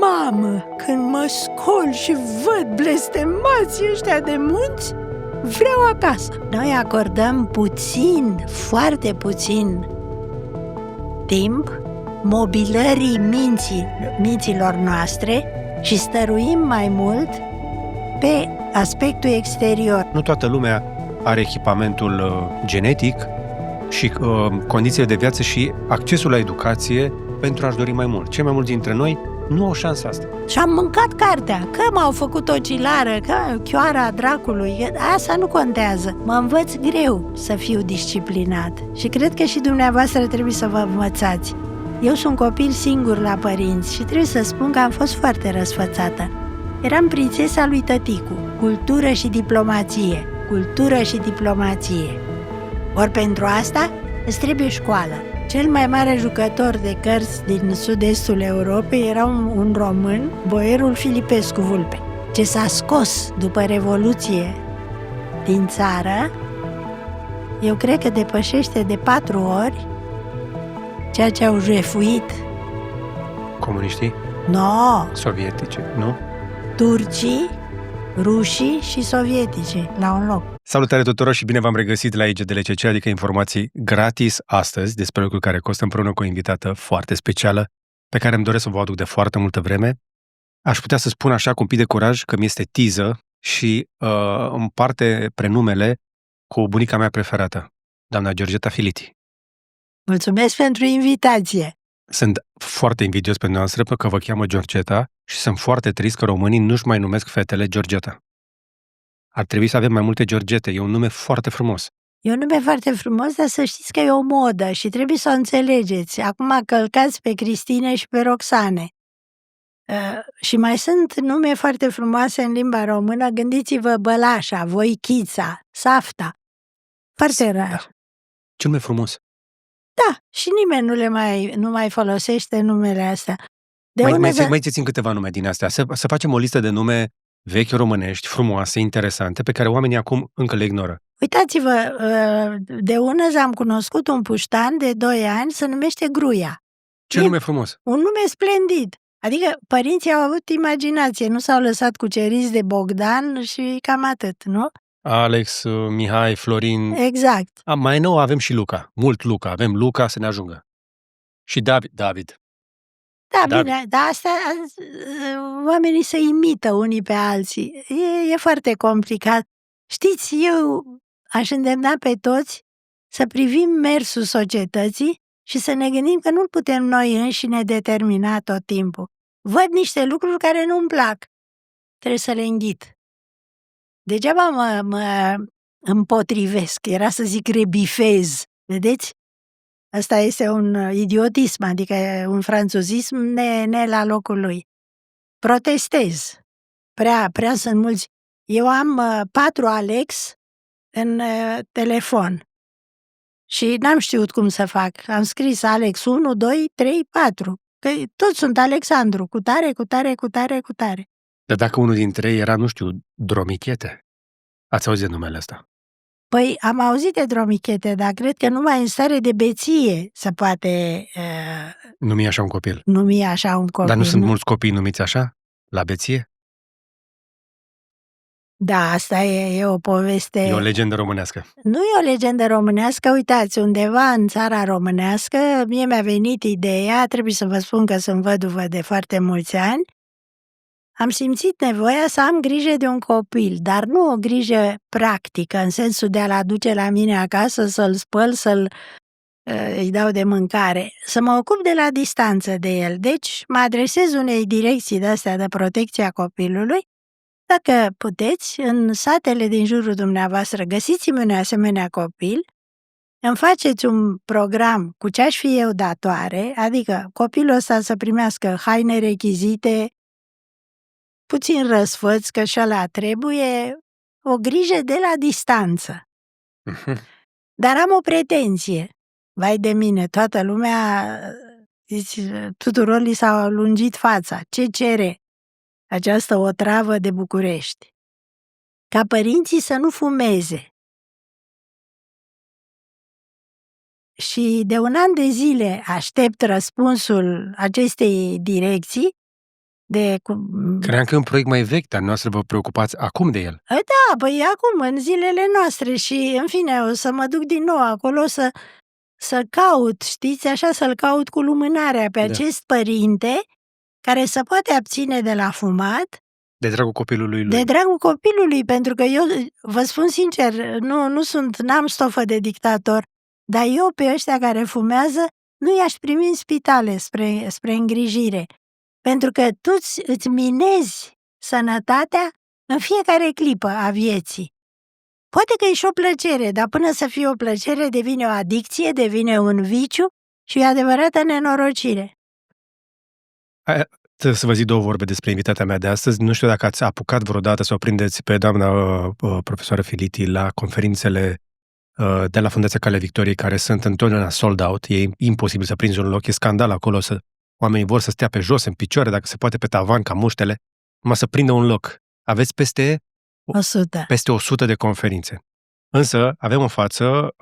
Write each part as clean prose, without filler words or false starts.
Mamă, când mă scol și văd blestemații ăștia de munți, vreau acasă. Noi acordăm puțin, foarte puțin timp mobilării minților noastre și stăruim mai mult pe aspectul exterior. Nu toată lumea are echipamentul genetic și condițiile de viață și accesul la educație pentru a-și dori mai mult. Cei mai mulți dintre noi nu au șansa asta. Și am mâncat cartea, că m-au făcut o cilară, că chioara dracului, asta nu contează. Mă învăț greu să fiu disciplinat și cred că și dumneavoastră trebuie să vă învățați. Eu sunt copil singur la părinți și trebuie să spun că am fost foarte răsfățată. Eram prințesa lui tăticu, cultură și diplomație, cultură și diplomație. Ori pentru asta îți trebuie școală. Cel mai mare jucător de cărți din sud-estul Europei era un român, boierul Filipescu Vulpe, ce s-a scos după Revoluție din țară, eu cred că depășește de 4 ori ceea ce au jefuit Comuniștii? Sovietice, nu? Turcii, rușii și sovietici la un loc. Salutare tuturor și bine v-am regăsit la IGDLCC, adică informații gratis astăzi despre lucruri care costă, împreună cu o invitată foarte specială pe care îmi doresc să vă aduc de foarte multă vreme. Aș putea să spun așa cu un pic de curaj că mi este tiză și împarte prenumele cu bunica mea preferată, doamna Georgeta Filiti. Mulțumesc pentru invitație! Sunt foarte invidios pe noastră că vă cheamă Georgeta și sunt foarte trist că românii nu-și mai numesc fetele Georgeta. Ar trebui să avem mai multe Georgete, e un nume foarte frumos. E un nume foarte frumos, dar să știți că e o modă și trebuie să o înțelegeți. Acum călcați pe Cristine și pe Roxane. Și mai sunt nume foarte frumoase în limba română, gândiți-vă Bălașa, Voichița, Safta. Foarte rar. Da. Ce nume frumos! Da, și nimeni nu mai folosește numele astea. Mai țin câteva nume din astea. Să facem o listă de nume vechi românești, frumoase, interesante, pe care oamenii acum încă le ignoră. Uitați-vă, de unăzi am cunoscut un puștan de 2 ani, se numește Gruia. Ce nume frumos! Un nume splendid. Adică părinții au avut imaginație, nu s-au lăsat cuceriți de Bogdan și cam atât, nu? Alex, Mihai, Florin... Exact. Mai nou avem și Luca. Mult Luca. Avem Luca să ne ajungă. Și David. Da, David. Bine, dar asta oamenii se imită unii pe alții. E foarte complicat. Știți, eu aș îndemna pe toți să privim mersul societății și să ne gândim că nu putem noi înșine determina tot timpul. Văd niște lucruri care nu-mi plac. Trebuie să le înghit. Degeaba mă împotrivesc, era să zic rebifez. Vedeți? Asta este un idiotism, adică un franțuzism ne la locul lui. Protestez. Prea sunt mulți. Eu am 4 Alex în telefon și n-am știut cum să fac. Am scris Alex 1, 2, 3, 4. Că toți sunt Alexandru, cu tare. Dar dacă unul dintre ei era, nu știu, Dromichete, ați auzit numele ăsta? Păi am auzit de Dromichete, dar cred că numai în stare de beție se poate Numi așa un copil. Dar nu sunt mulți copii numiți așa? La beție? Da, asta e o poveste... E o legendă românească. Nu e o legendă românească, uitați, undeva în țara românească, mie mi-a venit ideea, trebuie să vă spun că sunt văduvă de foarte mulți ani, am simțit nevoia să am grijă de un copil, dar nu o grijă practică, în sensul de a-l aduce la mine acasă, să-l spăl, îi dau de mâncare, să mă ocup de la distanță de el. Deci mă adresez unei direcții de-astea de protecție a copilului. Dacă puteți, în satele din jurul dumneavoastră, găsiți-mi un asemenea copil, îmi faceți un program cu ce-aș fi eu datoare, adică copilul ăsta să primească haine rechizite, puțin răsfăț, că și ăla trebuie, o grijă de la distanță. Dar am o pretenție. Vai de mine, toată lumea, tuturor li s-a lungit fața. Ce cere această otravă de București? Ca părinții să nu fumeze. Și de 1 an de zile aștept răspunsul acestei direcții Credeam că e un proiect mai vechi, dar noastră vă preocupați acum de el. Da, păi acum, în zilele noastre și, în fine, o să mă duc din nou acolo să caut, știți, așa, să-l caut cu lumânarea pe acest părinte care se poate abține de la fumat. De dragul copilului lui. De dragul copilului, pentru că eu, vă spun sincer, n-am stofă de dictator, dar eu pe ăștia care fumează nu i-aș primi în spitale spre îngrijire. Pentru că tu îți minezi sănătatea în fiecare clipă a vieții. Poate că e și o plăcere, dar până să fie o plăcere devine o adicție, devine un viciu și e adevărată nenorocire. Să vă zic 2 vorbe despre invitata mea de astăzi. Nu știu dacă ați apucat vreodată să o prindeți pe doamna profesoară Filiti la conferințele de la Fundația Calea Victoriei, care sunt întotdeauna sold out. E imposibil să prinzi un loc, e scandal acolo, oamenii vor să stea pe jos, în picioare, dacă se poate pe tavan, ca muștele, numai să prindă un loc. Aveți peste 100 de conferințe. Însă avem în față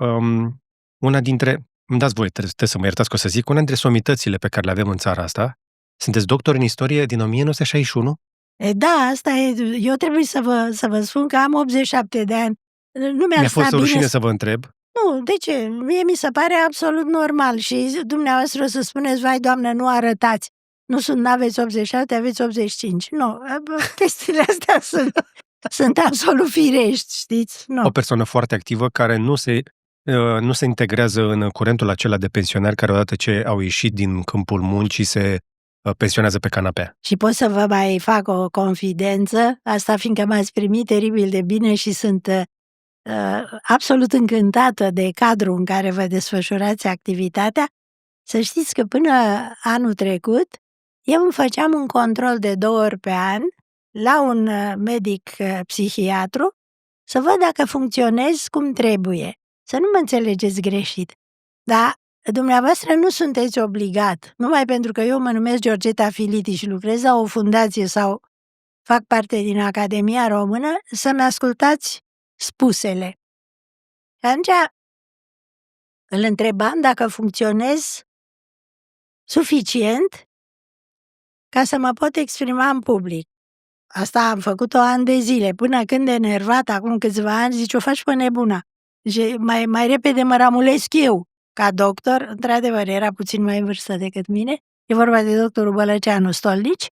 una dintre, îmi dați voie, trebuie să mă iertați că o să zic, una dintre somitățile pe care le avem în țara asta. Sunteți doctor în istorie din 1961? Da, asta e. Eu trebuie să vă spun că am 87 de ani. Nu mi-a fost rușine să vă întreb. Nu, de ce? Mie mi se pare absolut normal și dumneavoastră o să spuneți, vai, doamnă, nu arătați. N-aveți 87, aveți 85. Nu, chestiile astea sunt absolut firești, știți? Nu. O persoană foarte activă care nu se integrează în curentul acela de pensionari care odată ce au ieșit din câmpul muncii se pensionează pe canapea. Și pot să vă mai fac o confidență, asta fiindcă m-ați primit teribil de bine și sunt absolut încântată de cadrul în care vă desfășurați activitatea. Să știți că până anul trecut eu îmi făceam un control de 2 ori pe an la un medic psihiatru să văd dacă funcționez cum trebuie. Să nu mă înțelegeți greșit. Dar dumneavoastră nu sunteți obligat, numai pentru că eu mă numesc Georgeta Filiti și lucrez la o fundație sau fac parte din Academia Română, să-mi ascultați spusele. Și atunci îl întrebam dacă funcționez suficient ca să mă pot exprima în public. Asta am făcut-o ani de zile, până când enervat, acum câțiva ani, zice, o faci pe nebuna. Și mai repede mă ramulesc eu, ca doctor, într-adevăr, era puțin mai în vârstă decât mine, e vorba de doctorul Bălăceanu Stolnici,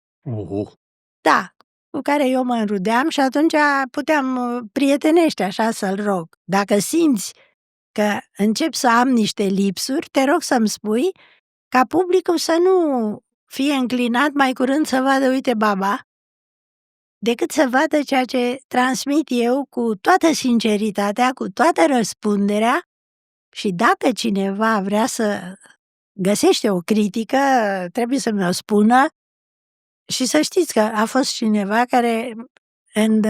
da, cu care eu mă înrudeam și atunci puteam prietenește așa să-l rog. Dacă simți că încep să am niște lipsuri, te rog să-mi spui ca publicul să nu fie înclinat mai curând să vadă, uite, baba, decât să vadă ceea ce transmit eu cu toată sinceritatea, cu toată răspunderea și dacă cineva vrea să găsește o critică, trebuie să mi-o spună și să știți că a fost cineva care în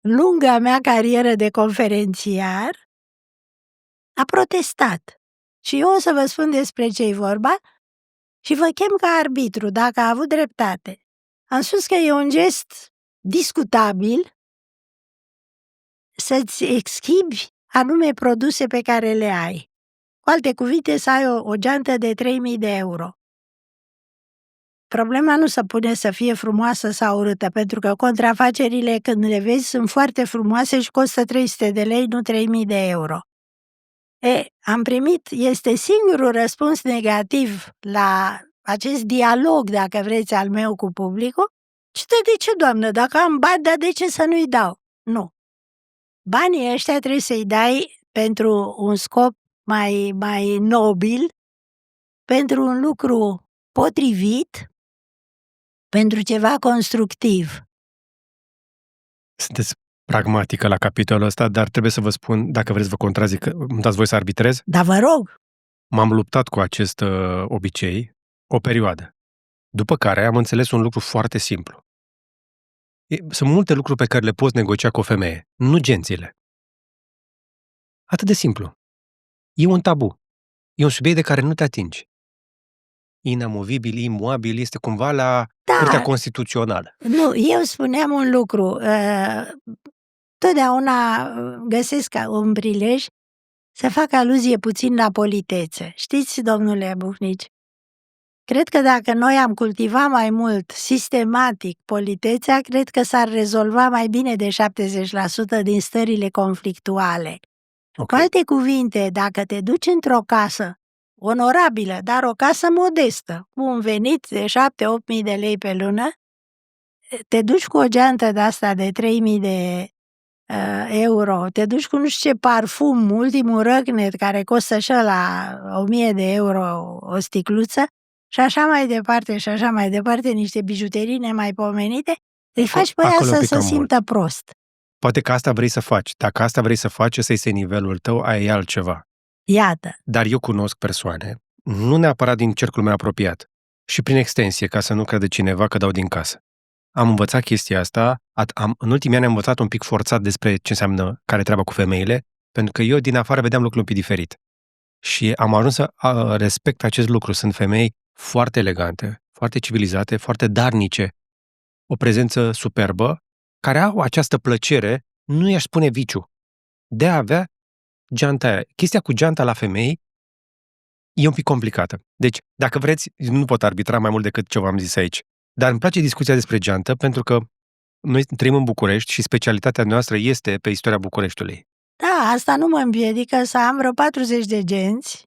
lunga mea carieră de conferențiar a protestat. Și eu o să vă spun despre ce-i vorba și vă chem ca arbitru, dacă a avut dreptate. Am spus că e un gest discutabil să-ți exhibi anume produse pe care le ai. Cu alte cuvinte, să ai o geantă de 3.000 de euro. Problema nu se pune să fie frumoasă sau urâtă, pentru că contrafacerile, când le vezi, sunt foarte frumoase și costă 300 de lei, nu 3.000 de euro. Am primit, este singurul răspuns negativ la acest dialog, dacă vreți, al meu cu publicul. Și de ce, doamnă, dacă am bani, dar de ce să nu-i dau? Nu. Banii ăștia trebuie să-i dai pentru un scop mai nobil, pentru un lucru potrivit, pentru ceva constructiv. Sunteți pragmatică la capitolul ăsta, dar trebuie să vă spun, dacă vreți vă contrazic, îmi dați voi să arbitrez? Da, vă rog! M-am luptat cu acest obicei o perioadă, după care am înțeles un lucru foarte simplu. Sunt multe lucruri pe care le poți negocia cu o femeie, nu gențile. Atât de simplu. E un tabu. E un subiect de care nu te atingi. Inamovibil, imuabil, este cumva la Curtea Constituțională. Nu, eu spuneam un lucru. Totdeauna găsesc un prilej să fac aluzie puțin la politețe. Știți, domnule Buhnici, Cred că dacă noi am cultivat mai mult, sistematic, politețea, cred că s-ar rezolva mai bine de 70% din stările conflictuale. Ok. Cu alte cuvinte, dacă te duci într-o casă onorabilă, dar o casă modestă, cu un venit de 7-8 mii de lei pe lună, te duci cu o geantă de asta de 3.000 de euro, te duci cu nu știu ce parfum, ultimul răgnet care costă și la 1.000 de euro o sticluță și așa mai departe și așa mai departe, niște bijuterii nemaipomenite, îi faci pe ea acolo să pică se mult. simtă prost. Poate că asta vrei să faci. Dacă asta vrei să faci, ăsta este nivelul tău, aia e altceva. Iată. Dar eu cunosc persoane, nu neapărat din cercul meu apropiat, și prin extensie, ca să nu crede cineva că dau din casă. Am învățat chestia asta, în ultimii ani am învățat un pic forțat despre ce înseamnă care treaba cu femeile, pentru că eu din afară vedeam lucrul un pic diferit. Și am ajuns să respect acest lucru. Sunt femei foarte elegante, foarte civilizate, foarte darnice, o prezență superbă, care au această plăcere, nu i-aș spune viciu, de a avea geanta aia. Chestia cu geanta la femei e un pic complicată. Deci, dacă vreți, nu pot arbitra mai mult decât ce v-am zis aici. Dar îmi place discuția despre geantă pentru că noi trăim în București și specialitatea noastră este pe istoria Bucureștiului. Da, asta nu mă împiedică să am vreo 40 de genți.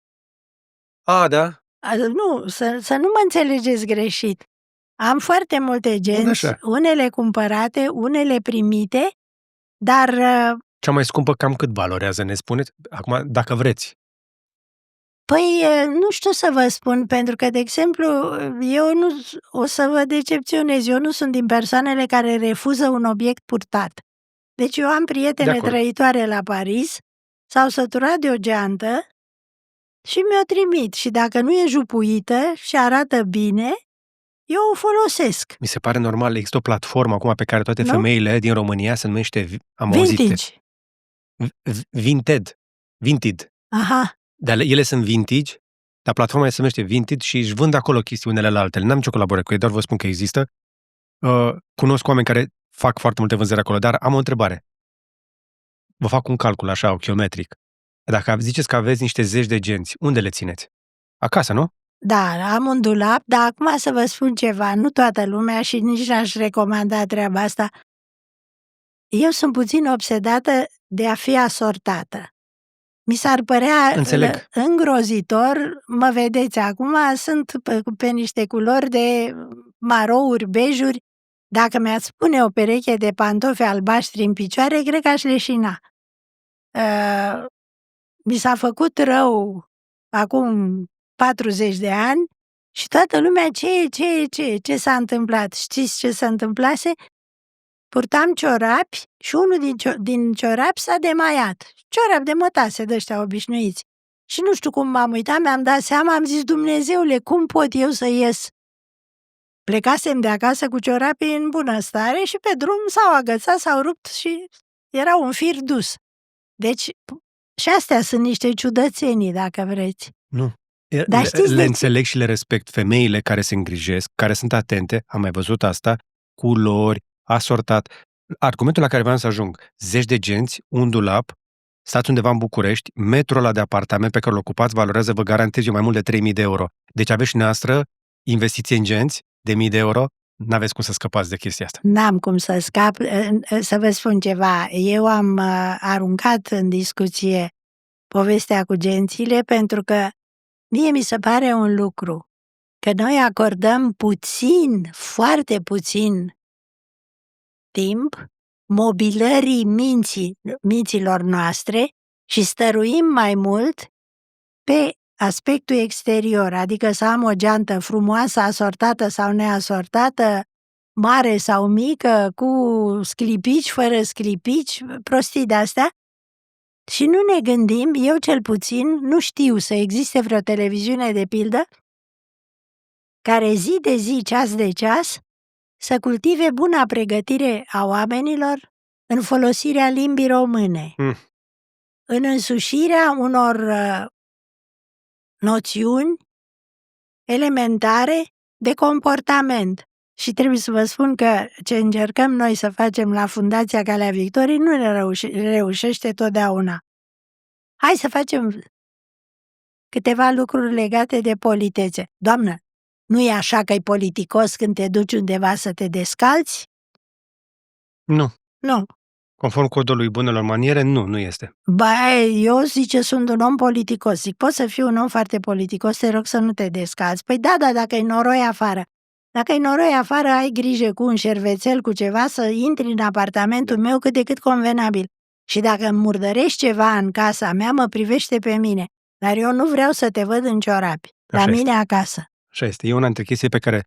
Da? Nu, să nu mă înțelegeți greșit. Am foarte multe genți, așa. unele cumpărate, unele primite, dar Cea mai scumpă cam cât valorează, ne spuneți? Acum, dacă vreți. păi nu știu să vă spun, pentru că, de exemplu, eu nu o să vă decepționez, eu nu sunt din persoanele care refuză un obiect purtat. Deci eu am prietene trăitoare la Paris, s-au săturat de o geantă și mi-o trimit și dacă nu e jupuită și arată bine, eu o folosesc. Mi se pare normal, există o platformă acum pe care toate femeile din România se numește, am auzit, Vinted. Aha. Dar ele sunt vintage, dar platforma se numește Vinted și își vând acolo chestiunile la altele. N-am nicio colaborare cu ei, doar vă spun că există. Cunosc oameni care fac foarte multe vânzări acolo, dar am o întrebare. Vă fac un calcul așa, ochiometric. Dacă ziceți că aveți niște zeci de genți, unde le țineți? Acasă, nu? Da, am un dulap, dar acum să vă spun ceva, nu toată lumea și nici n-aș recomanda treaba asta. Eu sunt puțin obsedată de a fi asortată. Mi s-ar părea îngrozitor, mă vedeți acum, sunt pe niște culori de marouri, bejuri. Dacă mi-ați pune o pereche de pantofi albaștri în picioare, cred că aș leșina. Mi s-a făcut rău acum 40 de ani și toată lumea, ce s-a întâmplat? Știți ce se întâmplase? Purtam ciorapi și unul din ciorapi s-a demaiat. Ciorapi de mătase de ăștia obișnuiți. Și nu știu cum m-am uitat, mi-am dat seama, am zis, Dumnezeule, cum pot eu să ies? Plecasem de acasă cu ciorapii în bună stare și pe drum s-au agățat, s-au rupt și era un fir dus. Deci, și astea sunt niște ciudățenii, dacă vreți. Nu. Dar le înțeleg și le respect. Femeile care se îngrijesc, care sunt atente, am mai văzut asta, culori, asortat. Argumentul la care vreau să ajung, zeci de genți, un dulap, stați undeva în București, metrul ăla de apartament pe care îl ocupați valorează, vă garantez eu, mai mult de 3.000 de euro. Deci aveți și noastră investiție în genți de 1.000 de euro, n-aveți cum să scăpați de chestia asta. N-am cum să scap. Să vă spun ceva, eu am aruncat în discuție povestea cu gențile pentru că mie mi se pare un lucru, că noi acordăm puțin, foarte puțin timp mobilării minților noastre și stăruim mai mult pe aspectul exterior, adică să am o geantă frumoasă, asortată sau neasortată, mare sau mică, cu sclipici, fără sclipici, prostii de-astea, și nu ne gândim, eu cel puțin nu știu să existe vreo televiziune de pildă care zi de zi, ceas de ceas, să cultive buna pregătire a oamenilor în folosirea limbii române, în însușirea unor noțiuni elementare de comportament. Și trebuie să vă spun că ce încercăm noi să facem la Fundația Calea Victoriei nu ne reușește totdeauna. Hai să facem câteva lucruri legate de politețe. Doamnă, Nu e așa că e politicos când te duci undeva să te descalți? Nu. Nu. Conform codului bunelor maniere, nu este. Eu zice, sunt un om politicos. Zic, poți să fii un om foarte politicos, te rog să nu te descalți. Păi da, dacă e noroi afară. Dacă e noroi afară, ai grijă cu un șervețel, cu ceva, să intri în apartamentul meu cât de cât convenabil. Și dacă îmi murdărești ceva în casa mea, mă privește pe mine. Dar eu nu vreau să te văd în ciorapi. La Așa mine este. acasă. Așa este. E una dintre chestii pe care...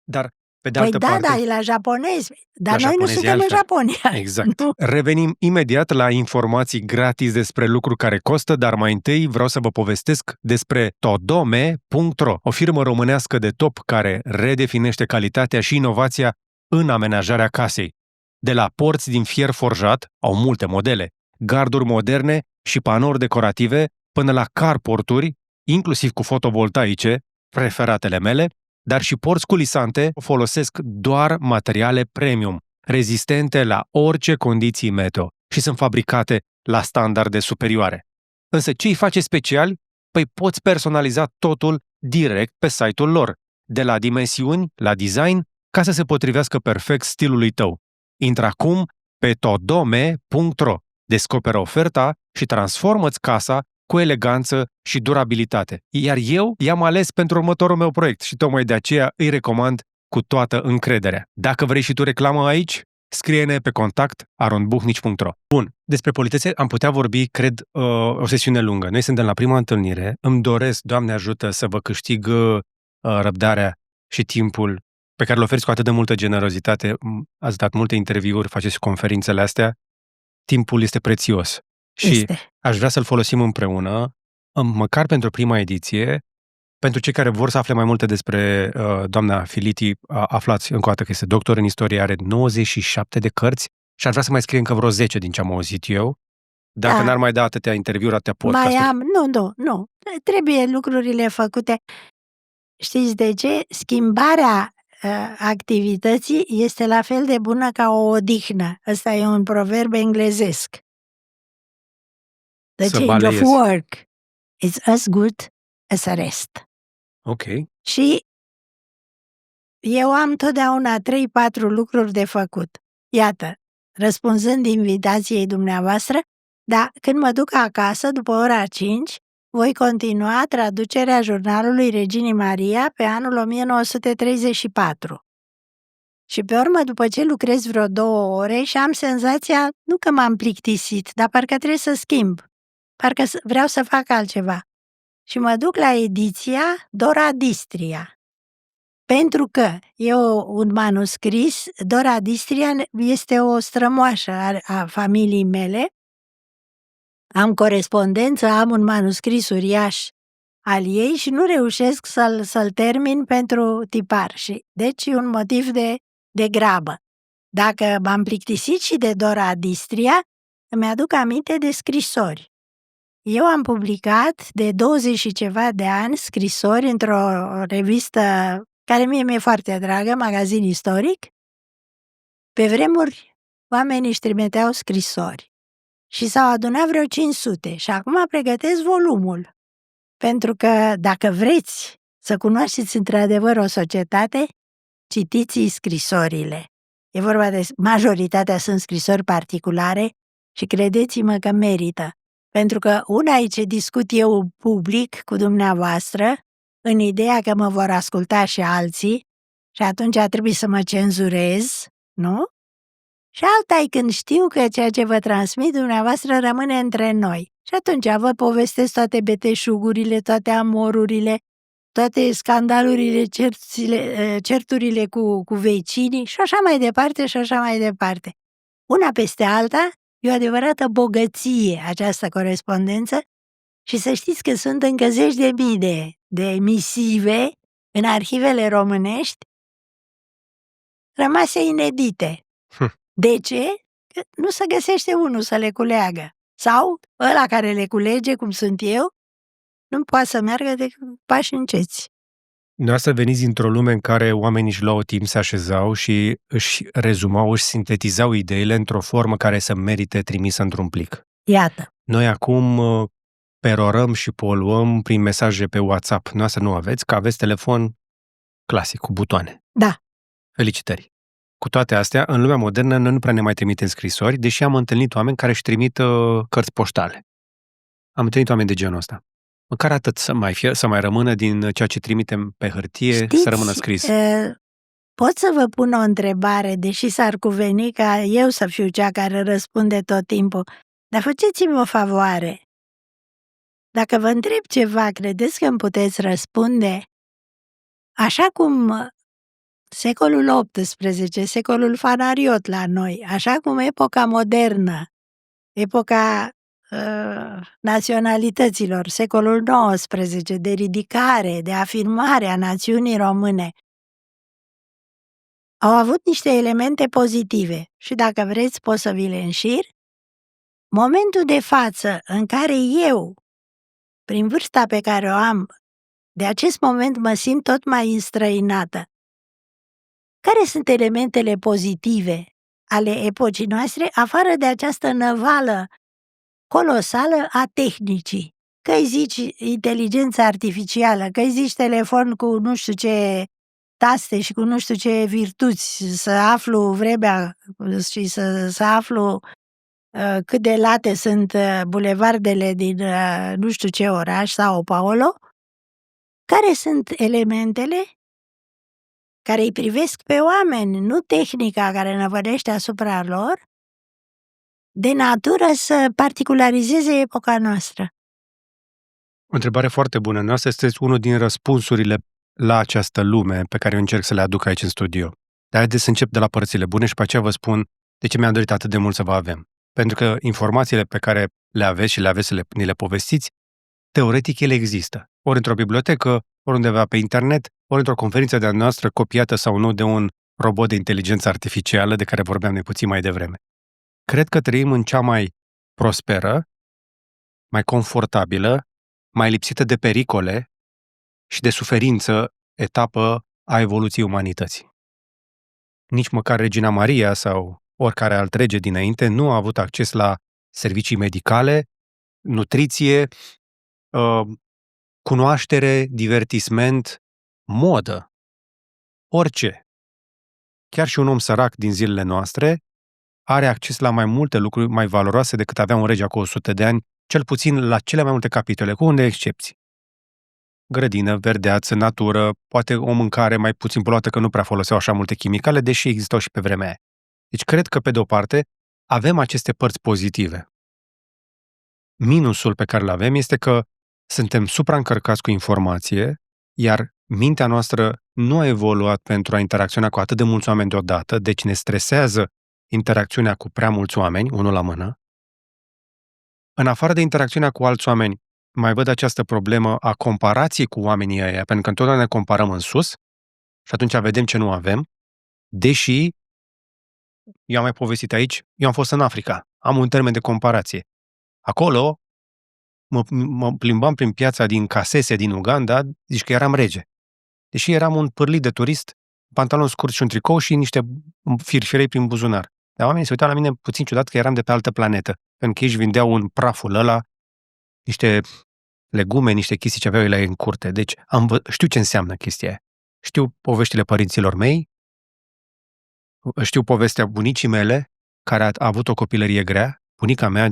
Dar, pe de Păi altă parte... da, e la japonezi. Dar La noi nu japonezi e suntem în altfel. Japonia. Exact. Nu? Revenim imediat la informații gratis despre lucruri care costă, dar mai întâi vreau să vă povestesc despre Todome.ro, o firmă românească de top care redefinește calitatea și inovația în amenajarea casei. De la porți din fier forjat, au multe modele, garduri moderne și panouri decorative, până la carporturi, inclusiv cu fotovoltaice, preferatele mele, dar și porți culisante folosesc doar materiale premium, rezistente la orice condiții meteo și sunt fabricate la standarde superioare. Însă ce îi face speciali? Păi poți personaliza totul direct pe site-ul lor, de la dimensiuni la design, ca să se potrivească perfect stilului tău. Intră acum pe todome.ro, descoperă oferta și transformă-ți casa cu eleganță și durabilitate. Iar eu i-am ales pentru următorul meu proiect și tocmai de aceea îi recomand cu toată încrederea. Dacă vrei și tu reclamă aici, scrie-ne pe contact@aronbuhnici.ro. Bun, despre politețe am putea vorbi, cred, o sesiune lungă. Noi suntem la prima întâlnire, îmi doresc, Doamne ajută, să vă câștig răbdarea și timpul pe care îl oferiți cu atât de multă generozitate. Ați dat multe interviuri, faceți conferințele astea. Timpul este prețios. Și aș vrea să-l folosim împreună, măcar pentru prima ediție. Pentru cei care vor să afle mai multe despre doamna Filiti, aflați încă o dată că este doctor în istorie, are 97 de cărți și ar vrea să mai scrie încă vreo 10 din ce am auzit eu. Dacă n-ar mai da atâtea interviuri, atâtea podcasturi. Mai am, nu. Trebuie lucrurile făcute. Știți de ce? Schimbarea activității este la fel de bună ca o odihnă. Ăsta e un proverb englezesc. The change of work is as good as a rest. Ok. Și eu am totdeauna 3-4 lucruri de făcut. Iată, răspunzând invitației dumneavoastră, dar când mă duc acasă, după ora 5, voi continua traducerea jurnalului Reginii Maria pe anul 1934. Și pe urmă, după ce lucrez vreo 2 ore și am senzația, nu că m-am plictisit, dar parcă trebuie să schimb. Parcă vreau să fac altceva. Și mă duc la ediția Dora Distria. Pentru că e un manuscris, Dora Distria este o strămoașă a familiei mele. Am corespondență, am un manuscris uriaș al ei și nu reușesc să-l termin pentru tipar. Și deci e un motiv de grabă. Dacă m-am plictisit și de Dora Distria, îmi aduc aminte de scrisori. Eu am publicat de 20 și ceva de ani scrisori într-o revistă care mie mi-e foarte dragă, Magazin Istoric. Pe vremuri, oamenii își trimiteau scrisori și s-au adunat vreo 500 și acum pregătesc volumul. Pentru că dacă vreți să cunoașteți într-adevăr o societate, citiți scrisorile. E vorba de majoritatea sunt scrisori particulare și credeți-mă că merită. Pentru că una e ce discut eu public cu dumneavoastră, în ideea că mă vor asculta și alții, și atunci trebuie să mă cenzurez, nu? Și alta e când știu că ceea ce vă transmit dumneavoastră rămâne între noi. Și atunci vă povestesc toate beteșugurile, toate amorurile, toate scandalurile, certurile cu vecinii și așa mai departe și așa mai departe. Una peste alta, e o adevărată bogăție această corespondență și să știți că sunt încă zeci de mii de misive în arhivele românești rămase inedite. De ce? Că nu se găsește unul să le culeagă. Sau ăla care le culege, cum sunt eu, nu poate să meargă de pași înceți. Dumneavoastră veniți dintr-o lume în care oamenii își luau timp, se așezau și își rezumau, își sintetizau ideile într-o formă care să merite trimisă într-un plic. Iată. Noi acum perorăm și poluăm prin mesaje pe WhatsApp. Noastră nu aveți, că aveți telefon clasic, cu butoane. Da. Felicitări! Cu toate astea, în lumea modernă, noi nu prea ne mai trimitem scrisori, deși am întâlnit oameni care își trimit cărți poștale. Am întâlnit oameni de genul ăsta. Măcar atât să mai rămână din ceea ce trimitem pe hârtie, Știți, să rămână scris. Pot să vă pun o întrebare, deși s-ar cuveni ca eu să fiu cea care răspunde tot timpul, dar faceți-mi o favoare. Dacă vă întreb ceva, credeți că îmi puteți răspunde? Așa cum secolul XVIII, secolul fanariot la noi, așa cum epoca modernă, epoca naționalităților, secolul XIX, de ridicare, de afirmare a națiunii române, au avut niște elemente pozitive și dacă vreți pot să vi le înșir. Momentul de față în care eu, prin vârsta pe care o am, de acest moment mă simt tot mai înstrăinată. Care sunt elementele pozitive ale epocii noastre, afară de această năvală colosală a tehnicii? Că-i zici inteligență artificială, că-i zici telefon cu nu știu ce taste și cu nu știu ce virtuți, să aflu vremea și să aflu cât de late sunt bulevardele din nu știu ce oraș, Sao Paulo. Care sunt elementele care îi privesc pe oameni, nu tehnica care năvălește asupra lor, de natură să particularizeze epoca noastră? O întrebare foarte bună. Noastră este unul din răspunsurile la această lume pe care eu încerc să le aduc aici în studio. Dar haideți să încep de la părțile bune și pe aceea vă spun de ce mi-am dorit atât de mult să vă avem. Pentru că informațiile pe care le aveți și le aveți să ni le povestiți, teoretic ele există. Ori într-o bibliotecă, ori undeva pe internet, ori într-o conferință de-a noastră copiată sau nu de un robot de inteligență artificială de care vorbeam noi puțin mai devreme. Cred că trăim în cea mai prosperă, mai confortabilă, mai lipsită de pericole și de suferință etapă a evoluției umanității. Nici măcar Regina Maria sau oricare alt rege dinainte nu a avut acces la servicii medicale, nutriție, cunoaștere, divertisment, modă, orice. Chiar și un om sărac din zilele noastre are acces la mai multe lucruri mai valoroase decât avea un rege acum 100 de ani, cel puțin la cele mai multe capitole, cu unele excepții. Grădină, verdeață, natură, poate o mâncare mai puțin poluată că nu prea foloseau așa multe chimicale, deși existau și pe vremea aia. Deci cred că, pe de o parte, avem aceste părți pozitive. Minusul pe care îl avem este că suntem supraîncărcați cu informație, iar mintea noastră nu a evoluat pentru a interacționa cu atât de mulți oameni deodată, deci ne stresează interacțiunea cu prea mulți oameni, unul la mână. În afară de interacțiunea cu alți oameni, mai văd această problemă a comparației cu oamenii ăia, pentru că întotdeauna ne comparăm în sus și atunci vedem ce nu avem, deși, eu am mai povestit aici, eu am fost în Africa, am un termen de comparație. Acolo mă plimbam prin piața din Kasese, din Uganda, zici că eram rege. Deși eram un pârlit de turist, pantalon scurt și un tricou și niște firfirei prin buzunar. Dar oamenii se uitau la mine puțin ciudat că eram de pe altă planetă, pentru că ei își vindeau în praful ăla niște legume, niște chestii ce aveau ele în curte. Deci știu ce înseamnă chestia aia. Știu poveștile părinților mei, știu povestea bunicii mele, care a avut o copilărie grea, bunica mea,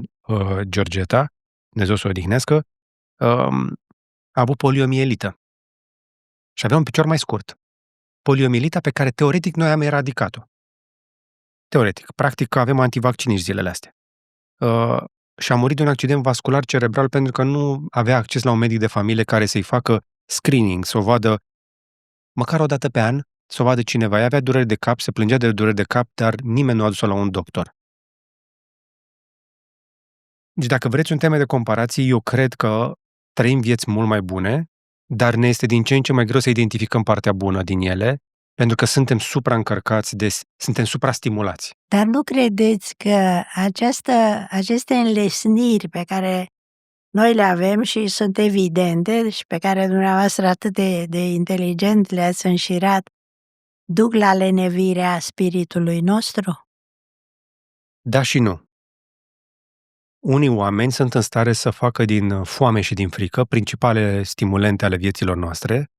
Georgeta, Dumnezeu să o odihnească, a avut poliomielită. Și avea un picior mai scurt. Poliomielita pe care teoretic noi am eradicat-o. Teoretic. Practic avem antivacciniști zilele astea. Și a murit de un accident vascular cerebral pentru că nu avea acces la un medic de familie care să-i facă screening, să o vadă măcar o dată pe an, să o vadă cineva. Ea avea dureri de cap, se plângea de dureri de cap, dar nimeni nu a dus-o la un doctor. Deci dacă vreți un teme de comparație, eu cred că trăim vieți mult mai bune, dar ne este din ce în ce mai greu să identificăm partea bună din ele, pentru că suntem supraîncărcați, suntem suprastimulați. Dar nu credeți că aceste înlesniri pe care noi le avem și sunt evidente și pe care dumneavoastră atât de inteligent le-ați înșirat, duc la lenevirea spiritului nostru? Da și nu. Unii oameni sunt în stare să facă din foame și din frică principale stimulente ale vieților noastre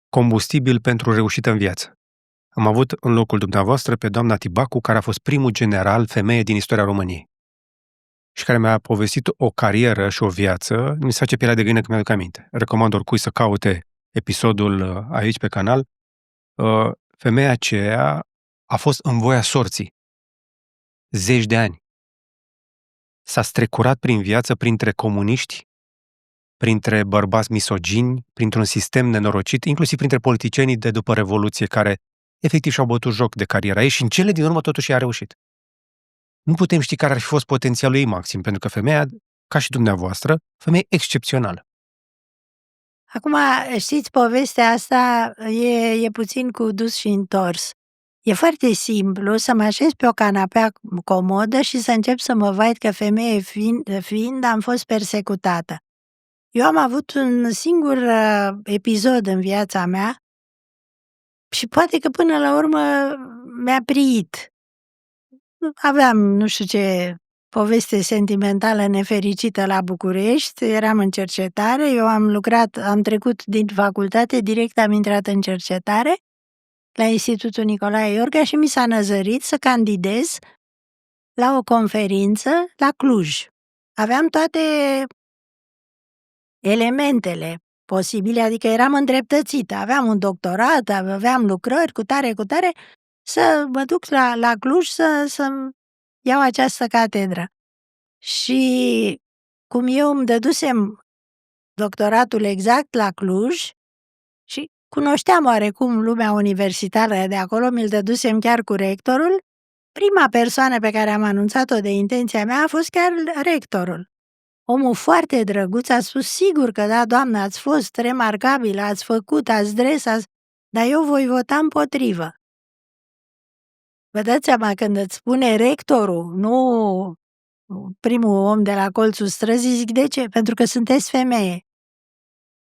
combustibil pentru reușită în viață. Am avut în locul dumneavoastră pe doamna Tibacu, care a fost primul general femeie din istoria României și care mi-a povestit o carieră și o viață, mi se face pielea de găină când mi-aduc aminte. Recomand oricui să caute episodul aici pe canal. Femeia aceea a fost în voia sorții. Zeci de ani. S-a strecurat prin viață printre comuniști, printre bărbați misogini, printr-un sistem nenorocit, inclusiv printre politicienii de după Revoluție, care efectiv și-au bătut joc de cariera ei și în cele din urmă totuși a reușit. Nu putem ști care ar fi fost potențialul ei maxim, pentru că femeia, ca și dumneavoastră, femeie excepțională. Acum, știți, povestea asta e puțin cu dus și întors. E foarte simplu să mă așez pe o canapea comodă și să încep să mă văd că femeie fiind am fost persecutată. Eu am avut un singur episod în viața mea și poate că până la urmă mi-a priit. Aveam nu știu ce poveste sentimentală nefericită la București, eram în cercetare, eu am trecut din facultate, direct am intrat în cercetare la Institutul Nicolae Iorga și mi s-a năzărit să candidez la o conferință la Cluj. Aveam toate elementele posibile, adică eram îndreptățită, aveam un doctorat, aveam lucrări cu tare, să mă duc la Cluj să iau această catedră. Și cum eu îmi dădusem doctoratul exact la Cluj și cunoșteam oarecum lumea universitară de acolo, mi-l dădusem chiar cu rectorul, prima persoană pe care am anunțat-o de intenția mea a fost chiar rectorul. Omul foarte drăguț a spus, sigur că da, doamnă, ați fost remarcabilă, ați făcut, ați dresat, dar eu voi vota împotrivă. Vă dați seama când îți spune rectorul, nu primul om de la colțul străzii, zic, de ce? Pentru că sunteți femeie.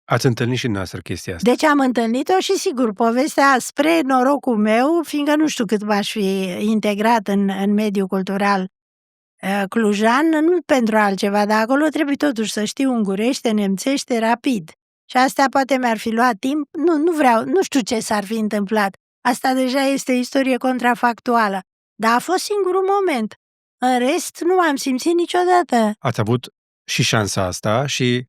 Ați întâlnit și dumneavoastră chestia asta. Deci am întâlnit-o și sigur, povestea spre norocul meu, fiindcă nu știu cât m-aș fi integrat în mediul cultural clujan, nu pentru altceva, dar acolo trebuie totuși să știu ungurește, nemțește, rapid. Și astea poate mi-ar fi luat timp, nu știu ce s-ar fi întâmplat. Asta deja este istorie contrafactuală, dar a fost singurul moment. În rest, nu m-am simțit niciodată. Ați avut și șansa asta și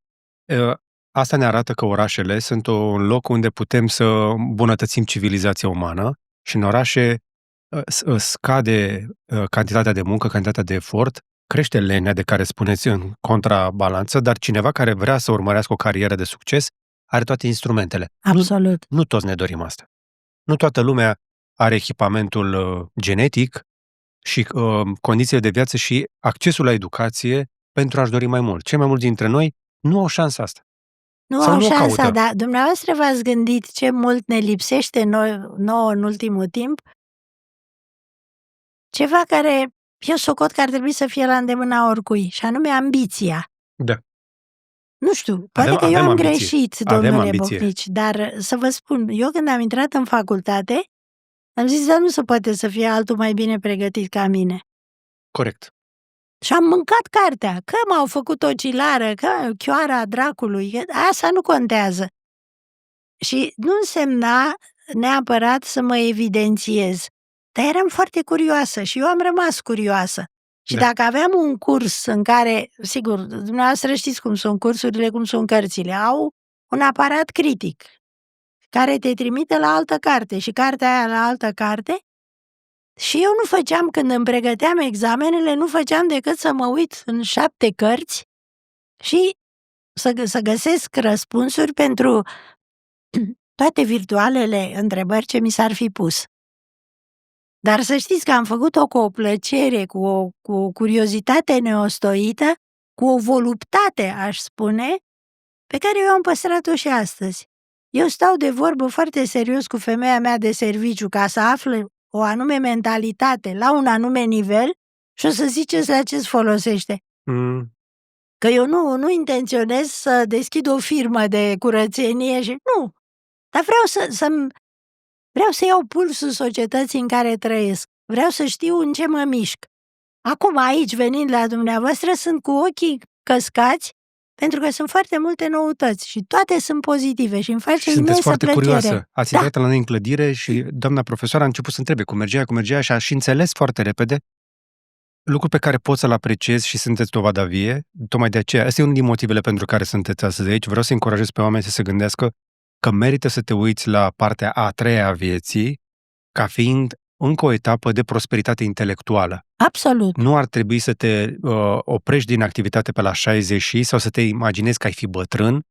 asta ne arată că orașele sunt un loc unde putem să îmbunătățim civilizația umană și în orașe scade cantitatea de muncă, cantitatea de efort, crește lenea de care spuneți în contrabalanță, dar cineva care vrea să urmărească o carieră de succes are toate instrumentele. Absolut. Nu toți ne dorim asta. Nu toată lumea are echipamentul genetic și condițiile de viață și accesul la educație pentru a-și dori mai mult. Cei mai mulți dintre noi nu au șansa asta. Nu au șansa, dar dumneavoastră v-ați gândit ce mult ne lipsește nouă în ultimul timp? Ceva care eu socot că ar trebui să fie la îndemâna oricui, și anume ambiția. Da. Nu știu, poate că eu am greșit, domnule Bocnici, dar să vă spun, eu când am intrat în facultate, am zis, dar nu se poate să fie altul mai bine pregătit ca mine. Corect. Și am mâncat cartea, că m-au făcut ocilară, că chioara dracului, că asta nu contează. Și nu însemna neapărat să mă evidențiez, dar eram foarte curioasă și eu am rămas curioasă. Și dacă aveam un curs în care, sigur, dumneavoastră știți cum sunt cursurile, cum sunt cărțile, au un aparat critic care te trimite la altă carte și cartea aia la altă carte și eu nu făceam, când îmi pregăteam examenele, nu făceam decât să mă uit în 7 cărți și să găsesc răspunsuri pentru toate virtualele întrebări ce mi s-ar fi pus. Dar să știți că am făcut-o cu o plăcere, cu o curiozitate neostoită, cu o voluptate, aș spune, pe care eu am păstrat-o și astăzi. Eu stau de vorbă foarte serios cu femeia mea de serviciu ca să afle o anume mentalitate la un anume nivel și o să ziceți la ce-ți folosește. Că eu nu intenționez să deschid o firmă de curățenie și nu, dar vreau să iau pulsul societății în care trăiesc. Vreau să știu în ce mă mișc. Acum aici, venind la dumneavoastră, sunt cu ochii căscați pentru că sunt foarte multe noutăți și toate sunt pozitive și îmi face Și sunteți imensă foarte plăcere. curioasă. Ați Da. intrat la noi în clădire și doamna profesoară a început să întrebe cum mergea și a și înțeles foarte repede lucru pe care pot să-l apreciez și sunteți dovada vie. Tocmai de aceea, ăsta e unul din motivele pentru care sunteți astăzi aici. Vreau să încurajez pe oameni să se gândească că merită să te uiți la partea a treia a vieții ca fiind încă o etapă de prosperitate intelectuală. Absolut. Nu ar trebui să te oprești din activitate pe la 60 sau să te imaginezi că ai fi bătrân.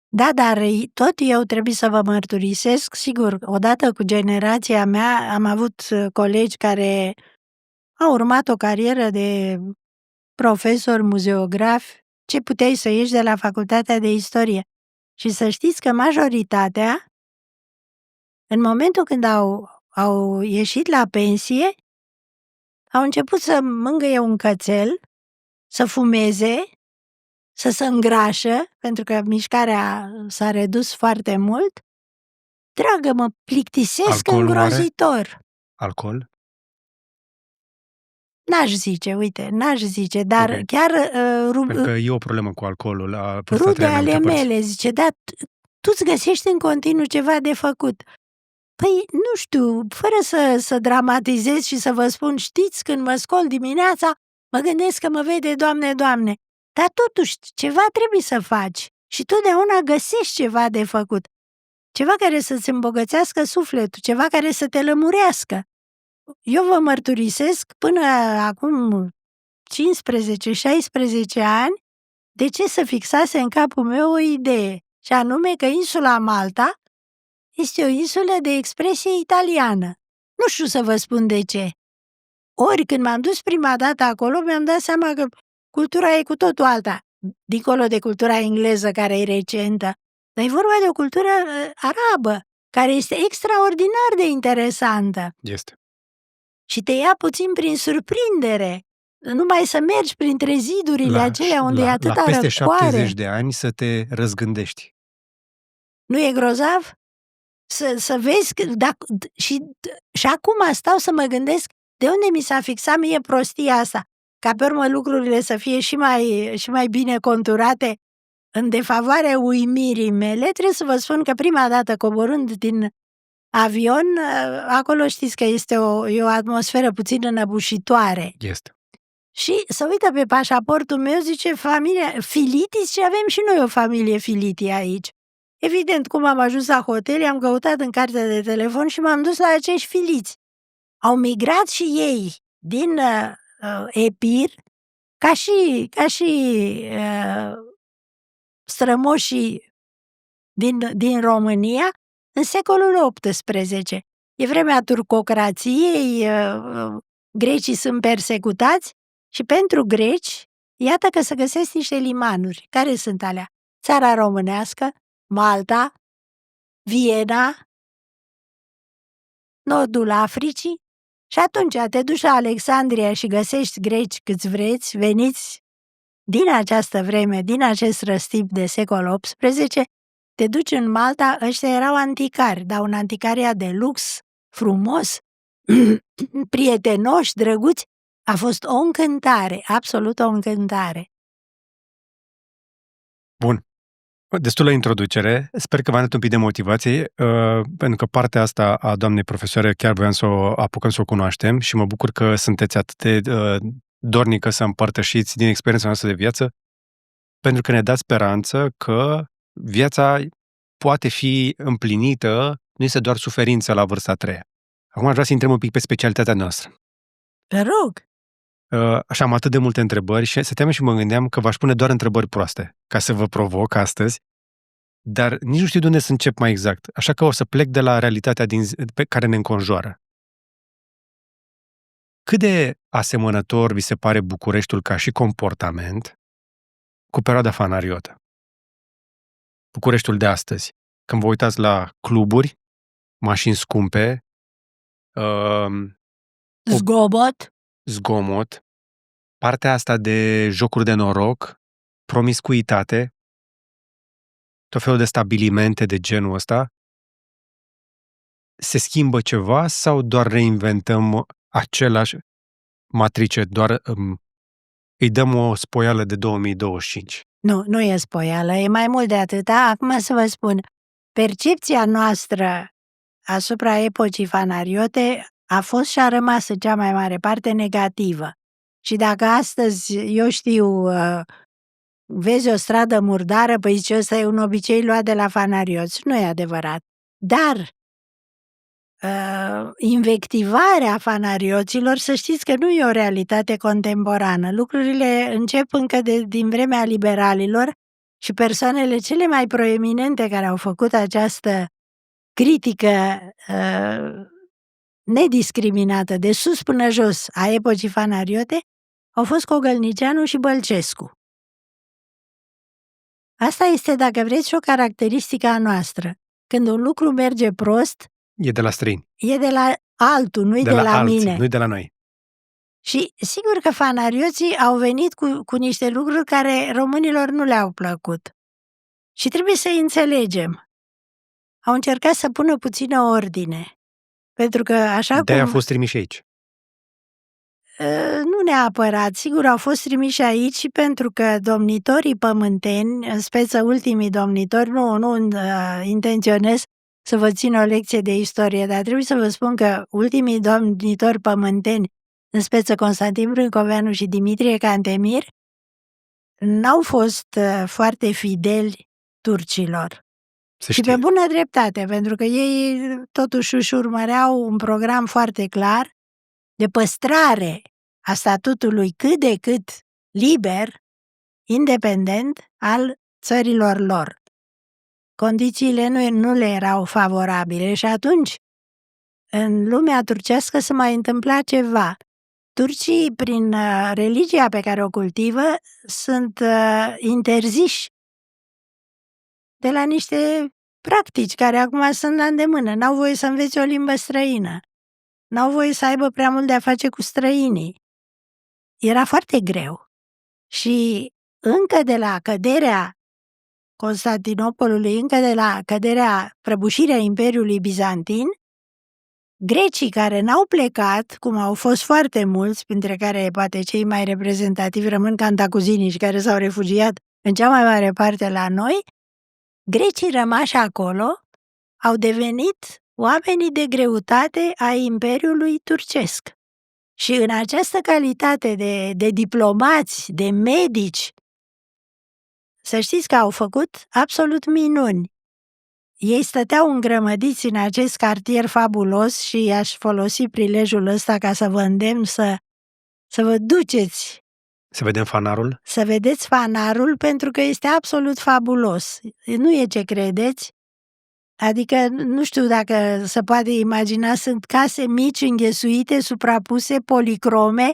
Da, dar tot eu trebuie să vă mărturisesc, sigur, odată cu generația mea am avut colegi care au urmat o carieră de profesor, muzeograf, ce puteai să ieși de la facultatea de istorie. Și să știți că majoritatea, în momentul când au ieșit la pensie, au început să mângâie un cățel, să fumeze, să se îngrașă, pentru că mișcarea s-a redus foarte mult. Dragă, mă plictisesc Alcoolul îngrozitor. Alcool? N-aș zice, dar Ok. chiar Pentru că e o problemă cu alcoolul la vârsta a rude treia în ale multe părți. mele, zice, da, tu-ți găsești în continuu ceva de făcut. Păi, nu știu, fără să dramatizez și să vă spun, știți, când mă scol dimineața, mă gândesc că mă vede, Doamne, Doamne. Dar totuși, ceva trebuie să faci și totdeauna găsești ceva de făcut. Ceva care să-ți îmbogățească sufletul, ceva care să te lămurească. Eu vă mărturisesc, până acum 15-16 ani, de ce să fixase în capul meu o idee, și anume că insula Malta este o insulă de expresie italiană. Nu știu să vă spun de ce. Ori când m-am dus prima dată acolo, mi-am dat seama că cultura e cu totul alta, dincolo de cultura engleză care e recentă. Dar e vorba de o cultură arabă, care este extraordinar de interesantă. Este. Și te ia puțin prin surprindere. Numai să mergi printre zidurile acelea unde e atâta la peste răcoare. 70 de ani să te răzgândești. Nu e grozav? Să vezi că, și acum stau să mă gândesc de unde mi s-a fixat mie prostia asta, ca pe urmă lucrurile să fie și mai bine conturate în defavoarea uimirii mele. Trebuie să vă spun că prima dată coborând din avion, acolo știți că este o atmosferă puțin înăbușitoare. Este. Și să uită pe pașaportul meu, zice familia Filitis, și avem și noi o familie Filiti aici. Evident, cum am ajuns la hotel, am căutat în cartea de telefon și m-am dus la acești filiți. Au migrat și ei din Epir, ca și strămoșii din România, în secolul XVIII. E vremea turcocrației, grecii sunt persecutați și pentru greci, iată că se găsesc niște limanuri. Care sunt alea? Țara românească, Malta, Viena, nordul Africii. Și atunci te duci la Alexandria și găsești greci câți vreți, veniți din această vreme, din acest răstip de secol XVIII, te duci în Malta, ăștia erau anticari, dar un anticariat de lux, frumos, prietenoși, drăguți. A fost o încântare, absolut o încântare. Bun. Destulă introducere. Sper că v-a dat un pic de motivație, pentru că partea asta a doamnei profesoare chiar voiam să o apucăm să o cunoaștem și mă bucur că sunteți atât de dornică să împărtășiți din experiența noastră de viață, pentru că ne dați speranță că viața poate fi împlinită, nu este doar suferință la vârsta a treia. Acum aș vrea să intrăm un pic pe specialitatea noastră. Te rog! Așa, am atât de multe întrebări și stăteam și mă gândeam că v-aș pune doar întrebări proaste, ca să vă provoc astăzi, dar nici nu știu de unde să încep mai exact, așa că o să plec de la realitatea pe care ne înconjoară. Cât de asemănător vi se pare Bucureștiul ca și comportament cu perioada fanariotă? Bucureștiul de astăzi, când vă uitați la cluburi, mașini scumpe, zgomot, partea asta de jocuri de noroc, promiscuitate, tot felul de stabilimente de genul ăsta, se schimbă ceva sau doar reinventăm același matrice, doar îi dăm o spoială de 2025? Nu e spoială, e mai mult de atâta. Acum să vă spun, percepția noastră asupra epocii fanariote a fost și a rămas în cea mai mare parte negativă. Și dacă astăzi, eu știu, vezi o stradă murdară, păi zice, ăsta e un obicei luat de la fanarioți. Nu e adevărat. Dar invectivarea fanarioților, să știți că nu e o realitate contemporană. Lucrurile încep încă din vremea liberalilor și persoanele cele mai proeminente care au făcut această critică nediscriminată, de sus până jos, a epocii fanariote, au fost Cogălnicianu și Bălcescu. Asta este, dacă vreți, și o caracteristică a noastră. Când un lucru merge prost, E de la străini. e de la altul, nu-i de la alții, mine. nu-i de la noi. Și sigur că fanarioții au venit cu niște lucruri care românilor nu le-au plăcut. Și trebuie să-i înțelegem. Au încercat să pună puțină ordine. Pentru că așa De-aia cum... au fost trimiși aici. Nu neapărat, sigur au fost trimiși aici și pentru că domnitorii pământeni, în speță ultimii domnitori, nu intenționez să vă țin o lecție de istorie, dar trebuie să vă spun că ultimii domnitori pământeni, în speță Constantin Brâncoveanu și Dimitrie Cantemir, n-au fost foarte fideli turcilor. Se Și știe. pe bună dreptate, pentru că ei totuși își urmăreau un program foarte clar de păstrare a statutului cât de cât liber, independent al țărilor lor. Condițiile nu le erau favorabile și atunci, în lumea turcească se mai întâmpla ceva. Turcii, prin religia pe care o cultivă, sunt interziși de la niște practici care acum sunt la îndemână. N-au voie să învețe o limbă străină. N-au voie să aibă prea mult de a face cu străinii. Era foarte greu. Și încă de la căderea Constantinopolului, încă de la căderea, prăbușirea Imperiului Bizantin, grecii care n-au plecat, cum au fost foarte mulți, printre care poate cei mai reprezentativi rămân cantacuzinii și care s-au refugiat în cea mai mare parte la noi, grecii rămași acolo au devenit oamenii de greutate ai Imperiului turcesc. Și în această calitate de diplomați, de medici, să știți că au făcut absolut minuni. Ei stăteau îngrămădiți în acest cartier fabulos și aș folosi prilejul ăsta ca să vă îndemn să vă duceți. Să vedem fanarul? Să vedeți fanarul, pentru că este absolut fabulos. Nu e ce credeți. Adică, nu știu dacă se poate imagina, sunt case mici, înghesuite, suprapuse, policrome,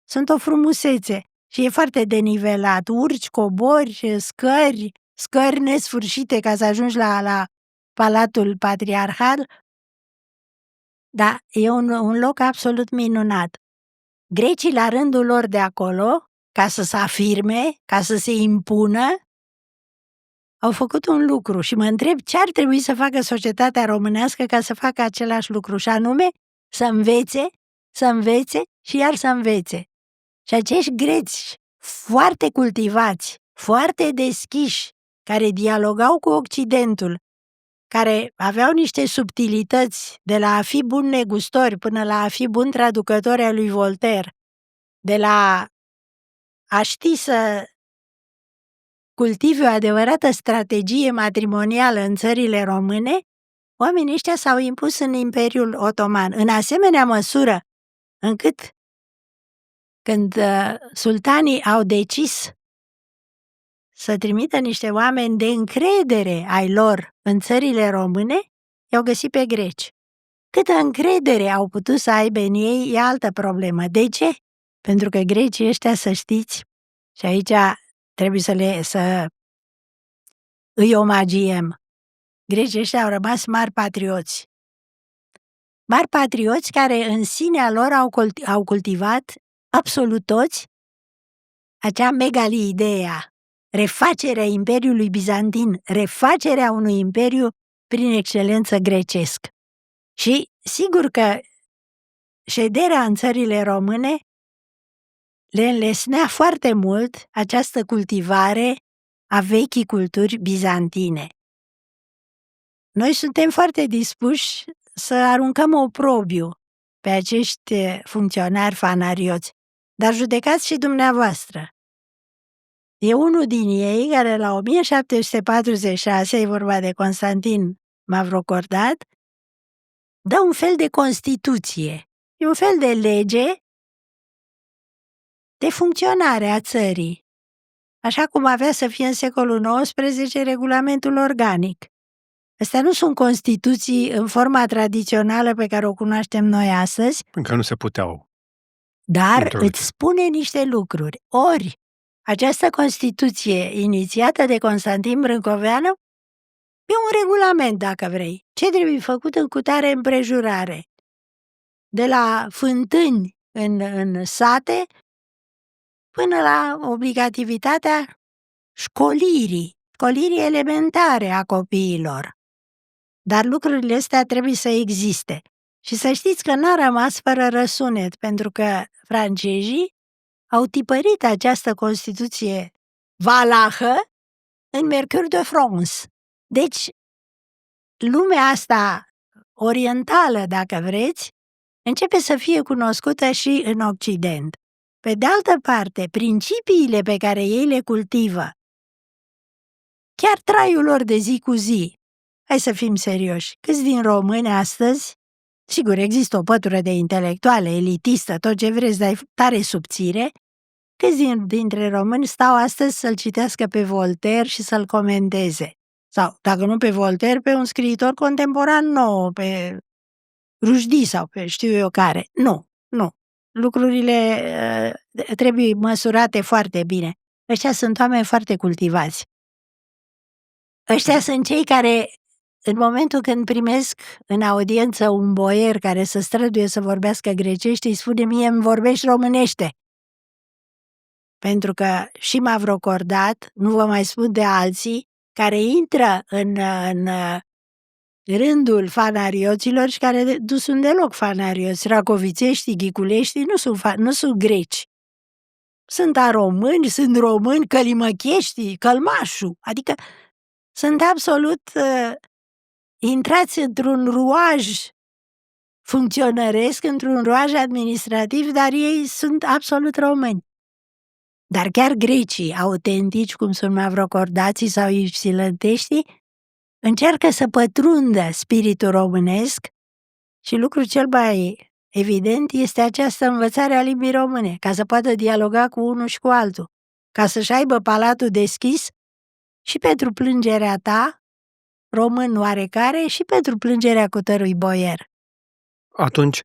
sunt o frumusețe și e foarte denivelat. Urci, cobori, scări nesfârșite ca să ajungi la Palatul Patriarhal. Da, e un loc absolut minunat. Grecii, la rândul lor de acolo, ca să se afirme, ca să se impună, au făcut un lucru și mă întreb ce ar trebui să facă societatea românească ca să facă același lucru, și anume să învețe și iar să învețe. Și acești greci foarte cultivați, foarte deschiși, care dialogau cu Occidentul, care aveau niște subtilități de la a fi bun negustori până la a fi bun traducători al lui Voltaire, de la a ști să cultive o adevărată strategie matrimonială în țările române, oamenii ăștia s-au impus în Imperiul Otoman, în asemenea măsură încât când sultanii au decis să trimită niște oameni de încredere ai lor în țările române, i-au găsit pe greci. Câtă încredere au putut să aibă în ei e altă problemă. De ce? Pentru că grecii ăștia, să știți, și aici trebuie să îi omagiem. Grecii ăștia au rămas mari patrioți. Mari patrioți care în sinea lor au cultivat absolut toți acea megali-ideea, refacerea Imperiului Bizantin, refacerea unui imperiu prin excelență grecesc. Și sigur că șederea în țările române le înlesnea foarte mult această cultivare a vechii culturi bizantine. Noi suntem foarte dispuși să aruncăm oprobiu pe acești funcționari fanarioți, dar judecați și dumneavoastră. E unul din ei care la 1746, e vorba de Constantin Mavrocordat, dă un fel de Constituție, e un fel de lege de funcționare a țării, așa cum avea să fie în secolul XIX regulamentul organic. Astea nu sunt Constituții în forma tradițională pe care o cunoaștem noi astăzi, Încă nu se puteau. dar introduce. îți spune niște lucruri. Ori, această Constituție inițiată de Constantin Brâncoveanu e un regulament, dacă vrei. Ce trebuie făcut în cutare împrejurare? De la fântâni în sate până la obligativitatea școlirii elementare a copiilor. Dar lucrurile astea trebuie să existe. Și să știți că n-a rămas fără răsunet, pentru că francezii au tipărit această Constituție valahă în Mercure de France. Deci, lumea asta orientală, dacă vreți, începe să fie cunoscută și în Occident. Pe de altă parte, principiile pe care ei le cultivă, chiar traiul lor de zi cu zi, hai să fim serioși, câți din români astăzi, sigur, există o pătură de intelectuale, elitistă, tot ce vreți, dar e tare subțire, câți dintre români stau astăzi să-l citească pe Voltaire și să-l comenteze? Sau, dacă nu pe Voltaire, pe un scriitor contemporan nou, pe Rushdie sau pe știu eu care. Nu. Lucrurile trebuie măsurate foarte bine. Ăștia sunt oameni foarte cultivați. Ăștia sunt cei care, în momentul când primesc în audiență un boier care se străduie să vorbească grecește, îi spune: mie îmi vorbești românește. Pentru că și Mavrocordat, nu vă mai spun de alții, care intră în rândul fanarioților și care nu sunt deloc fanarioți. Racovițești, ghiculești nu sunt greci. Sunt români, călimăchești, călmașul. Adică sunt absolut intrați într-un ruaj funcționăresc, într-un ruaj administrativ, dar ei sunt absolut români. Dar chiar grecii autentici, cum sunt mavrocordații sau ipsilânteștii, încearcă să pătrundă spiritul românesc și lucrul cel mai evident este această învățare a limbii române, ca să poată dialoga cu unul și cu altul, ca să-și aibă palatul deschis și pentru plângerea ta, român oarecare, și pentru plângerea cutărui boier. Atunci,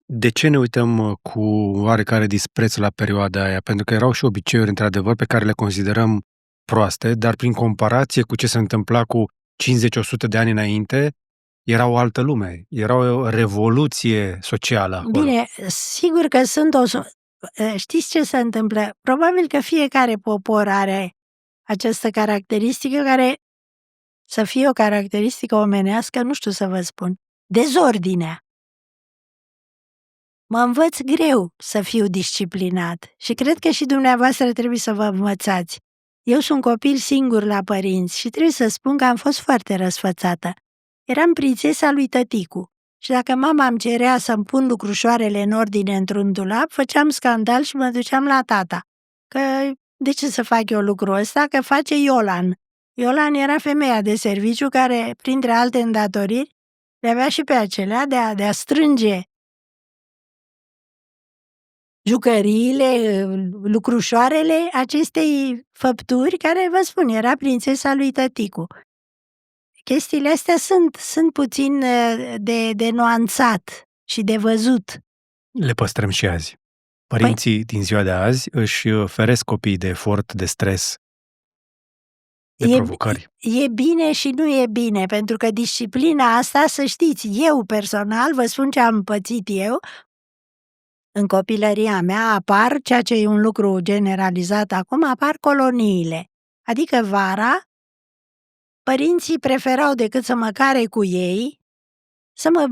de ce ne uităm cu oarecare dispreț la perioada aia? Pentru că erau și obiceiuri, într-adevăr, pe care le considerăm proaste, dar prin comparație cu ce se întâmpla cu 50-100 de ani înainte, era o altă lume, era o revoluție socială acolo. Bine, sigur că știți ce se întâmplă? Probabil că fiecare popor are această caracteristică care să fie o caracteristică omenească, nu știu să vă spun. Dezordinea. Mă învăț greu să fiu disciplinat și cred că și dumneavoastră trebuie să vă învățați. Eu sunt copil singur la părinți și trebuie să spun că am fost foarte răsfățată. Eram prințesa lui tăticu și dacă mama îmi cerea să-mi pun lucrușoarele în ordine într-un dulap, făceam scandal și mă duceam la tata. Că de ce să fac eu lucrul ăsta? Că face Iolan. Iolan era femeia de serviciu care, printre alte îndatoriri, le avea și pe acelea de a strânge jucăriile, lucrușoarele acestei făpturi care, vă spun, era prințesa lui tăticu. Chestiile astea sunt puțin de nuanțat și de văzut. Le păstrăm și azi. Părinții din ziua de azi își feresc copiii de efort, de stres, de provocări. E bine și nu e bine, pentru că disciplina asta, să știți, eu personal, vă spun ce am pățit eu, în copilăria mea apar, ceea ce e un lucru generalizat acum, apar coloniile. Adică vara, părinții preferau decât să mă care cu ei, să mă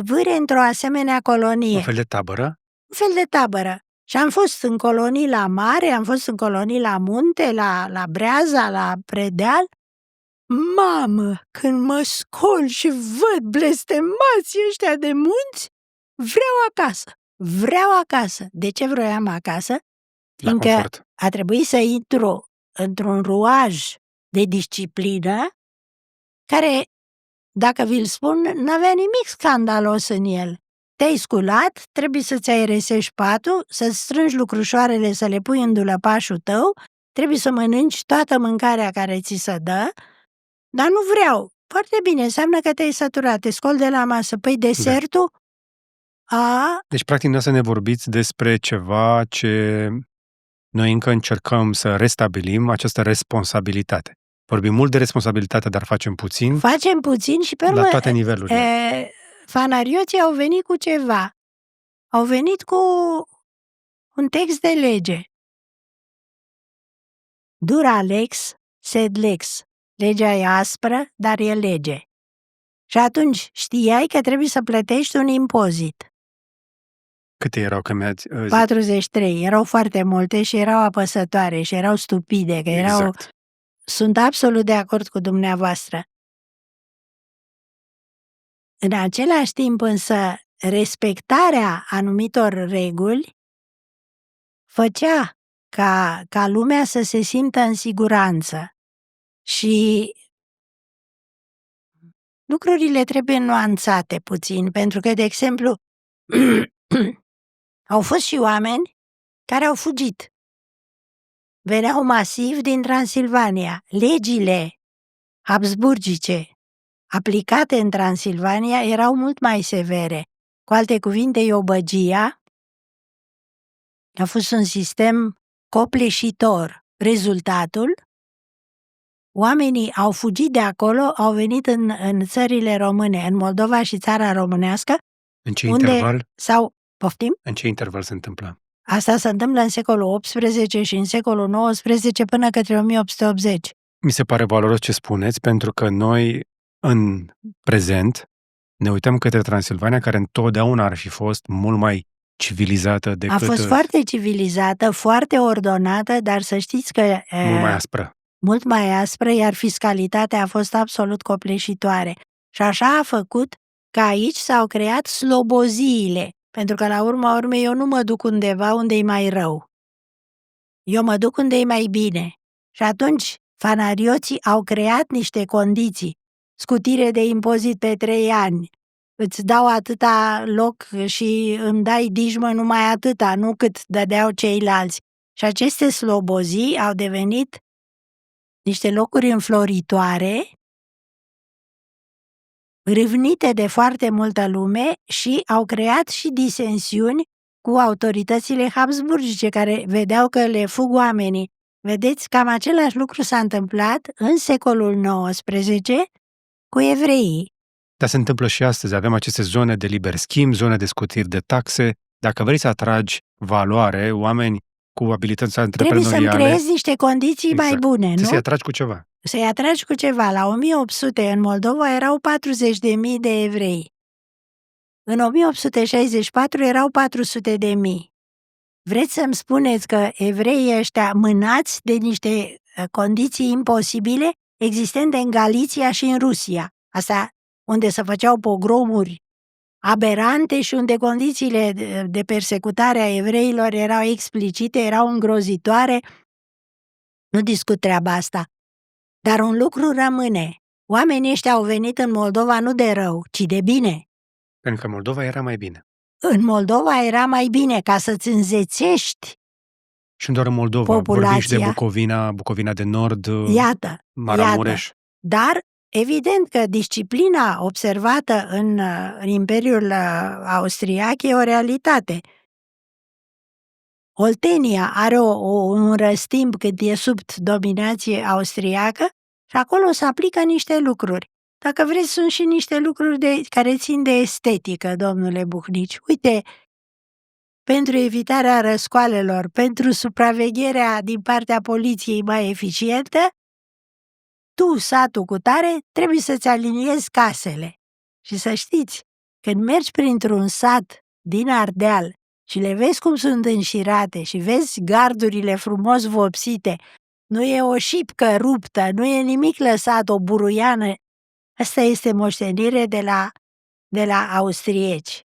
vâre într-o asemenea colonie. Un fel de tabără? Un fel de tabără. Și am fost în colonii la mare, am fost în colonii la munte, la Breaza, la Predeal. Mamă, când mă scol și văd blestemații ăștia de munți, vreau acasă. Vreau acasă. De ce vroiam acasă? La Fiindcă confort. a trebuit să intru într-un ruaj de disciplină care, dacă vi-l spun, n-avea nimic scandalos în el. Te-ai sculat, trebuie să-ți aeresești patul, să-ți strângi lucrușoarele, să le pui în dulăpașul tău, trebuie să mănânci toată mâncarea care ți se dă, dar nu vreau. Foarte bine, înseamnă că te-ai săturat, te scoli de la masă. Păi desertul? Deci, practic, noi să ne vorbiți despre ceva ce noi încă încercăm să restabilim, această responsabilitate. Vorbim mult de responsabilitate, dar facem puțin Facem puțin și pe urmă, la toate nivelurile. fanarioții au venit cu ceva. Au venit cu un text de lege. Dura lex, sed lex. Legea e aspră, dar e lege. Și atunci știai că trebuie să plătești un impozit. Câte erau că mi-ați zis? 43. Erau foarte multe și erau apăsătoare și erau stupide, că erau... Exact. Sunt absolut de acord cu dumneavoastră. În același timp însă, respectarea anumitor reguli făcea ca lumea să se simtă în siguranță. Și lucrurile trebuie nuanțate puțin, pentru că, de exemplu, au fost și oameni care au fugit. Veneau masiv din Transilvania. Legile habsburgice aplicate în Transilvania erau mult mai severe. Cu alte cuvinte, iobăgia a fost un sistem copleșitor. Rezultatul? Oamenii au fugit de acolo, au venit în țările române, în Moldova și țara românească. În ce unde interval? Poftim? În ce interval se întâmplă? Asta se întâmplă în secolul XVIII și în secolul XIX până către 1880. Mi se pare valoros ce spuneți, pentru că noi, în prezent, ne uităm către Transilvania, care întotdeauna ar fi fost mult mai civilizată decât... A fost foarte civilizată, foarte ordonată, dar să știți că... mult mai aspră. Mult mai aspră, iar fiscalitatea a fost absolut copleșitoare. Și așa a făcut că aici s-au creat sloboziile, pentru că la urma urmei eu nu mă duc undeva unde e mai rău. Eu mă duc unde e mai bine. Și atunci fanarioții au creat niște condiții. Scutire de impozit pe 3 ani. Îți dau atâta loc și îmi dai dijmă numai atâta, nu cât dădeau ceilalți. Și aceste slobozii au devenit niște locuri înfloritoare, râvnite de foarte multă lume și au creat și disensiuni cu autoritățile habsburgice, care vedeau că le fug oamenii. Vedeți, cam același lucru s-a întâmplat în secolul XIX cu evreii. Dar se întâmplă și astăzi. Avem aceste zone de liber schimb, zone de scutiri de taxe. Dacă vrei să atragi valoare, oameni cu abilități antreprenoriale... Trebuie să-mi creezi niște condiții mai bune, nu? Trebuie să-i atragi cu ceva. Să-i atragi cu ceva. La 1800 în Moldova erau 40.000 de evrei. În 1864 erau 400.000. Vreți să-mi spuneți că evreii ăștia mânați de niște condiții imposibile existente în Galiția și în Rusia, asta unde se făceau pogromuri aberante și unde condițiile de persecutare a evreilor erau explicite, erau îngrozitoare, nu discut treaba asta. Dar un lucru rămâne. Oamenii ăștia au venit în Moldova nu de rău, ci de bine. Pentru că Moldova era mai bine. În Moldova era mai bine ca să-ți înzețești. Și nu doar în Moldova, populația. vorbim și de Bucovina de Nord, Iată. Maramureș. Dar, evident că disciplina observată în Imperiul Austriac e o realitate. Oltenia are un răstimp cât e sub dominație austriacă și acolo se aplică niște lucruri. Dacă vreți, sunt și niște lucruri care țin de estetică, domnule Buhnici. Uite, pentru evitarea răscoalelor, pentru supravegherea din partea poliției mai eficientă, tu, satul cu tare, trebuie să-ți aliniezi casele. Și să știți, când mergi printr-un sat din Ardeal și le vezi cum sunt înșirate și vezi gardurile frumos vopsite, nu e o șipcă ruptă, nu e nimic lăsat, o buruiană. Asta este moștenire de la austrieci.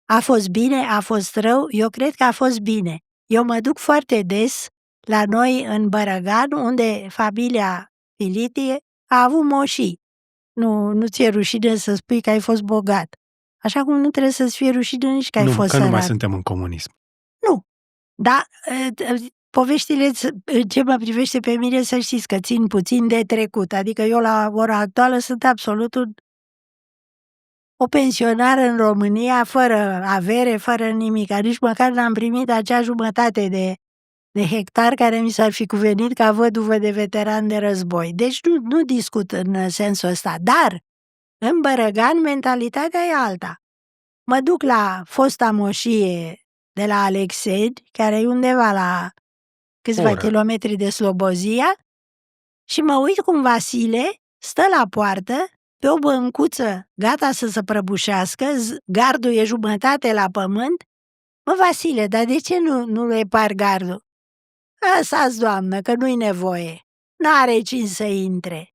A fost bine, a fost rău? Eu cred că a fost bine. Eu mă duc foarte des la noi în Bărăgan, unde familia Filiti a avut moșii. Nu ți-e rușine să spui că ai fost bogat. Așa cum nu trebuie să-ți fie rușine nici că ai fost că nu mai sărac. suntem în comunism. Nu. Dar poveștile, în ce mă privește pe mine, să știți că țin puțin de trecut. Adică eu la ora actuală sunt absolut o pensionară în România, fără avere, fără nimic. Nici măcar n-am primit acea jumătate de hectar care mi s-ar fi cuvenit ca văduvă de veteran de război. Deci nu discut în sensul ăsta. Dar în Bărăgan mentalitatea e alta. Mă duc la fosta moșie de la Alexei, care e undeva la câțiva kilometri de Slobozia, și mă uit cum Vasile stă la poartă, pe o băncuță, gata să se prăbușească, gardul e jumătate la pământ. Mă, Vasile, dar de ce nu repar gardul? Lăsați, doamnă, că nu-i nevoie. N-are cine să intre.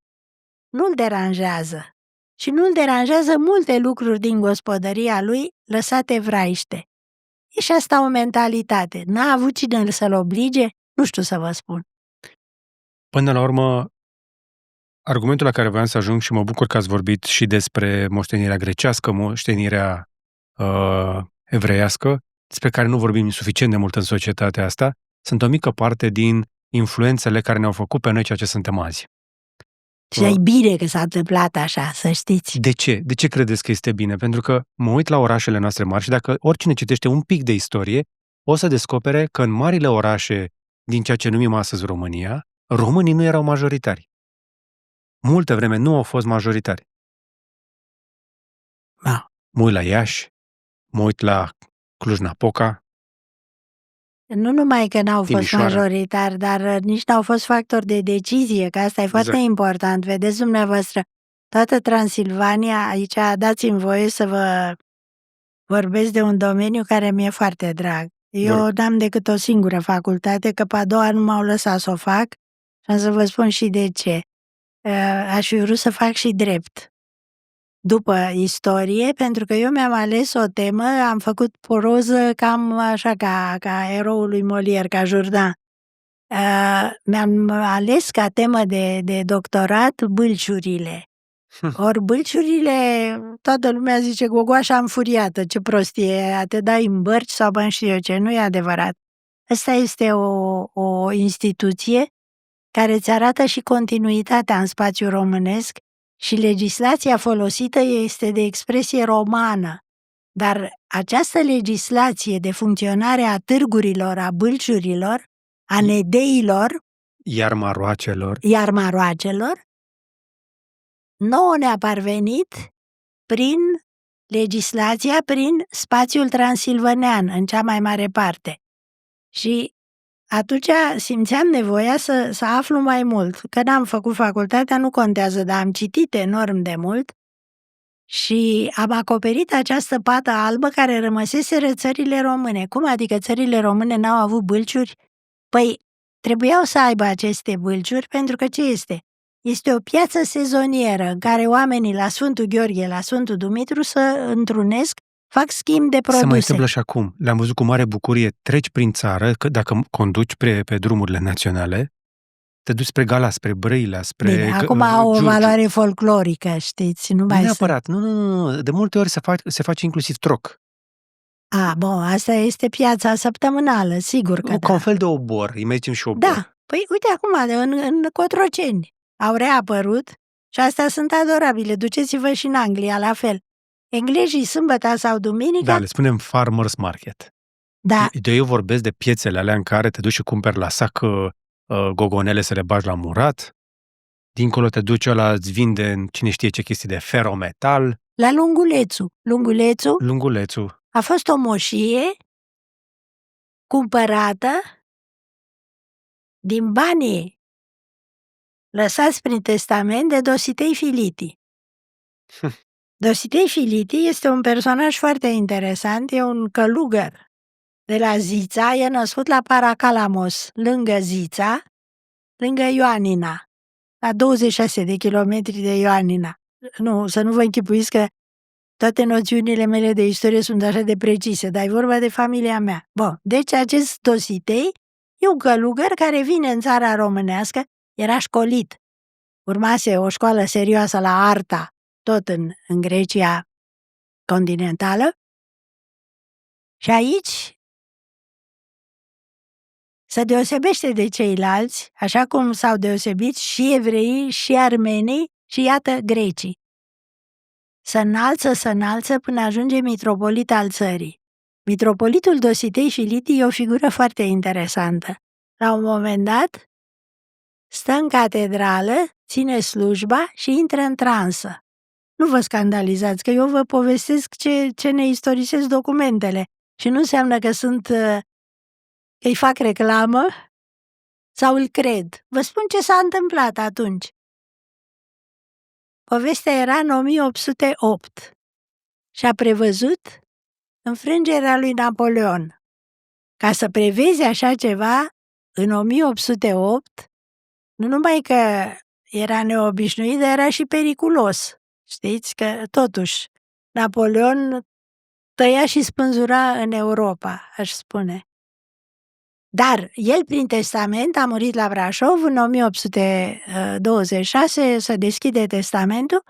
Nu-l deranjează. Și nu-l deranjează multe lucruri din gospodăria lui lăsate vraiște. E și asta o mentalitate. N-a avut cine să-l oblige? Nu știu să vă spun. Până la urmă, argumentul la care voiam să ajung, și mă bucur că ați vorbit și despre moștenirea grecească, moștenirea evreiască, despre care nu vorbim suficient de mult în societatea asta, sunt o mică parte din influențele care ne-au făcut pe noi ceea ce suntem azi. Și e bine că s-a întâmplat așa, să știți. De ce? De ce credeți că este bine? Pentru că mă uit la orașele noastre mari și dacă oricine citește un pic de istorie, o să descopere că în marile orașe din ceea ce numim astăzi România, românii nu erau majoritari. Multă vreme nu au fost majoritari. Da. Mă uit la Iași, mă uit la Cluj-Napoca. Nu numai că n-au fost Timișoara. majoritari, dar nici n-au fost factori de decizie, că asta e foarte important. Vedeți dumneavoastră, toată Transilvania, aici dați-mi voie să vă vorbesc de un domeniu care mi-e foarte drag. Eu n-am decât o singură facultate, că pe a doua nu m-au lăsat să o fac și am să vă spun și de ce. Aș fi vrut să fac și drept după istorie, pentru că eu mi-am ales o temă, am făcut proză cam așa ca eroul lui Molière, ca Jourdan. Mi-am ales ca temă de doctorat bâlciurile. Ori bâlciurile, toată lumea zice, gogoașa înfuriată, ce prostie, a te dai în bărci sau bani știu eu ce, nu e adevărat. Asta este o instituție care îți arată și continuitatea în spațiul românesc și legislația folosită este de expresie romană. Dar această legislație de funcționare a târgurilor, a bâlciurilor, a nedeilor, iar maroacelor, nouă ne-a parvenit prin legislația, prin spațiul transilvanean, în cea mai mare parte. Și atunci simțeam nevoia să aflu mai mult. Că n-am făcut facultatea, nu contează, dar am citit enorm de mult și am acoperit această pată albă care rămăseseră țările române. Cum adică țările române n-au avut bâlciuri? Păi, trebuiau să aibă aceste bâlciuri pentru că ce este? Este o piață sezonieră în care oamenii la Sfântul Gheorghe, la Sfântul Dumitru se întrunesc, fac schimb de produse. Se mai întâmplă și acum. Le-am văzut cu mare bucurie. Treci prin țară, că dacă conduci pe drumurile naționale, te duci spre Galați, spre Brăila, spre Bine, acum au o valoare folclorică, știți, nu mai neapărat. Nu. De multe ori se face inclusiv troc. Bun, asta este piața săptămânală, sigur că Un fel de obor, îi mergem și obor. Da, păi uite acum, în Cotroceni au reapărut și astea sunt adorabile. Duceți-vă și în Anglia, la fel. Englezii sâmbătă sau duminică... Da, le spunem farmers market. Da. Eu vorbesc de piețele alea în care te duci și cumperi la sac gogonele să le bagi la murat. Dincolo te duci, ăla îți vinde cine știe ce chestii de ferometal. La Lungulețu. Lungulețu. A fost o moșie cumpărată din banii lăsați prin testament de Dositei Filiti. Dositei Filiti este un personaj foarte interesant, e un călugăr de la Zița, e născut la Paracalamos, lângă Zița, lângă Ioanina, la 26 de kilometri de Ioanina. Nu, să nu vă închipuiți că toate noțiunile mele de istorie sunt așa de precise, dar e vorba de familia mea. Bun, deci acest Dositei e un călugăr care vine în țara românească, era școlit, urmase o școală serioasă la Arta, tot în Grecia continentală, și aici se deosebește de ceilalți, așa cum s-au deosebit și evreii, și armenii, și iată grecii. Se înalță până ajunge mitropolit al țării. Mitropolitul Dositei Filiti e o figură foarte interesantă. La un moment dat, stă în catedrală, ține slujba și intră în transă. Nu vă scandalizați, că eu vă povestesc ce ne istorisesc documentele și nu înseamnă că îi fac reclamă sau îl cred. Vă spun ce s-a întâmplat atunci. Povestea era în 1808 și a prevăzut înfrângerea lui Napoleon. Ca să prevezi așa ceva, în 1808, nu numai că era neobișnuit, dar era și periculos. Știți că, totuși, Napoleon tăia și spânzura în Europa, aș spune. Dar el, prin testament, a murit la Brașov în 1826, se deschide testamentul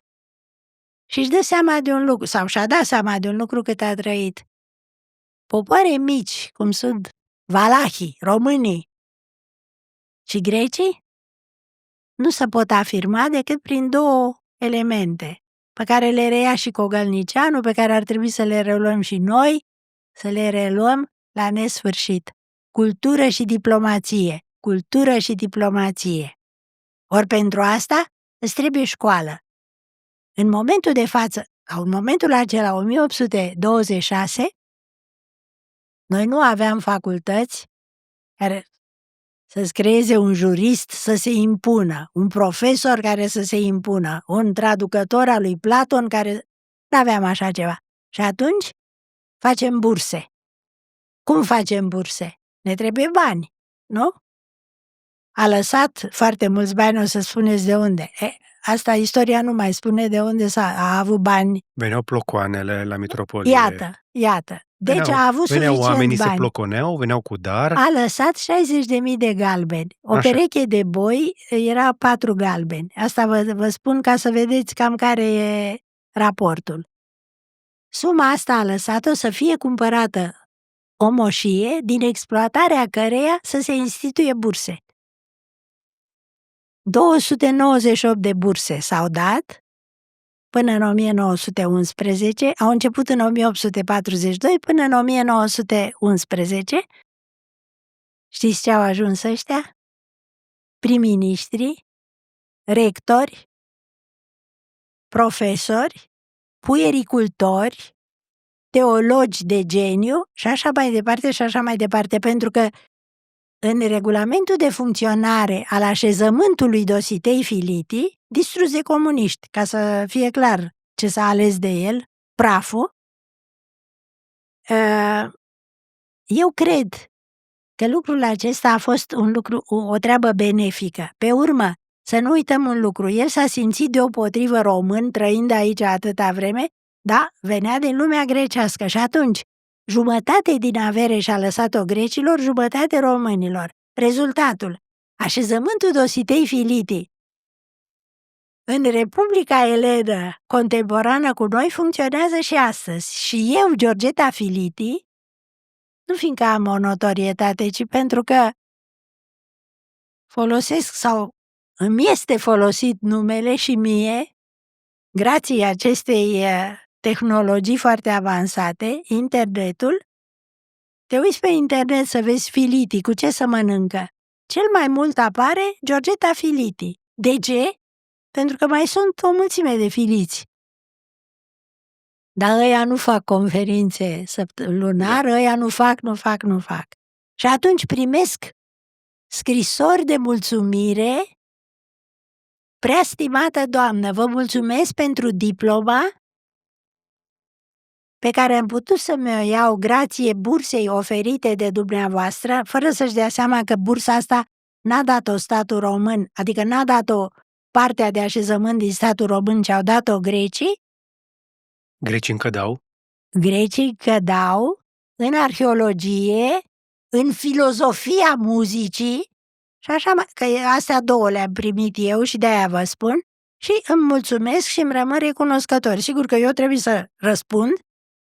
și își dă seama de un lucru, sau și-a dat seama de un lucru cât a trăit. Popoare mici, cum sunt valahii, românii și grecii, nu se pot afirma decât prin două elemente, pe care le reia și Cogălnicianu, pe care ar trebui să le reluăm și noi, să le reluăm la nesfârșit. Cultură și diplomație, cultură și diplomație. Ori pentru asta îți trebuie școală. În momentul de față, sau în momentul acela, 1826, noi nu aveam facultăți care să-ți creeze un jurist să se impună, un profesor care să se impună, un traducător al lui Platon care... Nu aveam așa ceva. Și atunci facem burse. Cum facem burse? Ne trebuie bani, nu? A lăsat foarte mulți bani, o să spuneți de unde. Asta istoria nu mai spune de unde a avut bani. Veneau plocoanele la mitropolie. Iată. Deci a avut suficient bani. Veneau oamenii, se ploconeau, veneau cu dar. A lăsat 60.000 de galbeni. O pereche de boi era 4 galbeni. Asta vă spun ca să vedeți cam care e raportul. Suma asta a lăsat-o să fie cumpărată o moșie din exploatarea căreia să se instituie burse. 298 de burse s-au dat până în 1911, au început în 1842 până în 1911. Știți ce au ajuns ăștia? Prim-ministri, rectori, profesori, puericultori, teologi de geniu și așa mai departe și așa mai departe, pentru că în regulamentul de funcționare al așezământului Dositei Filiti, distrus de comuniști, ca să fie clar ce s-a ales de el, praful, eu cred că lucrul acesta a fost o treabă benefică. Pe urmă, să nu uităm un lucru, el s-a simțit deopotrivă român, trăind aici atâta vreme, da, venea din lumea grecească și atunci jumătate din avere și-a lăsat-o grecilor, jumătate românilor. Rezultatul, așezământul Dositei Filiti în Republica Elenă contemporană cu noi funcționează și astăzi. Și eu, Georgeta Filiti, nu fiindcă am o notorietate, ci pentru că folosesc sau îmi este folosit numele și mie, grație acestei tehnologii foarte avansate, internetul, te uiți pe internet să vezi Filiti, cu ce să mănâncă. Cel mai mult apare Georgeta Filiti. De ce? Pentru că mai sunt o mulțime de filiți. Dar ăia nu fac conferințe lunar, ăia nu fac. Și atunci primesc scrisori de mulțumire. Prea stimată doamnă, vă mulțumesc pentru diploma pe care am putut să-mi o iau grație bursei oferite de dumneavoastră, fără să-și dea seama că bursa asta n-a dat-o statul român, adică n-a dat-o partea de așezământ din statul român, ci au dat-o grecii. Grecii încă dau? Grecii cădau în arheologie, în filozofia muzicii și așa mai, că astea două le-am primit eu și de-aia vă spun și îmi mulțumesc și îmi rămân recunoscător. Sigur că eu trebuie să răspund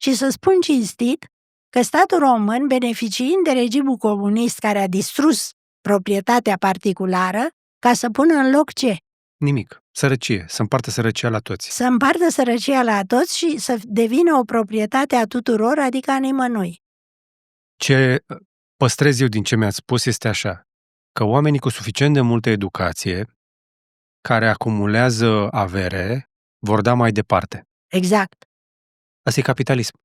și să spun cinstit că statul român, beneficiind de regimul comunist care a distrus proprietatea particulară, ca să pună în loc ce? Nimic. Sărăcie. Să împartă sărăcia la toți. Să împartă sărăcia la toți și să devină o proprietate a tuturor, adică a nimănui. Ce păstrez eu din ce mi-ați spus este așa, că oamenii cu suficient de multă educație, care acumulează avere, vor da mai departe. Exact. Asta e capitalism.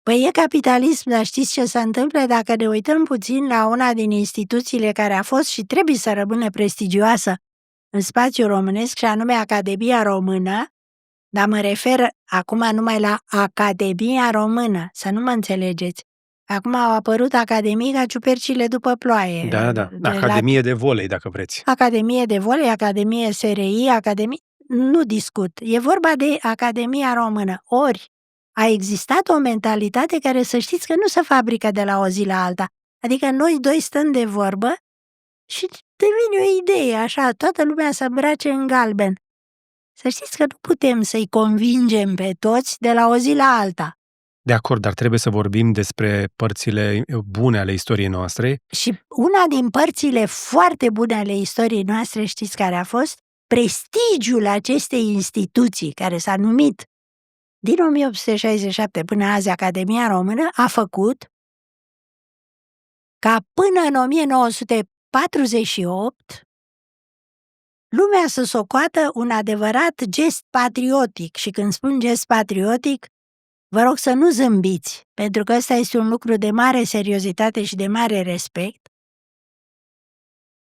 Păi e capitalism, dar știți ce se întâmplă dacă ne uităm puțin la una din instituțiile care a fost și trebuie să rămână prestigioasă în spațiul românesc, și anume Academia Română, dar mă refer acum numai la Academia Română, să nu mă înțelegeți. Acum au apărut academii ca ciupercile după ploaie. Da. Academie de volei, dacă vreți. Academie de volei, Academie SRI, Academie... Nu discut. E vorba de Academia Română. Ori a existat o mentalitate care, să știți că nu se fabrică de la o zi la alta. Adică noi doi stăm de vorbă și devine o idee, așa, toată lumea să îmbrace în galben. Să știți că nu putem să-i convingem pe toți de la o zi la alta. De acord, dar trebuie să vorbim despre părțile bune ale istoriei noastre. Și una din părțile foarte bune ale istoriei noastre, știți care a fost? Prestigiul acestei instituții, care s-a numit din 1867 până azi Academia Română, a făcut ca până în 1948 lumea să socoată un adevărat gest patriotic. Și când spun gest patriotic, vă rog să nu zâmbiți, pentru că ăsta este un lucru de mare seriozitate și de mare respect.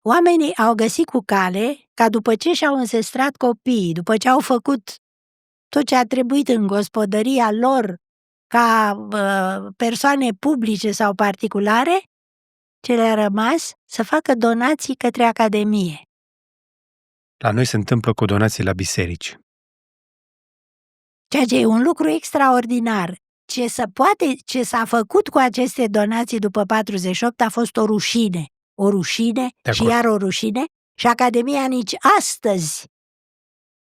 Oamenii au găsit cu cale ca după ce și-au înzestrat copiii, după ce au făcut tot ce a trebuit în gospodăria lor ca persoane publice sau particulare, ce le-a rămas să facă donații către Academie. La noi se întâmplă cu donații la biserici. Ceea ce e un lucru extraordinar. Ce s-a făcut cu aceste donații după 48 a fost o rușine. O rușine și iar o rușine și Academia nici astăzi,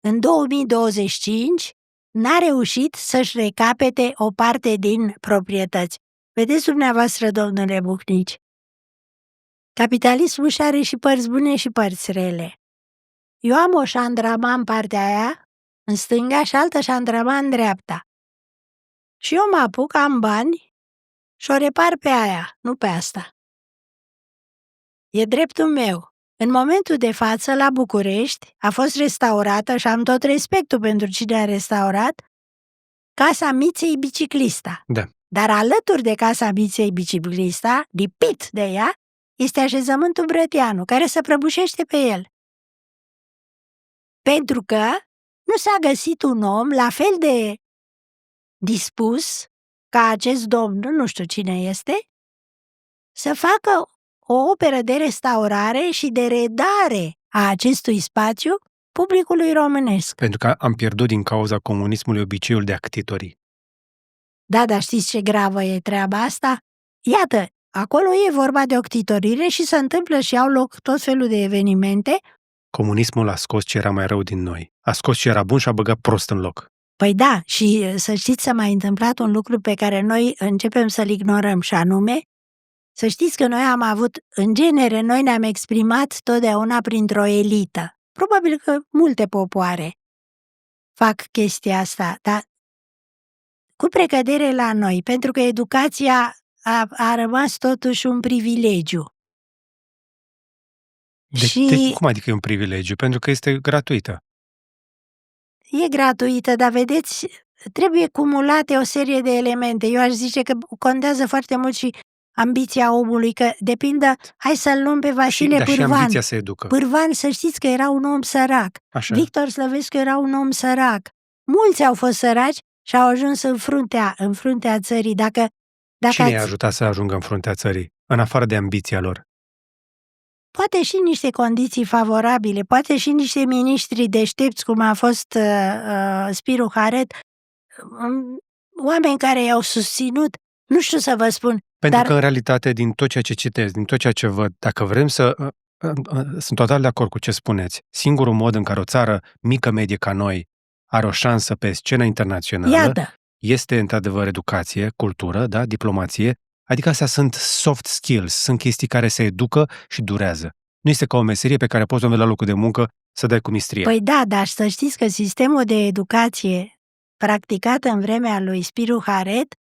în 2025, n-a reușit să-și recapete o parte din proprietăți. Vedeți dumneavoastră, domnule Bucnici, capitalismul și are și părți bune și părți rele. Eu am o șandrama în partea aia, în stânga, și altă șandrama în dreapta. Și eu mă apuc, am bani și o repar pe aia, nu pe asta. E dreptul meu. În momentul de față, la București, a fost restaurată, și am tot respectul pentru cine a restaurat, Casa Miței Biciclista. Da. Dar alături de Casa Miței Biciclista, lipit de ea, este așezământul Brătianu, care se prăbușește pe el. Pentru că nu s-a găsit un om la fel de dispus ca acest domn, nu știu cine este, să facă o operă de restaurare și de redare a acestui spațiu publicului românesc. Pentru că am pierdut din cauza comunismului obiceiul de a ctitori. Da, dar știți ce gravă e treaba asta? Iată, acolo e vorba de o ctitorire și se întâmplă și au loc tot felul de evenimente. Comunismul a scos ce era mai rău din noi. A scos ce era bun și a băgat prost în loc. Păi da, și să știți, s-a mai întâmplat un lucru pe care noi începem să-l ignorăm, și anume, să știți că noi am avut, în genere, noi ne-am exprimat totdeauna printr-o elită. Probabil că multe popoare fac chestia asta, dar cu precădere la noi, pentru că educația a rămas totuși un privilegiu. Cum adică e un privilegiu? Pentru că este gratuită. E gratuită, dar vedeți, trebuie cumulate o serie de elemente. Eu aș zice că contează foarte mult și ambiția omului, că de pildă, hai să-l luăm pe Vasile Pârvan. Și ambiția se educă. Pârvan, să știți că era un om sărac. Așa. Victor Slăvescu era un om sărac. Mulți au fost săraci și au ajuns în fruntea țării. Dacă Cine i-a ați, ajutat să ajungă în fruntea țării, în afară de ambiția lor? poate și niște condiții favorabile, poate și niște miniștri deștepți, cum a fost Spiru Haret, oameni care i-au susținut, nu știu să vă spun, Pentru dar că, în realitate, din tot ceea ce citesc, din tot ceea ce văd, dacă vrem să... Sunt total de acord cu ce spuneți. Singurul mod în care o țară mică, medie ca noi are o șansă pe scena internațională iată, este, într-adevăr, educație, cultură, da, diplomație, adică astea sunt soft skills, sunt chestii care se educă și durează. Nu este ca o meserie pe care poți să o la locul de muncă să dai cu mistria. păi da, dar să știți că sistemul de educație practicat în vremea lui Spiru Haret,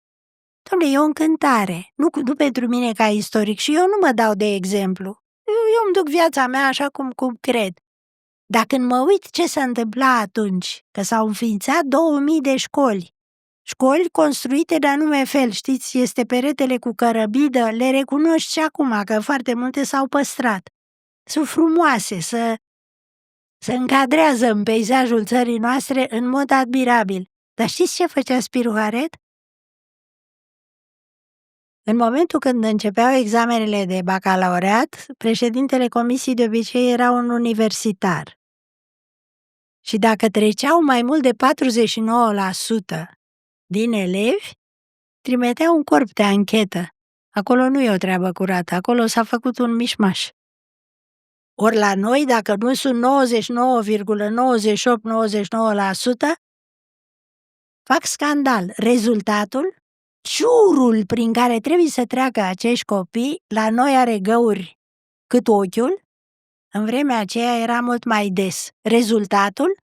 dom'le, e o încântare. Nu pentru mine ca istoric și eu nu mă dau de exemplu. Eu îmi duc viața mea așa cum cred. Dar când mă uit ce se întâmpla atunci, că s-au înființat 2000 de școli construite de anume fel, știți, este peretele cu cărăbidă, le recunoști și acum, că foarte multe s-au păstrat. Sunt frumoase, se încadrează în peisajul țării noastre în mod admirabil. Dar știți ce făcea Spiru Haret? În momentul când începeau examenele de bacalaureat, președintele comisiei de obicei era un universitar. Și dacă treceau mai mult de 49% din elevi, trimiteau un corp de anchetă. Acolo nu e o treabă curată, acolo s-a făcut un mișmaș. Ori la noi, dacă nu sunt 99,98-99%, fac scandal. Rezultatul? Ciurul prin care trebuie să treacă acești copii, la noi are găuri cât ochiul, în vremea aceea era mult mai des. Rezultatul?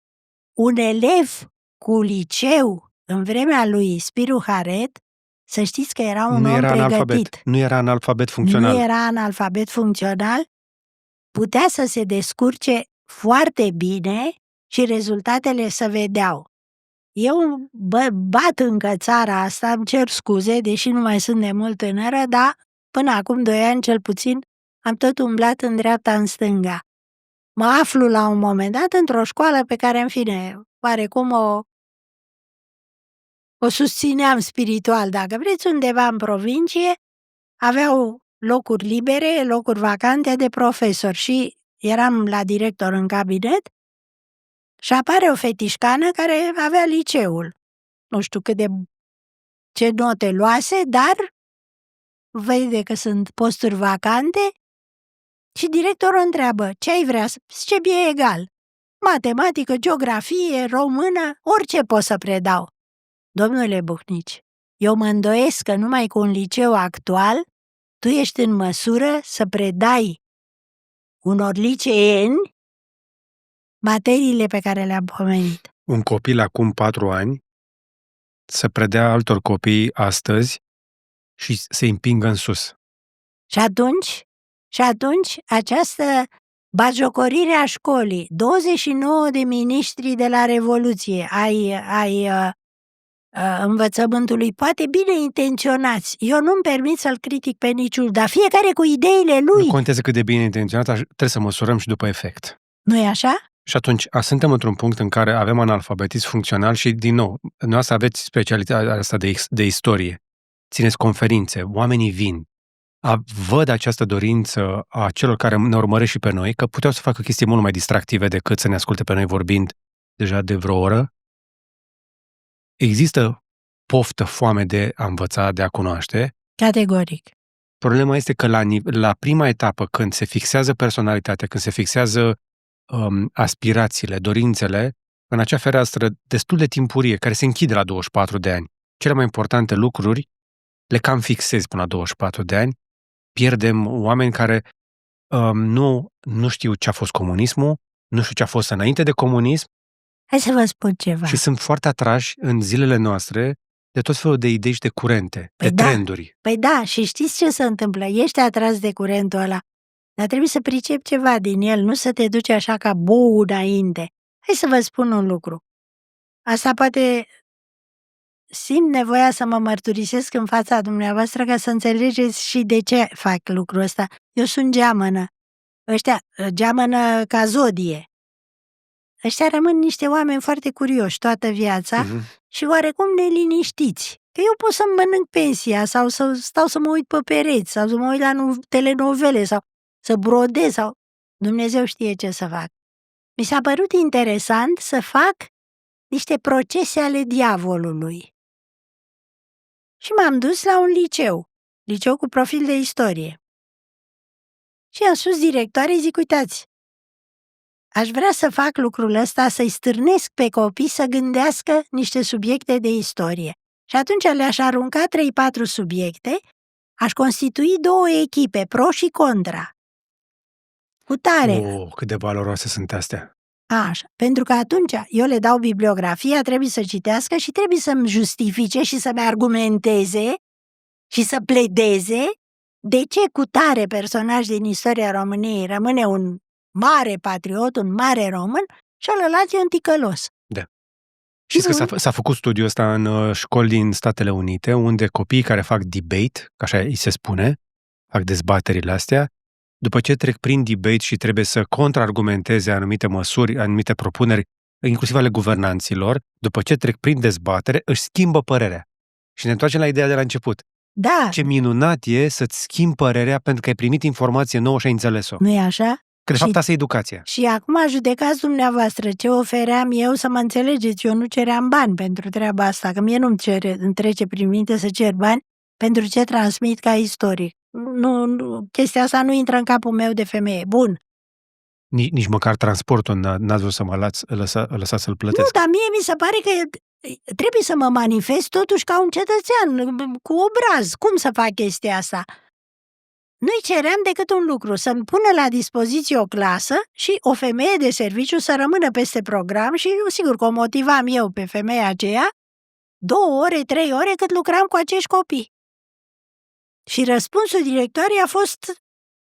Un elev cu liceu în vremea lui Spiru Haret, să știți că era un om pregătit. Nu era analfabet funcțional. Nu era analfabet funcțional, putea să se descurce foarte bine și rezultatele se vedeau. Eu bat încă țara asta, îmi cer scuze, deși nu mai sunt de mult tânără, dar până acum 2 ani cel puțin am tot umblat în dreapta, în stânga. Mă aflu la un moment dat într-o școală pe care, în fine, oarecum o susțineam spiritual, dacă vreți, undeva în provincie, aveau locuri libere, locuri vacante de profesori și eram la director în cabinet și apare o fetișcană care avea liceul. Nu știu ce note luase, dar vede că sunt posturi vacante și directorul întreabă, ce ai vrea? Ce e egal? Matematică, geografie, română, orice pot să predau. Domnule Buhnici, eu mă îndoiesc că numai cu un liceu actual tu ești în măsură să predai unor liceeni materiile pe care le-am pomenit. Un copil acum 4 ani să predea altor copii astăzi și să-i împingă în sus. Și atunci această bagiocorire a școlii, 29 de miniștri de la Revoluție ai învățământului, poate bine intenționați. Eu nu-mi permit să-l critic pe niciunul, dar fiecare cu ideile lui. Nu contează cât de bine intenționat, trebuie să măsurăm și după efect. Nu e așa? Și atunci suntem într-un punct în care avem analfabetism funcțional și, din nou, noastră aveți specialitatea asta de istorie. Țineți conferințe, oamenii vin, văd această dorință a celor care ne urmăresc și pe noi, că puteau să facă chestii mult mai distractive decât să ne asculte pe noi vorbind deja de vreo oră. Există poftă, foame de a învăța, de a cunoaște. Categoric. Problema este că la prima etapă, când se fixează personalitatea, când se fixează aspirațiile, dorințele, în acea fereastră destul de timpurie, care se închide la 24 de ani, cele mai importante lucruri le cam fixezi până la 24 de ani, pierdem oameni care nu știu ce a fost comunismul, nu știu ce a fost înainte de comunism. Hai să vă spun ceva. Și sunt foarte atrași în zilele noastre de tot felul de idei și de curente, de trenduri. Păi da, și știți ce se întâmplă? Ești atras de curentul ăla, dar trebuie să pricepi ceva din el, nu să te duci așa ca bou înainte. Hai să vă spun un lucru. Asta poate simt nevoia să mă mărturisesc în fața dumneavoastră ca să înțelegeți și de ce fac lucrul ăsta. Eu sunt geamănă. Ăștia geamănă ca zodie. ăștia rămân niște oameni foarte curioși toată viața și oarecum neliniștiți. Că eu pot să-mi mănânc pensia sau să stau să mă uit pe pereți sau să mă uit la telenovele sau să brodez sau Dumnezeu știe ce să fac. Mi s-a părut interesant să fac niște procese ale diavolului. Și m-am dus la un liceu cu profil de istorie. Și am spus directoarei, zic, uitați, aș vrea să fac lucrul ăsta, să-i stârnesc pe copii să gândească niște subiecte de istorie. Și atunci le-aș arunca 3-4 subiecte, aș constitui 2 echipe, pro și contra. Cu tare. Cât de valoroase sunt astea. Așa, pentru că atunci eu le dau bibliografia, trebuie să citească și trebuie să-mi justifice și să-mi argumenteze și să pledeze de ce cu tare personaj din istoria României rămâne un mare patriot, un mare român și ălălalt e un ticălos. Da. Știți că s-a făcut studiul ăsta în școli din Statele Unite, unde copiii care fac debate, că așa îi se spune, fac dezbaterile astea, după ce trec prin debate și trebuie să contraargumenteze anumite măsuri, anumite propuneri, inclusiv ale guvernanților, după ce trec prin dezbatere, își schimbă părerea. Și ne întoarcem la ideea de la început. Da. Ce minunat e să-ți schimbi părerea pentru că ai primit informație nouă și ai înțeles-o. Nu-i așa? Că de fapt asta e educația. Și acum judecați dumneavoastră ce ofeream eu, să mă înțelegeți, eu nu ceream bani pentru treaba asta, că mie îmi trece prin minte să cer bani pentru ce transmit ca istoric. Nu, chestia asta nu intră în capul meu de femeie. Bun. Nici măcar transportul n-ați vrut să mă lăsați să-l plătesc. Nu, dar mie mi se pare că trebuie să mă manifest totuși ca un cetățean, cu obraz. Cum să fac chestia asta? Nu-i ceream decât un lucru, să-mi pună la dispoziție o clasă și o femeie de serviciu să rămână peste program și, sigur, că o motivam eu pe femeia aceea 2 ore, 3 ore cât lucram cu acești copii. Și răspunsul directoarei a fost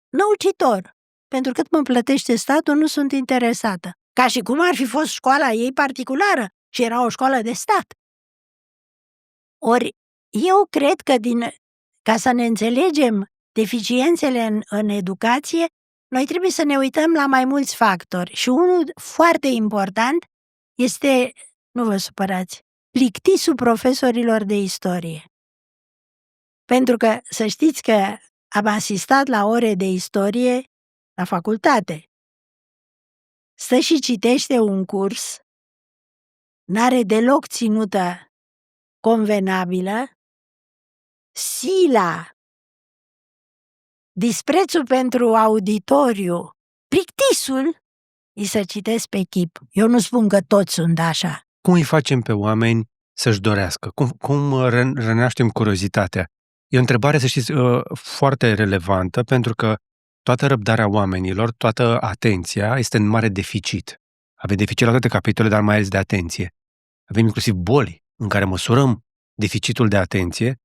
năucitor. Pentru cât mă plătește statul, nu sunt interesată. Ca și cum ar fi fost școala ei particulară și era o școală de stat. Ori, eu cred că ca să ne înțelegem deficiențele în educație, noi trebuie să ne uităm la mai mulți factori. Și unul foarte important este, nu vă supărați, plictisul profesorilor de istorie. Pentru că să știți că am asistat la ore de istorie la facultate. Stă și citește un curs, n-are deloc ținută convenabilă, sila, disprețul pentru auditoriu, plictisul, îi să citesc pe chip. Eu nu spun că toți sunt așa. Cum îi facem pe oameni să-și dorească? Cum renaștem curiozitatea? E o întrebare, să știți, foarte relevantă, pentru că toată răbdarea oamenilor, toată atenția este în mare deficit. Avem deficit la toate capitolele, dar mai ales de atenție. Avem inclusiv boli în care măsurăm deficitul de atenție.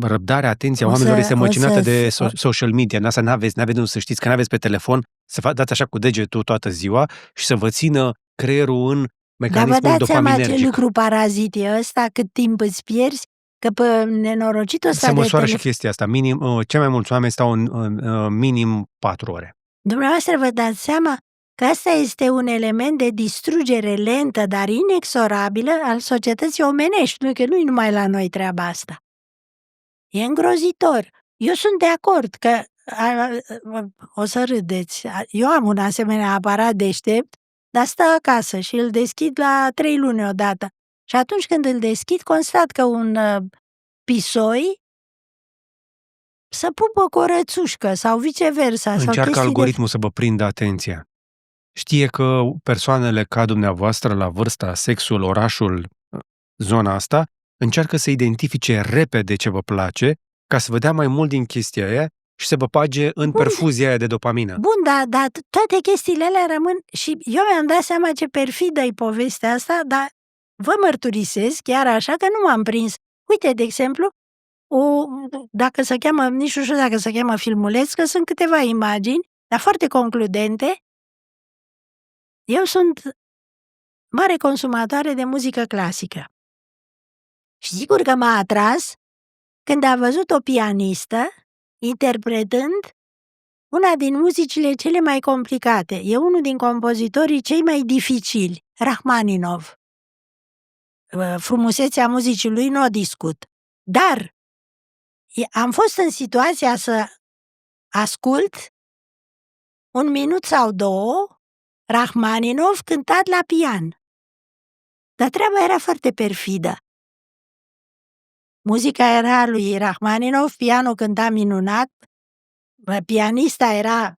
Răbdarea, atenția oamenilor este măcinată de social media. În asta n-aveți să știți că n-aveți pe telefon să dați așa cu degetul toată ziua și să vă țină creierul în mecanismul dopaminergic. Dar vă dați seama ce lucru parazit e ăsta, cât timp îți pierzi? Că pe nenorocitul ăsta se măsoară și chestia asta. Cei mai mulți oameni stau în minim 4 ore. Dumneavoastră vă dați seama că asta este un element de distrugere lentă, dar inexorabilă al societății omenești. Nu că nu-i numai la noi treaba asta. E îngrozitor. Eu sunt de acord că o să râdeți. Eu am un asemenea aparat deștept, dar stă acasă și îl deschid la 3 luni odată. Și atunci când îl deschid, constat că un pisoi să pupă cu o rățușcă sau viceversa. Încearcă algoritmul să vă prindă atenția. Știe că persoanele ca dumneavoastră, la vârsta, sexul, orașul, zona asta, încearcă să identifice repede ce vă place, ca să vă dea mai mult din chestia aia și să vă bage în perfuzia aia de dopamină. Bun, dar toate chestiile alea rămân și eu mi-am dat seama ce perfidă-i povestea asta, dar vă mărturisesc chiar așa că nu m-am prins. Uite, de exemplu, dacă se cheamă, nici nu știu dacă se cheamă filmuleț, că sunt câteva imagini, dar foarte concludente. Eu sunt mare consumatoare de muzică clasică. Și sigur că m-a atras când a văzut o pianistă interpretând una din muzicile cele mai complicate. E unul din compozitorii cei mai dificili, Rachmaninov. Frumusețea muzicii lui nu o discut. Dar am fost în situația să ascult 1 minut sau 2 Rachmaninov cântat la pian. Dar treaba era foarte perfidă. Muzica era lui Rachmaninov, pianul cânta minunat, pianista era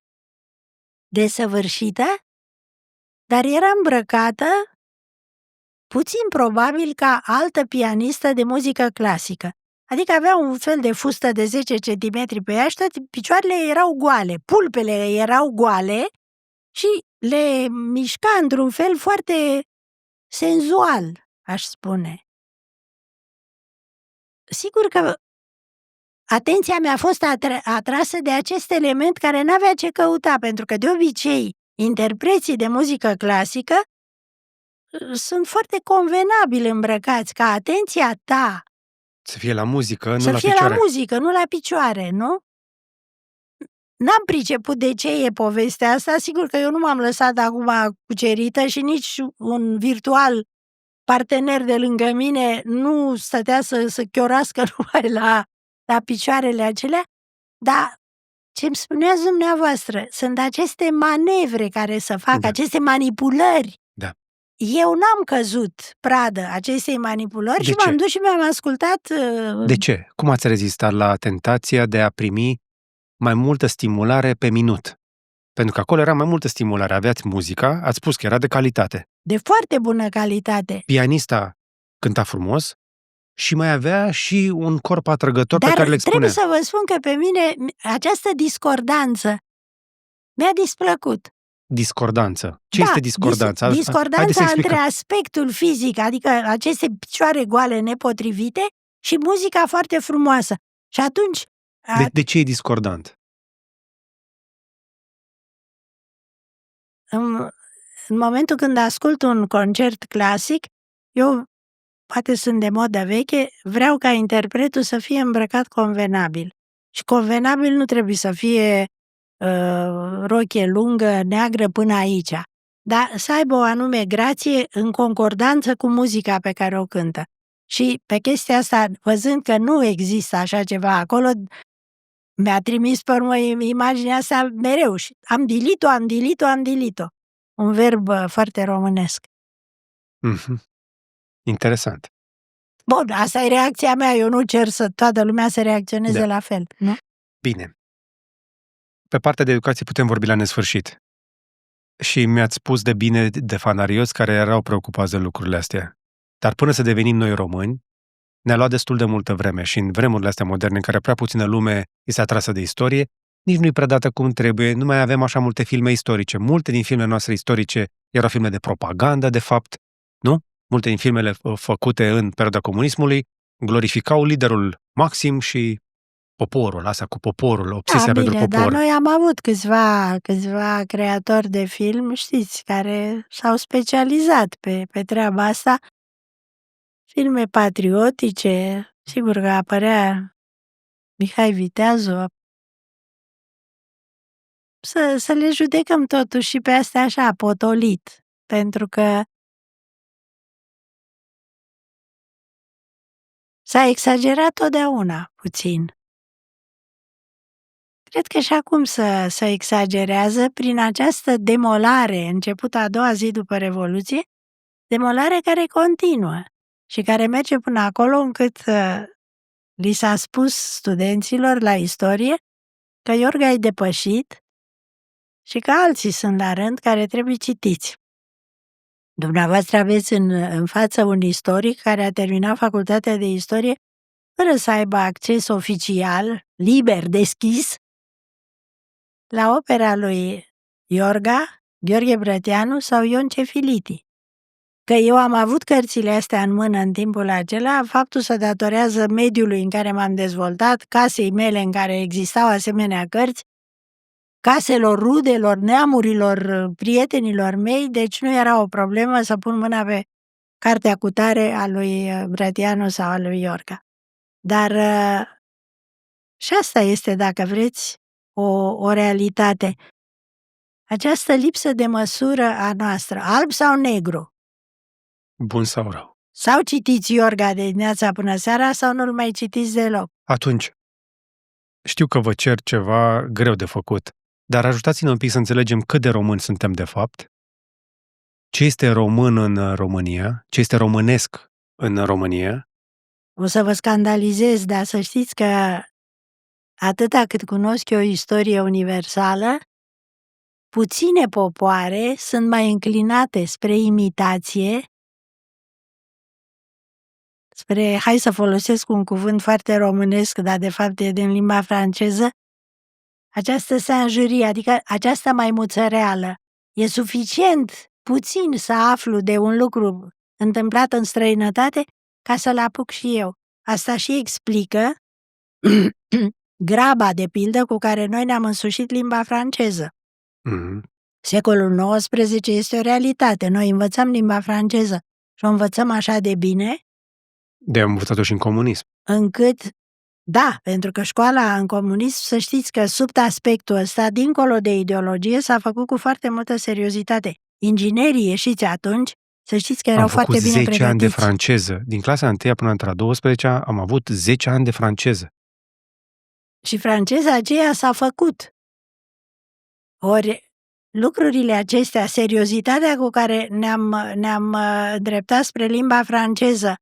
desăvârșită, dar era îmbrăcată puțin probabil ca altă pianistă de muzică clasică. Adică avea un fel de fustă de 10 cm pe ea și toate picioarele erau goale, pulpele erau goale și le mișca într-un fel foarte senzual, aș spune. Sigur că atenția mea a fost atrasă de acest element care n-avea ce căuta, pentru că de obicei interpreții de muzică clasică sunt foarte convenabil îmbrăcați, ca atenția ta Să fie la muzică, nu să la fie picioare. la muzică, nu la picioare, nu? N-am priceput de ce e povestea asta, sigur că eu nu m-am lăsat acum cucerită și nici un virtual partener de lângă mine nu stătea să chiorască numai la picioarele acelea, dar ce-mi spuneați dumneavoastră, sunt aceste manevre care să fac, Da. aceste manipulări. Da. Eu n-am căzut pradă acestei manipulări De și ce? m-am dus și mi-am ascultat... De ce? Cum ați rezistat la tentația de a primi mai multă stimulare pe minut? Pentru că acolo era mai multă stimulare. Aveați muzica, ați spus că era de calitate. de foarte bună calitate. Pianista cânta frumos și mai avea și un corp atrăgător pe Dar care le expunea. trebuie să vă spun că pe mine această discordanță mi-a displăcut. Discordanță. Ce este discordanța? Haideți să Discordanța explicăm. între aspectul fizic, adică aceste picioare goale nepotrivite, și muzica foarte frumoasă. Și atunci... De ce e discordant? În momentul când ascult un concert clasic, eu, poate sunt de modă veche, vreau ca interpretul să fie îmbrăcat convenabil. Și convenabil nu trebuie să fie rochie lungă, neagră până aici, dar să aibă o anume grație în concordanță cu muzica pe care o cântă. Și pe chestia asta, văzând că nu există așa ceva acolo, mi-a trimis pe urmă imaginea asta mereu și am dilit-o. Un verb foarte românesc. Mhm. Interesant. Bun, asta e reacția mea, eu nu cer să toată lumea să reacționeze la fel, nu? Bine. Pe partea de educație putem vorbi la nesfârșit. Și mi-ați spus de bine de fanarios care erau preocupați de lucrurile astea. Dar până să devenim noi români, ne-a luat destul de multă vreme și în vremurile astea moderne în care prea puțină lume este atrasă de istorie, nici nu-i predată cum trebuie, nu mai avem așa multe filme istorice. Multe din filmele noastre istorice erau filme de propagandă, de fapt, nu? Multe din filmele făcute în perioada comunismului glorificau liderul maxim și poporul, asta cu poporul, obsesia pentru bine, popor. dar noi am avut câțiva creatori de film, știți, care s-au specializat pe treaba asta. Filme patriotice, sigur că apărea Mihai Viteazu. Să le judecăm totuși și pe astea așa, potolit, pentru că s-a exagerat totdeauna puțin. Cred că și acum să exagerează prin această demolare începută a doua zi după Revoluție, demolare care continuă și care merge până acolo încât li s-a spus studenților la istorie că Iorga e depășit și că alții sunt la rând care trebuie citiți. Dumneavoastră aveți în față un istoric care a terminat facultatea de istorie fără să aibă acces oficial, liber, deschis, la opera lui Iorga, Gheorghe Brătianu sau Ion Cefiliti. Că eu am avut cărțile astea în mână în timpul acela, faptul se datorează mediului în care m-am dezvoltat, casei mele în care existau asemenea cărți, caselor rudelor, neamurilor, prietenilor mei, deci nu era o problemă să pun mâna pe cartea cutare a lui Brătianu sau a lui Iorga. Dar și asta este, dacă vreți, o realitate. Această lipsă de măsură a noastră, alb sau negru? Bun sau rău? Sau citiți Iorga de dimineața până seara sau nu-l mai citiți deloc? Atunci, știu că vă cer ceva greu de făcut, dar ajutați-ne un pic să înțelegem cât de români suntem de fapt, ce este român în România, ce este românesc în România. O să vă scandalizez, dar să știți că atâta cât cunosc eu istorie universală, puține popoare sunt mai înclinate spre imitație, hai să folosesc un cuvânt foarte românesc, dar de fapt e din limba franceză, această sainjurie, adică această maimuță reală. E suficient puțin să aflu de un lucru întâmplat în străinătate ca să-l apuc și eu. Asta și explică graba, de pildă, cu care noi ne-am însușit limba franceză. Mm-hmm. Secolul XIX este o realitate. Noi învățăm limba franceză și o învățăm așa de bine De am învățat-o și în comunism. încât, da, pentru că școala în comunism, să știți că sub aspectul ăsta, dincolo de ideologie, s-a făcut cu foarte multă seriozitate. Inginerii ieșiți atunci, să știți că erau foarte bine pregătiți. Am făcut 10 ani de franceză. Din clasa 1 până între a 12-a am avut 10 ani de franceză. Și franceza aceea s-a făcut. Ori lucrurile acestea, seriozitatea cu care ne-am îndreptat spre limba franceză,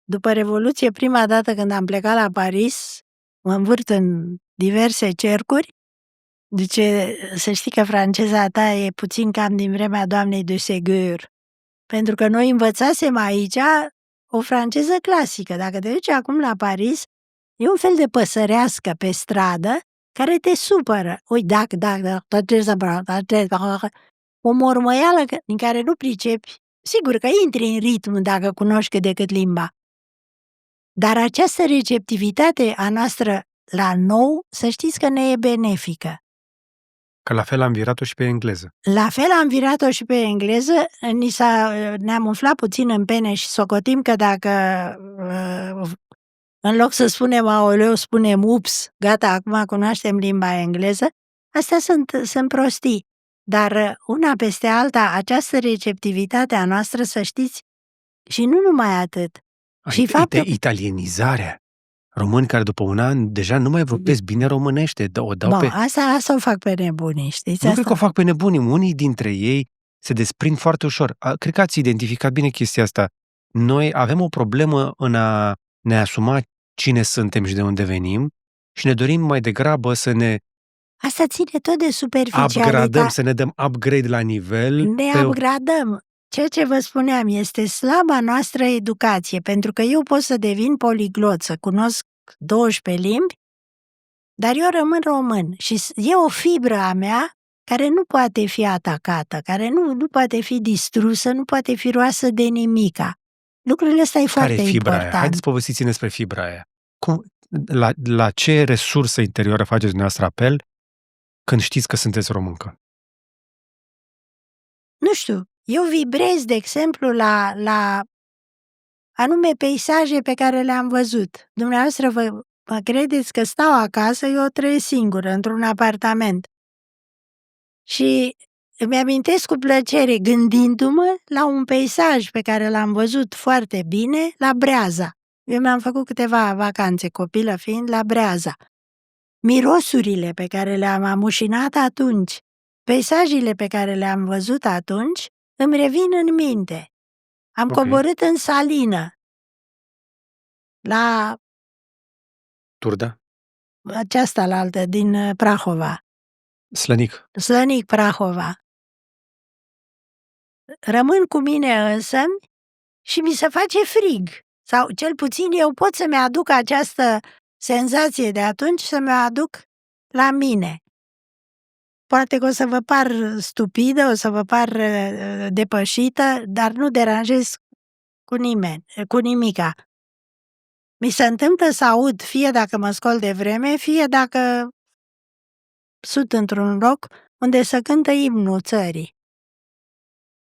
după Revoluție, prima dată când am plecat la Paris, mă învârt în diverse cercuri, zice, să știi că franceza ta e puțin cam din vremea doamnei de Ségur. Pentru că noi învățasem aici o franceză clasică. Dacă te duci acum la Paris, e un fel de păsărească pe stradă care te supără. O mormăială din care nu pricepi. Sigur că intri în ritm dacă cunoști cât de cât limba. Dar această receptivitate a noastră la nou, să știți că ne e benefică. Că la fel am virat-o și pe engleză. La fel am virat-o și pe engleză, ne-am umflat puțin în pene și socotim că dacă în loc să spunem aoleu, spunem ups, gata, acum cunoaștem limba engleză, astea sunt prostii. Dar una peste alta, această receptivitate a noastră, să știți, și nu numai atât. Și faptul... Italienizarea. Români care după un an deja nu mai vorbesc bine românește. Asta o fac pe nebuni, știți? Nu cred că o fac pe nebuni. Unii dintre ei se desprind foarte ușor. Cred că ați identificat bine chestia asta. Noi avem o problemă în a ne asuma cine suntem și de unde venim și ne dorim mai degrabă să ne asta ține tot de superficialitate. Upgradăm, să ne dăm upgrade la nivel. Upgradăm. Ceea ce vă spuneam este slaba noastră educație, pentru că eu pot să devin poliglot, să cunosc 12 limbi, dar eu rămân român și e o fibră a mea care nu poate fi atacată, care nu poate fi distrusă, nu poate fi roasă de nimica. Lucrurile astea e foarte important. Aia? Haideți povestiți-ne despre fibra aia. La ce resursă interioară faceți dumneavoastră apel când știți că sunteți româncă? Nu știu. Eu vibrez, de exemplu, la anume peisaje pe care le-am văzut. Dumneavoastră mă credeți că stau acasă, eu trăiesc singură, într-un apartament. Și îmi amintesc cu plăcere, gândindu-mă la un peisaj pe care l-am văzut foarte bine la Breaza. Eu mi-am făcut câteva vacanțe, copilă fiind, la Breaza. Mirosurile pe care le-am amușinat atunci, peisajele pe care le-am văzut atunci, îmi revin în minte. Am coborât în Salină, la Turda? aceasta la altă, din Prahova. Slănic, Prahova. Rămân cu mine însă și mi se face frig. Sau cel puțin eu pot să-mi aduc această senzație de atunci, să-mi o aduc la mine. Poate că o să vă par stupidă, o să vă par depășită, dar nu deranjez cu nimica. Mi se întâmplă să aud, fie dacă mă scol de vreme, fie dacă sunt într-un loc unde se cântă imnul țării.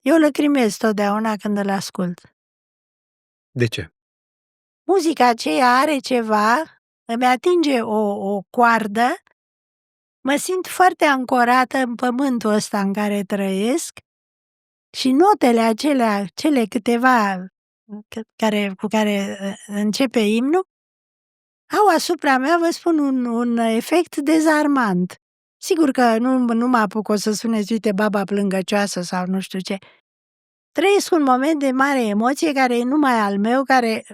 Eu lăcrimez totdeauna când îl ascult. De ce? Muzica aceea are ceva, îmi atinge o coardă mă simt foarte ancorată în pământul ăsta în care trăiesc și notele acelea, cele câteva cu care începe imnul, au asupra mea, vă spun, un efect dezarmant. Sigur că nu mă apuc o să spuneți, uite, baba plângăcioasă sau nu știu ce. Trăiesc un moment de mare emoție care e numai al meu,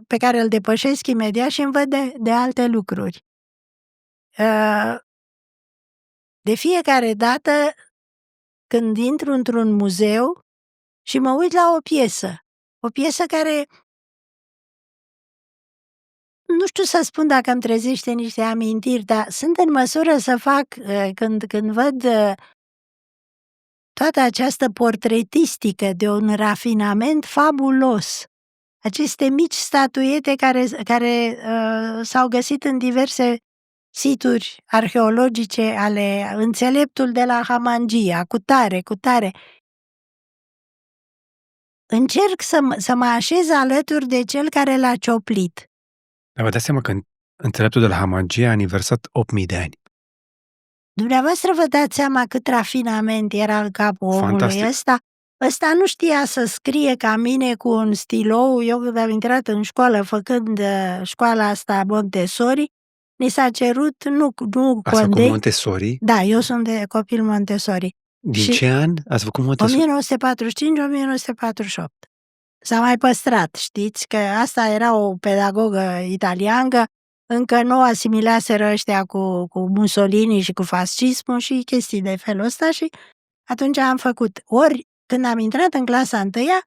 pe care îl depășesc imediat și îmi văd de alte lucruri. De fiecare dată când intru într-un muzeu și mă uit la o piesă care, nu știu să spun dacă îmi trezește niște amintiri, dar sunt în măsură să fac, când văd toată această portretistică de un rafinament fabulos, aceste mici statuete care s-au găsit în diverse situri arheologice ale înțeleptul de la Hamangia, cu tare. Încerc să mă așez alături de cel care l-a cioplit. Dar vă dați seama că înțeleptul de la Hamangia a aniversat 8.000 de ani. Dumneavoastră vă dați seama cât rafinament era în capul omului ăsta? Ăsta nu știa să scrie ca mine cu un stilou. Eu când am intrat în școală făcând școala asta Montessori, ni s-a cerut, nu Ați făcut Montessori? Da, eu sunt de copil Montessori. Din ce an ați făcut Montessori? 1945-1948. S-a mai păstrat, știți, că asta era o pedagogă italiancă, încă nu asimilaseră ăștia cu Mussolini și cu fascismul și chestii de felul ăsta și atunci am făcut. Ori, când am intrat în clasa 1-a,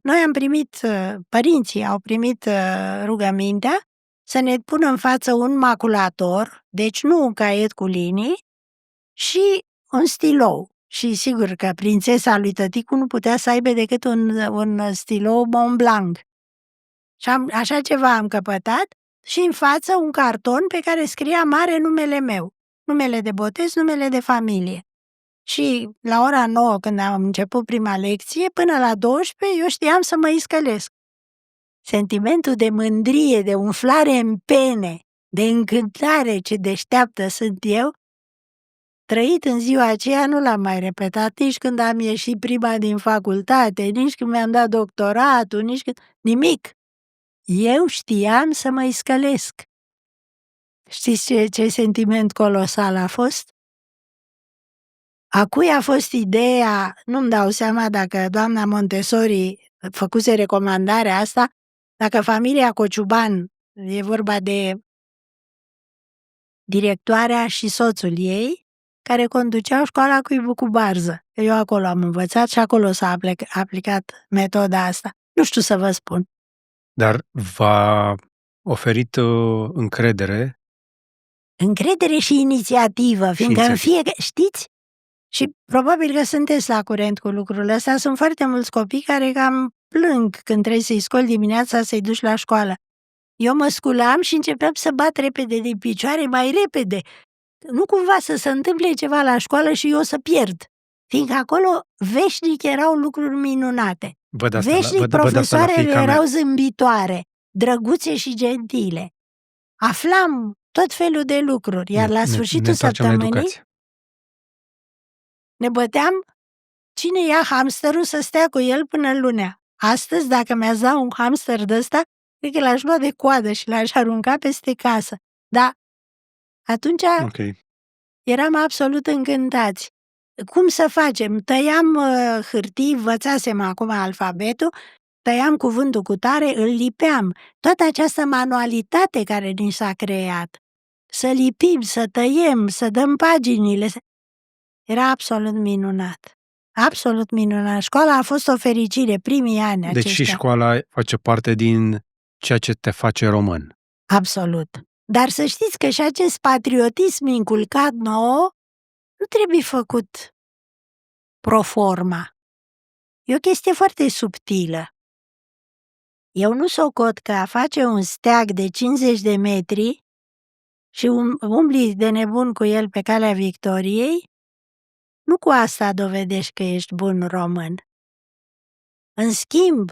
noi am primit, părinții au primit rugămintea să ne pună în față un maculator, deci nu un caiet cu linii, și un stilou. Și sigur că prințesa lui tăticu nu putea să aibă decât un stilou Montblanc. Și așa ceva am căpătat și în față un carton pe care scria mare numele meu, numele de botez, numele de familie. Și la ora 9, când am început prima lecție, până la 12, eu știam să mă iscălesc. Sentimentul de mândrie, de umflare în pene, de încântare, ce deșteaptă sunt eu, trăit în ziua aceea, nu l-am mai repetat nici când am ieșit prima din facultate, nici când mi-am dat doctoratul, nici când... nimic. Eu știam să mă iscălesc. Știți ce sentiment colosal a fost? A cui a fost ideea, nu-mi dau seama dacă doamna Montessori făcuse recomandarea asta, dacă familia Cociuban, e vorba de directoarea și soțul ei, care conduceau școala Cuibul cu Barză. Eu acolo am învățat și acolo s-a aplicat metoda asta. Nu știu să vă spun. Dar v-a oferit încredere? Încredere și inițiativă, fiindcă în fiecare... Știți? Și probabil că sunteți la curent cu lucrul ăsta. Sunt foarte mulți copii care cam plâng când trebuie să-i scoli dimineața să-i duci la școală. Eu mă sculam și începeam să bat repede din picioare, mai repede. Nu cumva să se întâmple ceva la școală și eu să pierd. Fiindcă acolo veșnic erau lucruri minunate. Veșnic profesoarele erau zâmbitoare, drăguțe și gentile. Aflam tot felul de lucruri, iar la sfârșitul săptămânii ne băteam cine ia hamsterul să stea cu el până lunea. Astăzi, dacă mi-ați da un hamster de ăsta, cred că l-aș lua de coadă și l-aș arunca peste casă. Dar atunci eram absolut încântați. Cum să facem? Tăiam hârtii, învățasem acum alfabetul, tăiam cuvântul cu tare, îl lipeam. Toată această manualitate care ni s-a creat. Să lipim, să tăiem, să dăm paginile. Era absolut minunat. Absolut minunat. Școala a fost o fericire, primii ani aceștia. Deci și școala face parte din ceea ce te face român. Absolut. Dar să știți că și acest patriotism inculcat nouă nu trebuie făcut pro forma. E o chestie foarte subtilă. Eu nu socot că a face un steag de 50 de metri și umbli de nebun cu el pe calea victoriei, nu cu asta dovedești că ești bun român. În schimb,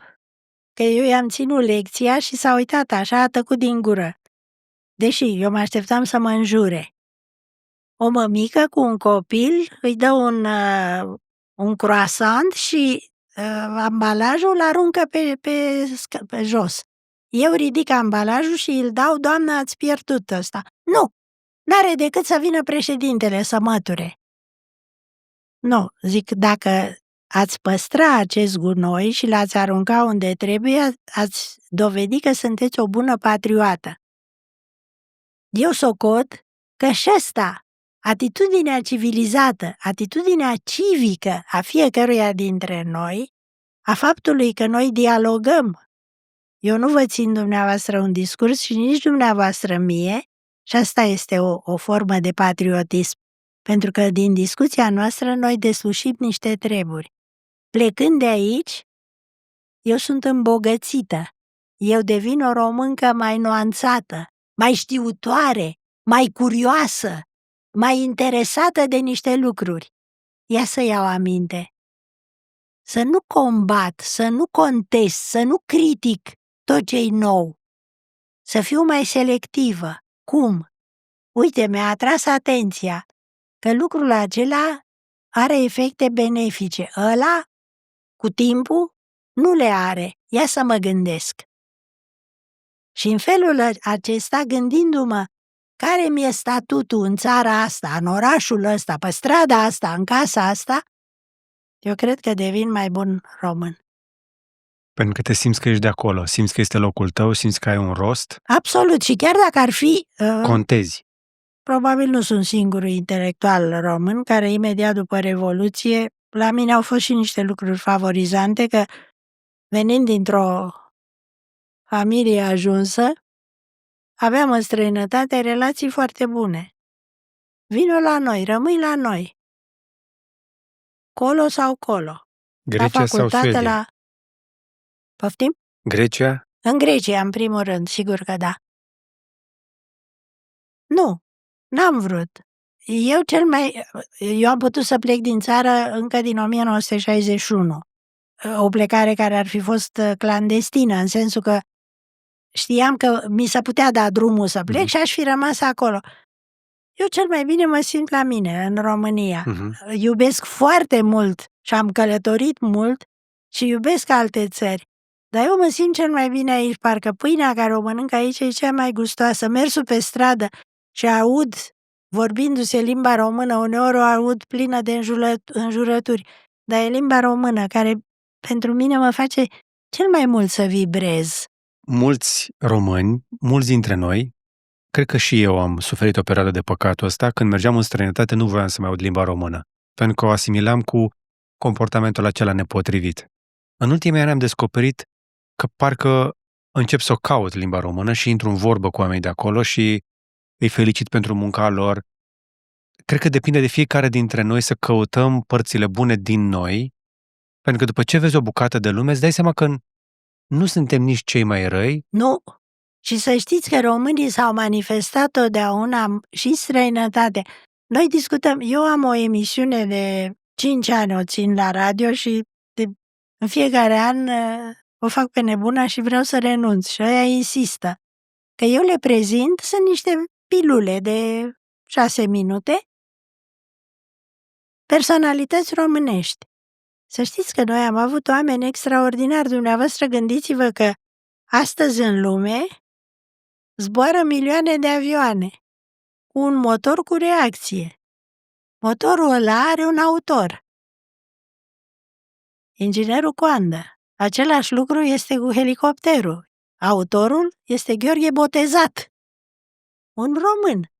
că eu i-am ținut lecția și s-a uitat așa, a tăcut din gură. Deși eu mă așteptam să mă înjure. O mămică cu un copil îi dă un croissant și ambalajul îl aruncă pe jos. Eu ridic ambalajul și îl dau: "Doamnă, ați pierdut ăsta." "Nu, n-are decât să vină președintele să măture." Nu, zic, dacă ați păstra acest gunoi și l-ați arunca unde trebuie, ați dovedi că sunteți o bună patriotă. Eu socot că și ăsta, atitudinea civilizată, atitudinea civică a fiecăruia dintre noi, a faptului că noi dialogăm. Eu nu vă țin dumneavoastră un discurs și nici dumneavoastră mie, și asta este o formă de patriotism, pentru că din discuția noastră noi deslușim niște treburi. Plecând de aici, eu sunt îmbogățită. Eu devin o româncă mai nuanțată, mai știutoare, mai curioasă, mai interesată de niște lucruri. Ia să iau aminte. Să nu combat, să nu contest, să nu critic tot ce-i nou. Să fiu mai selectivă. Cum? Uite, mi-a atras atenția că lucrul acela are efecte benefice. Ăla, cu timpul, nu le are. Ia să mă gândesc. Și în felul acesta, gândindu-mă care mi-e statutul în țara asta, în orașul ăsta, pe strada asta, în casa asta, eu cred că devin mai bun român. Pentru că te simți că ești de acolo, simți că este locul tău, simți că ai un rost. Absolut. Și chiar dacă ar fi... Contezi. Probabil nu sunt singurul intelectual român care imediat după Revoluție, la mine au fost și niște lucruri favorizante, că venind dintr-o familie ajunsă, aveam în străinătate relații foarte bune. Vino la noi, rămâi la noi. Colo sau colo. Grecia sau Suedia? La... Poftim? Grecia? În Grecia, în primul rând, sigur că da. Nu, n-am vrut. Eu am putut să plec din țară încă din 1961. O plecare care ar fi fost clandestină, în sensul că știam că mi se putea da drumul să plec și aș fi rămas acolo. Eu cel mai bine mă simt la mine, în România. Iubesc foarte mult și am călătorit mult și iubesc alte țări. Dar eu mă simt cel mai bine aici, parcă pâinea care o mănânc aici e cea mai gustoasă. Mersul pe stradă și aud, vorbindu-se limba română, uneori o aud plină de înjurături, dar e limba română care pentru mine mă face cel mai mult să vibrez. Mulți români, mulți dintre noi, cred că și eu am suferit o perioadă de păcatul ăsta, când mergeam în străinătate nu voiam să mai aud limba română, pentru că o asimilam cu comportamentul acela nepotrivit. În ultimii ani am descoperit că parcă încep să o caut limba română și intru în vorbă cu oamenii de acolo și îi felicit pentru munca lor. Cred că depinde de fiecare dintre noi să căutăm părțile bune din noi, pentru că după ce vezi o bucată de lume, îți dai seama că nu suntem nici cei mai răi. Nu. Și să știți că românii s-au manifestat totdeauna și în străinătate. Noi discutăm, eu am o emisiune de 5 ani, o țin la radio și în fiecare an o fac pe nebuna și vreau să renunț. Și ăia insistă. Că eu le prezint, sunt niște pilule de 6 minute, personalități românești. Să știți că noi am avut oameni extraordinari. Dumneavoastră gândiți-vă că astăzi în lume zboară milioane de avioane cu un motor cu reacție. Motorul ăla are un autor. Inginerul Coandă. Același lucru este cu helicopterul. Autorul este Gheorghe Botezat, un român.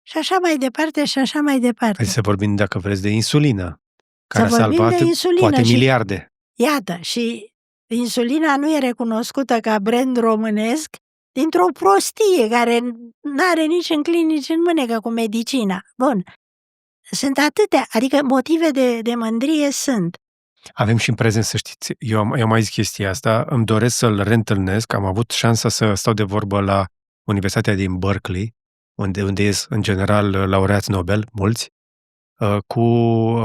Și așa mai departe, și așa mai departe. Hai să vorbim, dacă vreți, de insulină, care a salvat poate miliarde. Iată, și insulina nu e recunoscută ca brand românesc dintr-o prostie care n-are nici în clinici în mânecă cu medicina. Bun, sunt atâtea, adică motive de mândrie sunt. Avem și în prezent, să știți, eu am mai zis chestia asta, îmi doresc să-l reîntâlnesc, am avut șansa să stau de vorbă la Universitatea din Berkeley, unde ies în general laureați Nobel, mulți, cu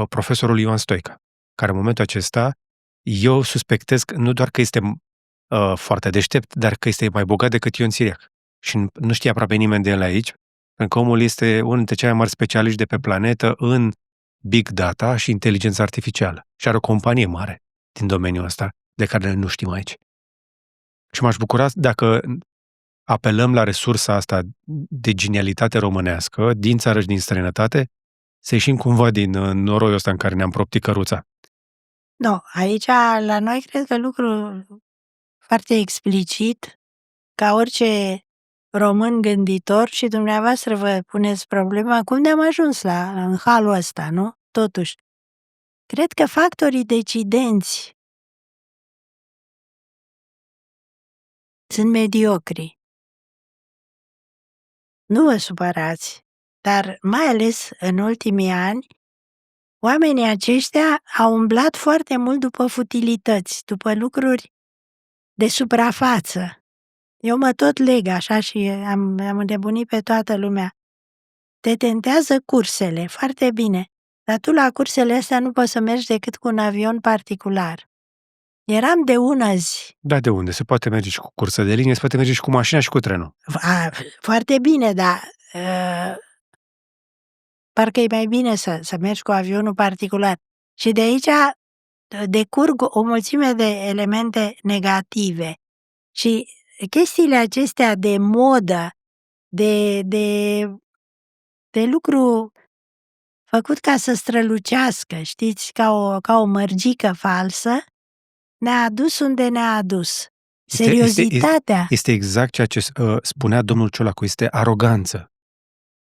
profesorul Ioan Stoica, care în momentul acesta eu suspectez nu doar că este foarte deștept, dar că este mai bogat decât Ion Țiriac. Și nu știe aproape nimeni de el aici. Pentru că omul este unul dintre cei mai mari specialiști de pe planetă în big data și inteligență artificială. Și are o companie mare din domeniul ăsta, de care nu știm aici. Și m-aș bucura dacă apelăm la resursa asta de genialitate românească, din țară și din străinătate, să ieșim cumva din noroiul ăsta în care ne-am proptit căruța. Nu, aici la noi cred că lucrul foarte explicit, ca orice român gânditor, și dumneavoastră vă puneți problema cum ne-am ajuns în halul ăsta, nu? Totuși, cred că factorii decidenți sunt mediocri. Nu vă supărați, dar mai ales în ultimii ani, oamenii aceștia au umblat foarte mult după futilități, după lucruri de suprafață. Eu mă tot leg așa și am înnebunit pe toată lumea. Te tentează cursele, foarte bine, dar tu la cursele astea nu poți să mergi decât cu un avion particular. Eram de unăzi. Da, de unde? Se poate merge și cu cursă de linie, se poate merge și cu mașina și cu trenul. Foarte bine, dar parcă e mai bine să mergi cu avionul particular. Și de aici decurg o mulțime de elemente negative. Și chestiile acestea de modă, de lucru făcut ca să strălucească, știți, ca o mărgică falsă, ne-a adus unde ne-a adus. Seriozitatea. Este exact ceea ce spunea domnul Ciolacu, este aroganță.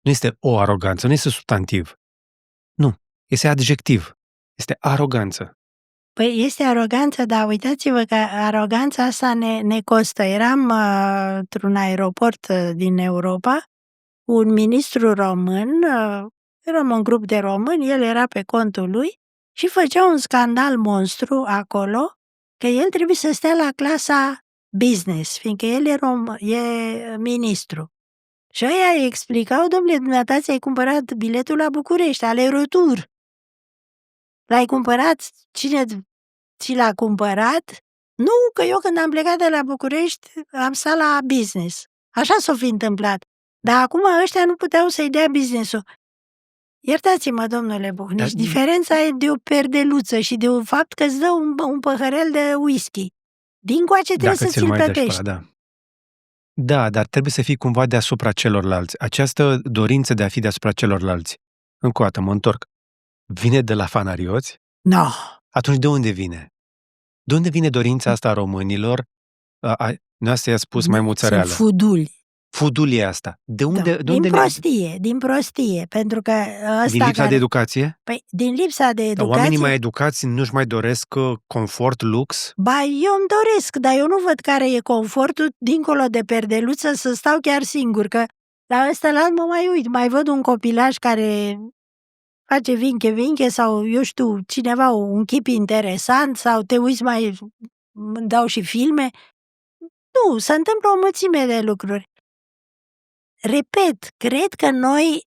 Nu este o aroganță, nu este substantiv. Nu, este adjectiv. Este aroganță. Păi este aroganță, dar uitați-vă că aroganța asta ne costă. Eram într-un aeroport din Europa, un ministru român, eram un grup de români, el era pe contul lui și făcea un scandal monstru acolo că el trebuie să stea la clasa business, fiindcă el e ministru. Și ăia îi explicau, domnule, dumneata ți-ai cumpărat biletul la București, aller-retour. L-ai cumpărat? Cine ți l-a cumpărat? Nu, că eu când am plecat de la București am stat la business. Așa s-o fi întâmplat. Dar acum ăștia nu puteau să-i dea business-ul. Iertați-mă, domnule Buhnici, diferența e de o perdeluță și de un fapt că îți dă un păhărel de whisky. Dincoace trebuie să ți-l plătești. Da, dar trebuie să fii cumva deasupra celorlalți. Această dorință de a fi deasupra celorlalți, încă o dată mă întorc, vine de la fanarioți? No. Atunci de unde vine? De unde vine dorința asta a românilor? Noastră i-a spus mai muțăreală. Sunt fuduli. Fudulia asta. De unde? Din prostie, pentru că ăsta din lipsa de educație? Păi, din lipsa de educație. Dar oamenii mai educați nu-și mai doresc confort, lux? Ba, eu îmi doresc, dar eu nu văd care e confortul dincolo de perdeluță să stau chiar singur, că la ăsta mă mai uit, mai văd un copilaj care face vinche sau, eu știu, cineva, un chip interesant sau te uiți îmi dau și filme. Nu, se întâmplă o mulțime de lucruri. Repet, cred că noi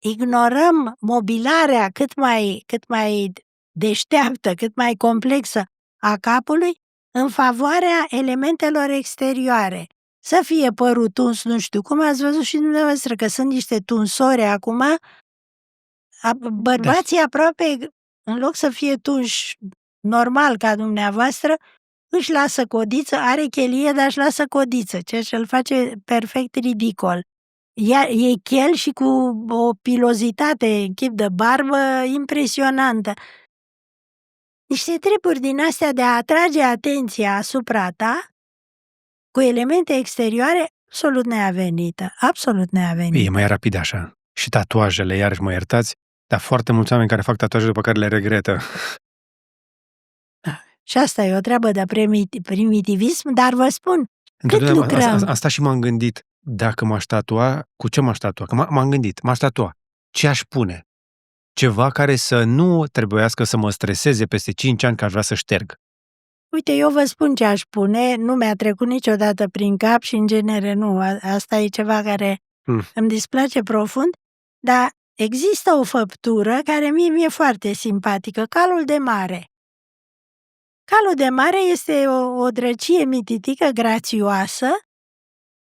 ignorăm mobilarea cât mai deșteaptă, cât mai complexă a capului în favoarea elementelor exterioare. Să fie părul tuns, nu știu cum, ați văzut și dumneavoastră că sunt niște tunsori acum, bărbații aproape, în loc să fie tunși normal ca dumneavoastră, își lasă codiță, are chelie, dar își lasă codiță, ceea ce îl face perfect ridicol. E chel și cu o pilozitate în chip de barbă impresionantă. Niște treburi din astea de a atrage atenția asupra ta cu elemente exterioare absolut neavenită. Absolut neavenită. E mai rapid așa. Și tatuajele, iarăși mă iertați, dar foarte mulți oameni care fac tatuaje după care le regretă. Și asta e o treabă de primitivism, dar vă spun, cât lucrăm. Asta și m-am gândit. Dacă m-aș tatua, cu ce m-aș tatua? Că m-am gândit, m-aș tatua. Ce aș pune? Ceva care să nu trebuiască să mă streseze peste 5 ani că aș vrea să șterg. Uite, eu vă spun ce aș pune, nu mi-a trecut niciodată prin cap și în genere nu. Asta e ceva care îmi displace profund, dar există o făptură care mie mi-e foarte simpatică, calul de mare. Calul de mare este o drăcie mititică grațioasă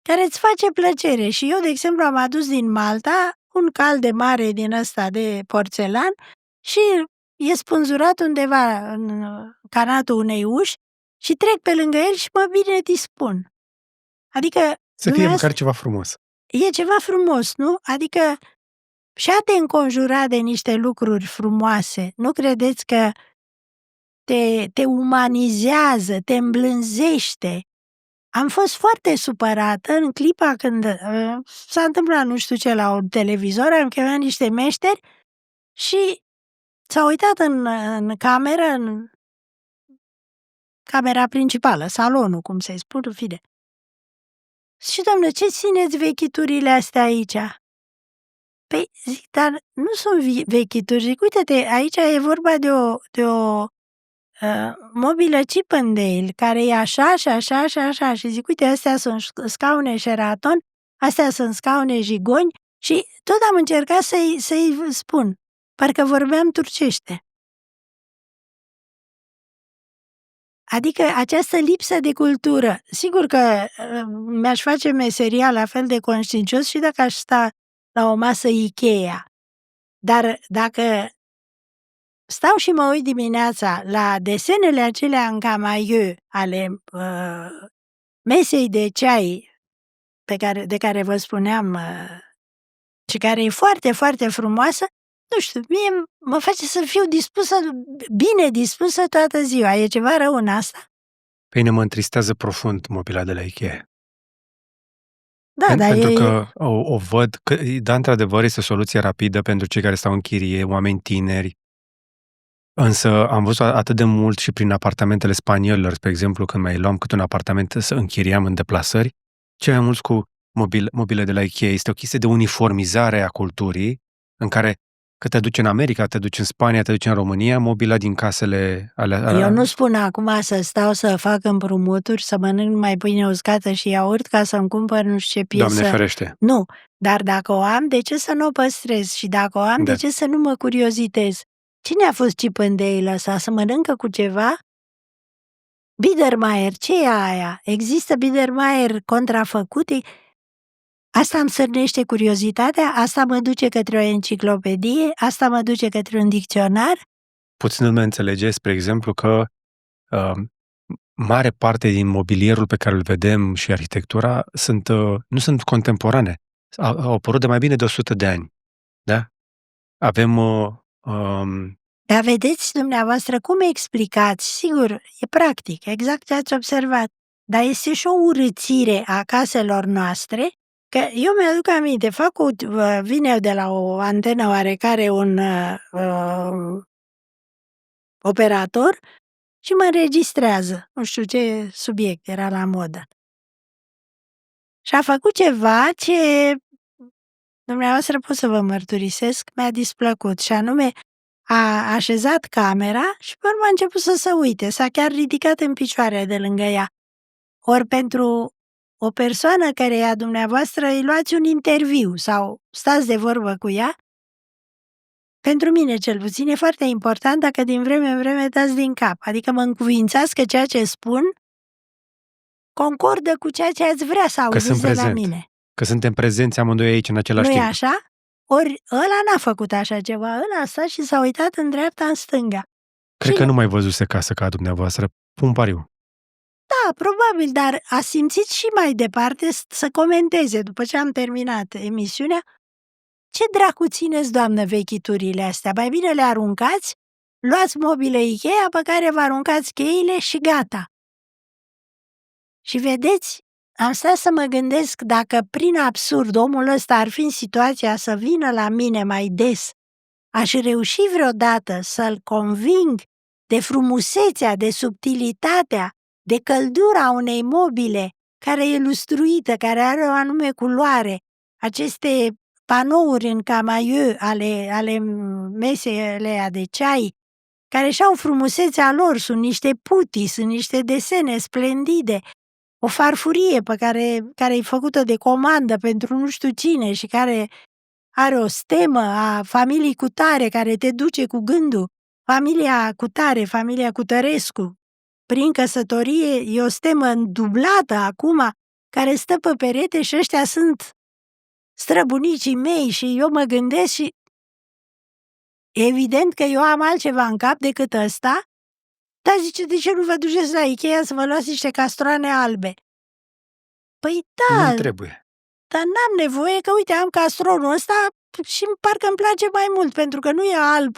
care îți face plăcere. Și eu, de exemplu, am adus din Malta un cal de mare din ăsta de porțelan și e spânzurat undeva în canatul unei uși și trec pe lângă el și mă bine dispun. Adică Să fie măcar ceva frumos. e ceva frumos, nu? Adică și a te înconjura de niște lucruri frumoase, nu credeți că te umanizează, te îmblânzește? Am fost foarte supărată în clipa când s-a întâmplat nu știu ce la un televizor, am chemat niște meșteri și s-au uitat în cameră, în camera principală, salonul, cum se spune, fide. Și, doamnă, ce țineți vechiturile astea aici? Păi, zic, dar nu sunt vechituri. Zic, uite-te, aici e vorba de o mobilă Chippendale, care e așa și așa și așa. Și zic, uite, astea sunt scaune Sheraton, astea sunt scaune Jigoni și tot am încercat să-i spun. Parcă vorbeam turcește. Adică această lipsă de cultură. Sigur că mi-aș face meseria la fel de conștiincios și dacă aș sta la o masă Ikea. Dar dacă stau și mă uit dimineața la desenele acelea în camaieu ale mesei de ceai de care vă spuneam și care e foarte, foarte frumoasă, nu știu, mie mă face să fiu bine dispusă toată ziua. E ceva rău în asta? Pe mine mă întristează profund mobila de la Ikea. Da, dar Pentru că o văd, că, da, într-adevăr, este o soluție rapidă pentru cei care stau în chirie, oameni tineri. Însă am văzut atât de mult și prin apartamentele spaniolilor, spre exemplu, când mai luam câte un apartament să închiriam în deplasări, cei mai mulți cu mobile de la Ikea. Este o chestie de uniformizare a culturii, în care că te duci în America, te duci în Spania, te duci în România, mobila din casele alea. Eu nu spun acum să stau să fac împrumuturi, să mănânc numai pâine uscată și iaurt ca să-mi cumpăr nu știu ce piesă. Doamne ferește! Nu, dar dacă o am, de ce să nu o păstrez? Și dacă o am, de ce să nu mă curiozitez? Cine a fost Chippendale ăsta? Să mănâncă cu ceva? Biedermeier, ce e aia? Există Biedermeier contrafăcute? Asta îmi sărnește curiozitatea? Asta mă duce către o enciclopedie? Asta mă duce către un dicționar? Puțin lume înțelege, spre exemplu, că mare parte din mobilierul pe care îl vedem și arhitectura nu sunt contemporane. Au apărut de mai bine de 100 de ani. Da? Avem... Dar vedeți dumneavoastră cum explicați, sigur, e practic, exact ce ați observat, dar este și o urâțire a caselor noastre, că eu mi-aduc aminte, vine de la o antenă oarecare un operator și mă înregistrează, nu știu ce subiect era la modă. Și a făcut ceva ce dumneavoastră pot să vă mărturisesc, mi-a displăcut, și anume a așezat camera și pe urmă a început să se uite, s-a chiar ridicat în picioare de lângă ea. Ori pentru o persoană căreia dumneavoastră îi luați un interviu sau stați de vorbă cu ea, pentru mine cel puțin e foarte important dacă din vreme în vreme dați din cap, adică mă încuvințați că ceea ce spun concordă cu ceea ce ați vrea să auziți de la mine. Că suntem prezenți amândoi aici în același timp. Nu-i așa? Ori ăla n-a făcut așa ceva, ăla a stat și s-a uitat în dreapta, în stânga. Cred că nu mai văzuse casă ca dumneavoastră. Pun pariu. Da, probabil, dar a simțit și mai departe să comenteze, după ce am terminat emisiunea, ce dracu țineți, doamnă, vechiturile astea? Mai bine le aruncați, luați mobile Ikea pe care vă aruncați cheile și gata. Și vedeți, am stat să mă gândesc dacă prin absurd omul ăsta ar fi în situația să vină la mine mai des, aș reuși vreodată să-l conving de frumusețea, de subtilitatea, de căldura unei mobile care e lustruită, care are o anume culoare, aceste panouri în camaieu ale mesele de ceai, care și-au frumusețea lor, sunt niște putii, sunt niște desene splendide, o farfurie care e făcută de comandă pentru nu știu cine și care are o stemă a familiei cutare care te duce cu gândul, familia cutare, familia Cutărescu. Prin căsătorie e o stemă dublată acum, care stă pe perete și ăștia sunt străbunicii mei și eu mă gândesc și evident că eu am altceva în cap decât ăsta, dar zice, de ce nu vă duceți la Ikea să vă luați niște castroane albe? Păi da, Nu trebuie. dar n-am nevoie, că uite, am castronul ăsta și parcă îmi place mai mult, pentru că nu e alb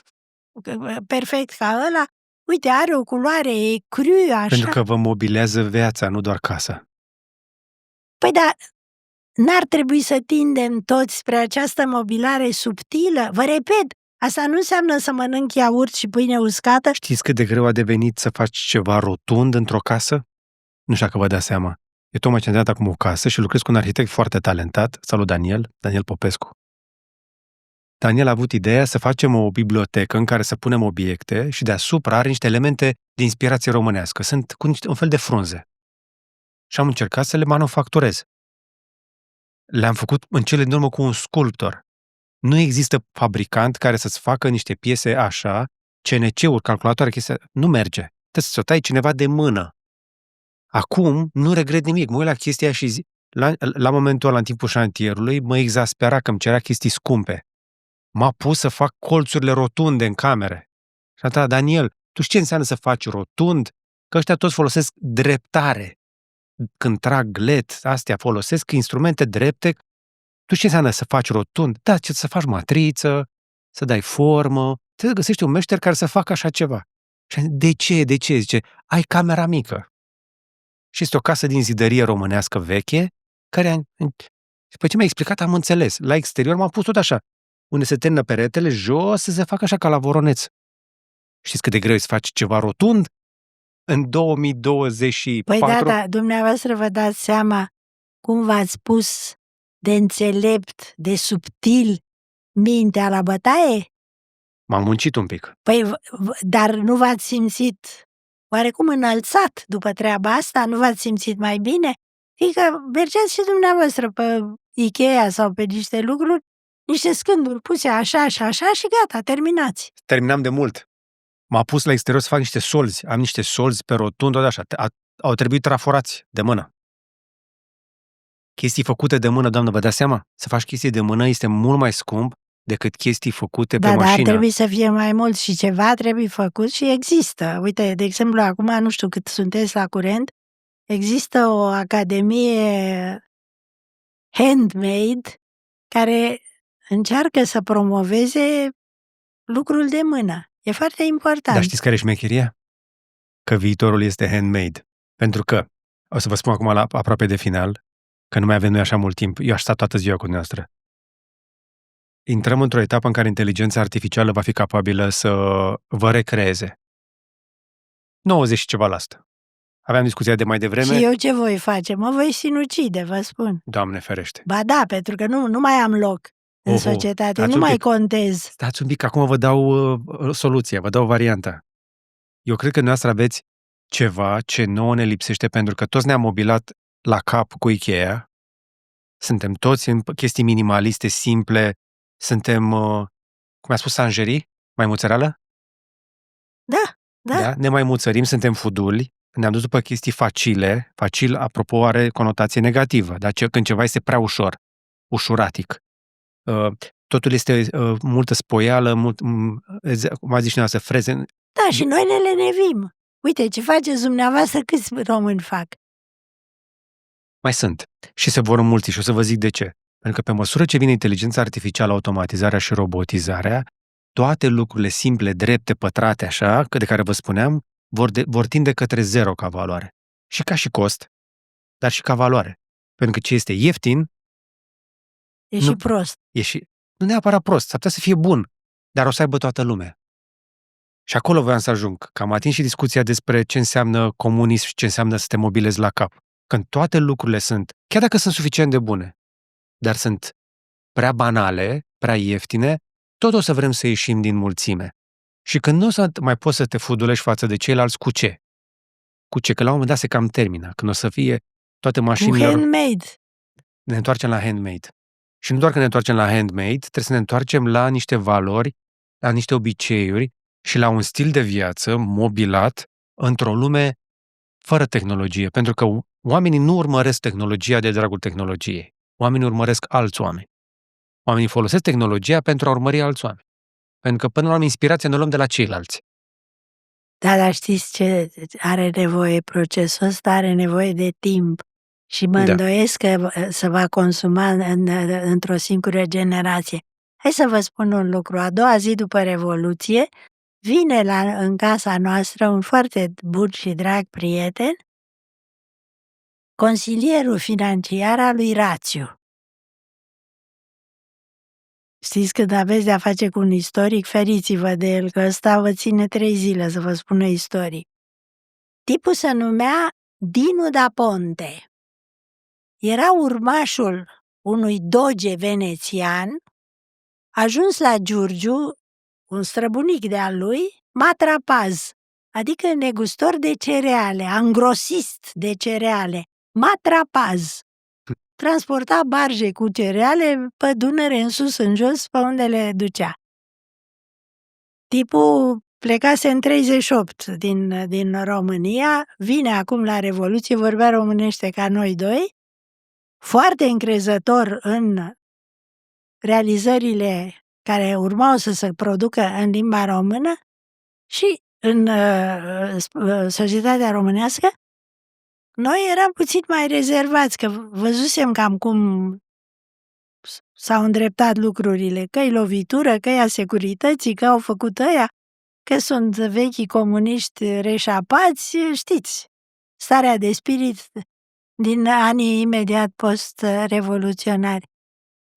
perfect ca ăla. Uite, are o culoare, e cru, așa. Pentru că vă mobilează viața, nu doar casa. Păi da, n-ar trebui să tindem toți spre această mobilare subtilă? Vă repet, asta nu înseamnă să mănânc iaurt și pâine uscată. Știți cât de greu a devenit să faci ceva rotund într-o casă? Nu știu dacă vă dați seama. Eu tocmai ce-am dat acum o casă și lucrez cu un arhitect foarte talentat. Salut, Daniel Popescu. Daniel a avut ideea să facem o bibliotecă în care să punem obiecte și deasupra are niște elemente de inspirație românească. Sunt cu un fel de frunze. Și am încercat să le manufacturez. Le-am făcut în cele din urmă cu un sculptor. Nu există fabricant care să-ți facă niște piese așa, CNC-uri, calculatoare, chestia. Nu merge. Trebuie să o tai cineva de mână. Acum nu regret nimic. Mă uit la chestia și zic, la momentul ăla, în timpul șantierului, mă exaspera că îmi cerea chestii scumpe. M-a pus să fac colțurile rotunde în camere. Și am întrebat, Daniel, tu știi ce înseamnă să faci rotund? Că ăștia toți folosesc dreptare. Când trag LED, astea folosesc instrumente drepte. Tu știi ce înseamnă să faci rotund? Da, să faci matriță, să dai formă, să găsești un meșter care să facă așa ceva. Și am zis, de ce? Zice, ai camera mică. Și este o casă din zidărie românească veche, care și după ce mi-a explicat, am înțeles. La exterior m-am pus tot așa, unde se termină peretele, jos, să se facă așa ca la voroneț. Știți cât de greu e să faci ceva rotund? În 2024... Păi da, dumneavoastră vă dați seama cum v-ați pus de înțelept, de subtil mintea la bătaie? M-am muncit un pic. Păi, dar nu v-ați simțit oarecum înălțat după treaba asta? Nu v-ați simțit mai bine? Adică mergeți și dumneavoastră pe Ikea sau pe niște lucruri, niște scânduri puse așa și așa și gata, terminați. Terminam de mult. M-a pus la exterior să fac niște solzi. Am niște solzi pe rotund, tot așa. Au trebuit traforați de mână. Chestii făcute de mână, doamnă, vă dați seama? Să faci chestii de mână este mult mai scump decât chestii făcute pe mașină. Da, dar trebuie să fie mai mult și ceva trebuie făcut și există. Uite, de exemplu, acum nu știu cât sunteți la curent, există o academie handmade care încearcă să promoveze lucrul de mână. E foarte important. Dar știți care e șmecheria? Că viitorul este handmade. Pentru că, o să vă spun acum aproape de final, că nu mai avem noi așa mult timp, eu aș sta toată ziua cu noastră. Intrăm într-o etapă în care inteligența artificială va fi capabilă să vă recreeze. 90 și ceva la asta. Aveam discuția de mai devreme. Și eu ce voi face? Mă voi sinucide, vă spun. Doamne ferește. Ba da, pentru că nu mai am loc în societate, nu mai contez. Stați un pic, acum vă dau soluția, vă dau varianta. Eu cred că noastră aveți ceva ce nouă ne lipsește, pentru că toți ne-am mobilat la cap cu Ikea. Suntem toți în chestii minimaliste, simple. Suntem, cum a spus Sanjeri, maimuțăreală? Da. Ne maimuțărim, suntem fuduli, ne-am dus după chestii facile. Facil, apropo, are conotație negativă, dar când ceva este prea ușor, ușuratic. Totul este multă spoială, cum a zis și noastră, freze. Da, și noi ne lenevim. Uite, ce faceți dumneavoastră, câți români fac? Mai sunt. Și se vor înmulți și o să vă zic de ce. Pentru că pe măsură ce vine inteligența artificială, automatizarea și robotizarea, toate lucrurile simple, drepte, pătrate, așa, de care vă spuneam, vor tinde către zero ca valoare. Și ca și cost, dar și ca valoare. Pentru că ce este ieftin... Și prost. Nu neapărat prost, s-ar putea să fie bun, dar o să aibă toată lumea. Și acolo voiam să ajung, că am atins și discuția despre ce înseamnă comunism și ce înseamnă să te mobilezi la cap. Când toate lucrurile sunt, chiar dacă sunt suficient de bune, dar sunt prea banale, prea ieftine, tot o să vrem să ieșim din mulțime. Și când nu o să mai poți să te fudulești față de ceilalți, cu ce? Cu ce? Că la un moment dat se cam termină. Când o să fie toate mașinile... Cu handmade. Ne întoarcem la handmade. Și nu doar că ne întoarcem la handmade, trebuie să ne întoarcem la niște valori, la niște obiceiuri și la un stil de viață mobilat într-o lume fără tehnologie. Pentru că Oamenii nu urmăresc tehnologia de dragul tehnologiei. Oamenii urmăresc alți oameni. Oamenii folosesc tehnologia pentru a urmări alți oameni. Pentru că, până la urmă, inspirația ne luăm de la ceilalți. Da, dar știți ce are nevoie procesul ăsta? Are nevoie de timp. Și mă îndoiesc că se va consuma într-o singură generație. Hai să vă spun un lucru. A doua zi după Revoluție vine în casa noastră un foarte bun și drag prieten, consilierul financiar al lui Rațiu. Știți, când aveți de-a face cu un istoric, feriți-vă de el, că ăsta vă ține 3 zile să vă spună istorii. Tipul se numea Dinu da Ponte. Era urmașul unui doge venețian, ajuns la Giurgiu, un străbunic de-al lui, matrapaz, adică negustor de cereale, angrosist de cereale, matrapaz. Transporta barje cu cereale pe Dunăre, în sus, în jos, pe unde le ducea. Tipul plecase în 38 din România, vine acum la Revoluție, vorbea românește ca noi doi, foarte încrezător în realizările care urmau să se producă în limba română și în societatea românească. Noi eram puțin mai rezervați, că văzusem cam cum s-au îndreptat lucrurile, că-i lovitură, că-i a securității, că au făcut ăia, că sunt vechii comuniști reșapați, știți, starea de spirit din anii imediat post-revoluționari.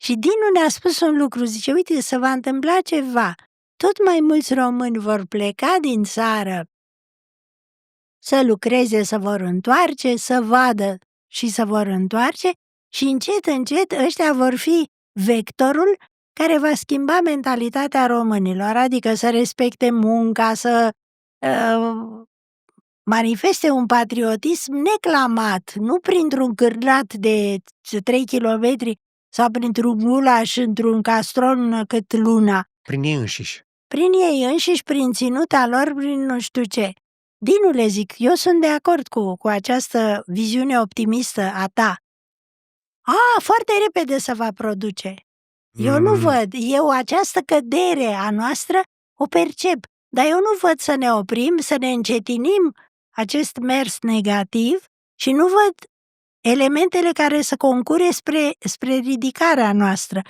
Și Dinu ne-a spus un lucru, zice, uite, se va întâmpla ceva, tot mai mulți români vor pleca din țară să lucreze, să vor întoarce, să vadă și să vor întoarce și încet, încet ăștia vor fi vectorul care va schimba mentalitatea românilor, adică să respecte munca, să manifeste un patriotism neclamat, nu printr-un cârlat de 3 kilometri sau printr-un gulaș într-un castron cât luna. Prin ei înșiși. Prin ei înșiși, prin ținuta lor, prin nu știu ce. Dinu, le zic, eu sunt de acord cu această viziune optimistă a ta. Foarte repede se va produce. Eu nu văd, eu această cădere a noastră o percep, dar eu nu văd să ne oprim, să ne încetinim acest mers negativ și nu văd elementele care să concure spre ridicarea noastră.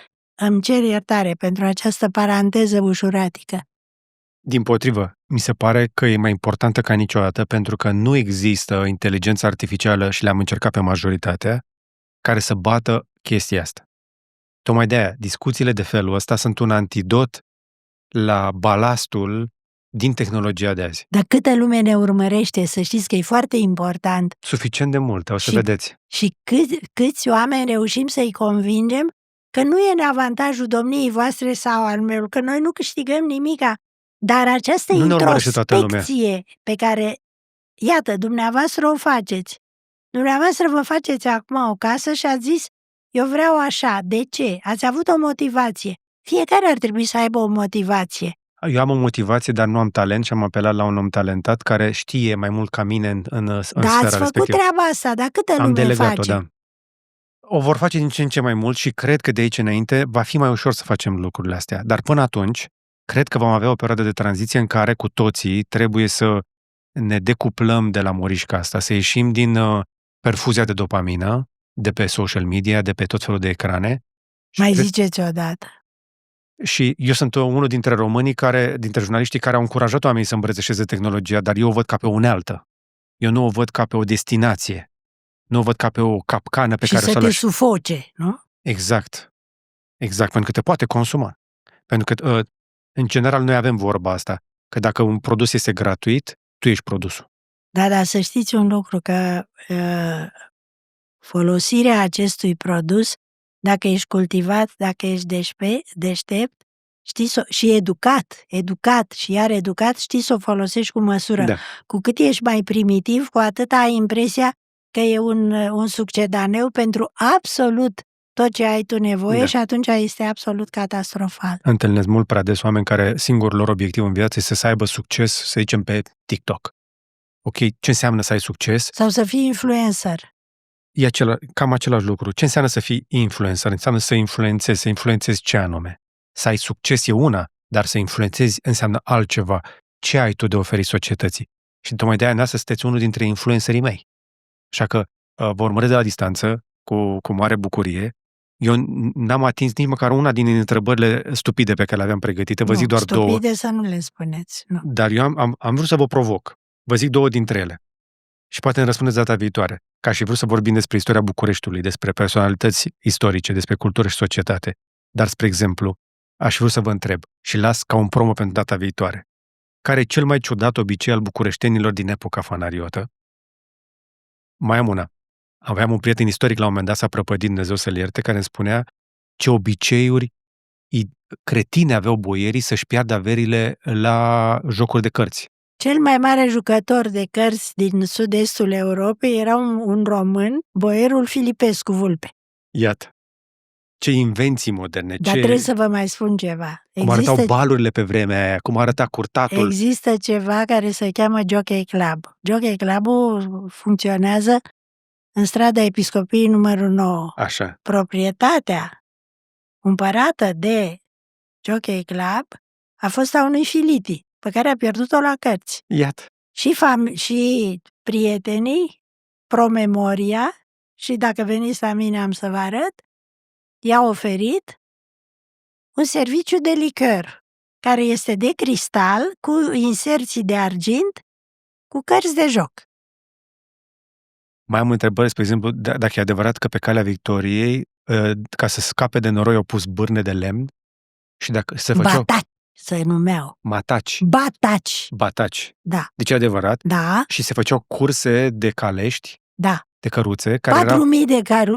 Îmi cer iertare pentru această paranteză ușuratică. Dimpotrivă, mi se pare că e mai importantă ca niciodată pentru că nu există inteligență artificială și le-am încercat pe majoritatea care să bată chestia asta. Tocmai de aia, discuțiile de felul ăsta sunt un antidot la balastul din tehnologia de azi. Dar câtă lume ne urmărește, să știți că e foarte important. Suficient de mult, o să vedeți. Și câți oameni reușim să-i convingem că nu e în avantajul domniei voastre sau al meu, că noi nu câștigăm nimica. Dar această introspecție pe care, iată, dumneavoastră o faceți. Dumneavoastră vă faceți acum o casă și ați zis, eu vreau așa. De ce? Ați avut o motivație. Fiecare ar trebui să aibă o motivație. Eu am o motivație, dar nu am talent și am apelat la un om talentat care știe mai mult ca mine în sfera respectivă. Dar ați făcut treaba asta, dar câtă lume am delegat-o, face? Da. O vor face din ce în ce mai mult și cred că de aici înainte va fi mai ușor să facem lucrurile astea. Dar până atunci, cred că vom avea o perioadă de tranziție în care cu toții trebuie să ne decuplăm de la morișca asta, să ieșim din perfuzia de dopamină, de pe social media, de pe tot felul de ecrane. Mai ziceți odată. Și eu sunt unul dintre românii dintre jurnaliștii care au încurajat oamenii să îmbrățișeze tehnologia, dar eu o văd ca pe o unealtă. Eu nu o văd ca pe o destinație. Nu o văd ca pe o capcană pe care o să te sufoce, nu? Exact. Exact, pentru că te poate consuma. Pentru că, în general, noi avem vorba asta, că dacă un produs este gratuit, tu ești produsul. Da, să știți un lucru, că folosirea acestui produs, dacă ești cultivat, dacă ești deștept, știi și educat și iar educat, știi să o folosești cu măsură. Da. Cu cât ești mai primitiv, cu atât ai impresia că e un succedaneu pentru absolut tot ce ai tu nevoie și atunci este absolut catastrofal. Întâlnesc mult prea des oameni care singurul lor obiectiv în viață este să aibă succes, să zicem, pe TikTok. Ok, ce înseamnă să ai succes? Sau să fii influencer. e cam același lucru. Ce înseamnă să fii influencer? Înseamnă să influențezi. Să influențezi ce anume? Să ai succes e una, dar să influențezi înseamnă altceva. Ce ai tu de oferit societății? Și tocmai de aia sunteți unul dintre influencerii mei. Așa că vă urmăresc de la distanță, cu mare bucurie. Eu n-am atins nici măcar una din întrebările stupide pe care le aveam pregătite. Vă zic doar două. Stupide să nu le spuneți. Nu. Dar eu am vrut să vă provoc. Vă zic două dintre ele. Și poate îmi răspundeți data viitoare. Ca și vrut să vorbim despre istoria Bucureștiului, despre personalități istorice, despre cultură și societate. Dar, spre exemplu, aș vrea să vă întreb și las ca un promo pentru data viitoare. Care e cel mai ciudat obicei al bucureștenilor din epoca fanariotă? Mai am una. Aveam un prieten istoric la un moment dat, s-a prăpădit, Dumnezeu să-l ierte, care îmi spunea ce obiceiuri cretine aveau boierii să-și piardă averile la jocuri de cărți. Cel mai mare jucător de cărți din sud-estul Europei era un român, boierul Filipescu Vulpe. Iată. Ce invenții moderne. Dar trebuie să vă mai spun ceva. Cum arătau balurile pe vremea aia, cum arăta curtatul. Există ceva care se cheamă Jockey Club. Jockey Club-ul funcționează în strada Episcopiei numărul 9. Așa. Proprietatea cumpărată de Jockey Club a fost a unui Filiti, pe care a pierdut-o la cărți. Iată. Și prietenii, promemoria, și dacă veniți la mine am să vă arăt, i-a oferit un serviciu de licăr, care este de cristal, cu inserții de argint, cu cărți de joc. Mai am întrebări, spre exemplu, dacă e adevărat că pe Calea Victoriei, ca să scape de noroi, au pus bârne de lemn și dacă se făceau... Bataci se numeau. Mataci. Bataci. Da. Deci e adevărat? Da. Și se făceau curse de calești? Da. De căruțe? 4.000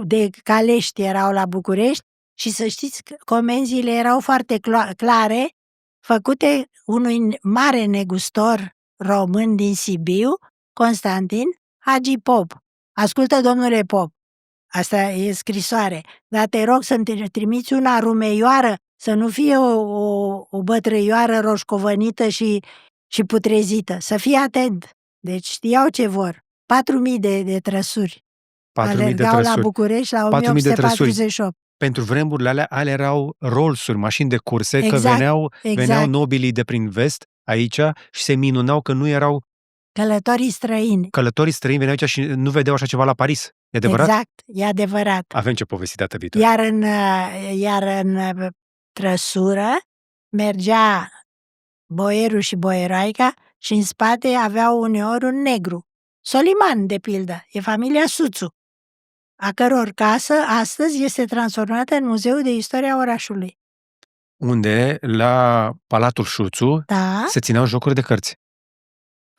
de calești erau la București și să știți că comenzile erau foarte clare, făcute unui mare negustor român din Sibiu, Constantin Hagi Pop. Ascultă, domnule Pop, asta e scrisoare, dar te rog să-mi trimiți una rumeioară, să nu fie o bătrăioară roșcovănită și putrezită. Să fii atent. Deci știau ce vor. 4.000 de trăsuri. 4.000 de alergau trăsuri. la București la 1848. Pentru vremurile alea erau Rolls-uri, mașini de curse, exact, că veneau nobilii de prin vest aici și se minunau că nu erau călătorii străini. Călătorii străini veneau aici și nu vedeau așa ceva la Paris. E adevărat? Exact, e adevărat. Avem ce povesti data viitoare. Iar în trăsură mergea boierul și boieroaica și în spate aveau uneori un negru. Soliman, de pildă, e familia Suțu, a căror casă astăzi este transformată în Muzeul de Istoria orașului. Unde, la Palatul Șuțu, da, se țineau jocuri de cărți.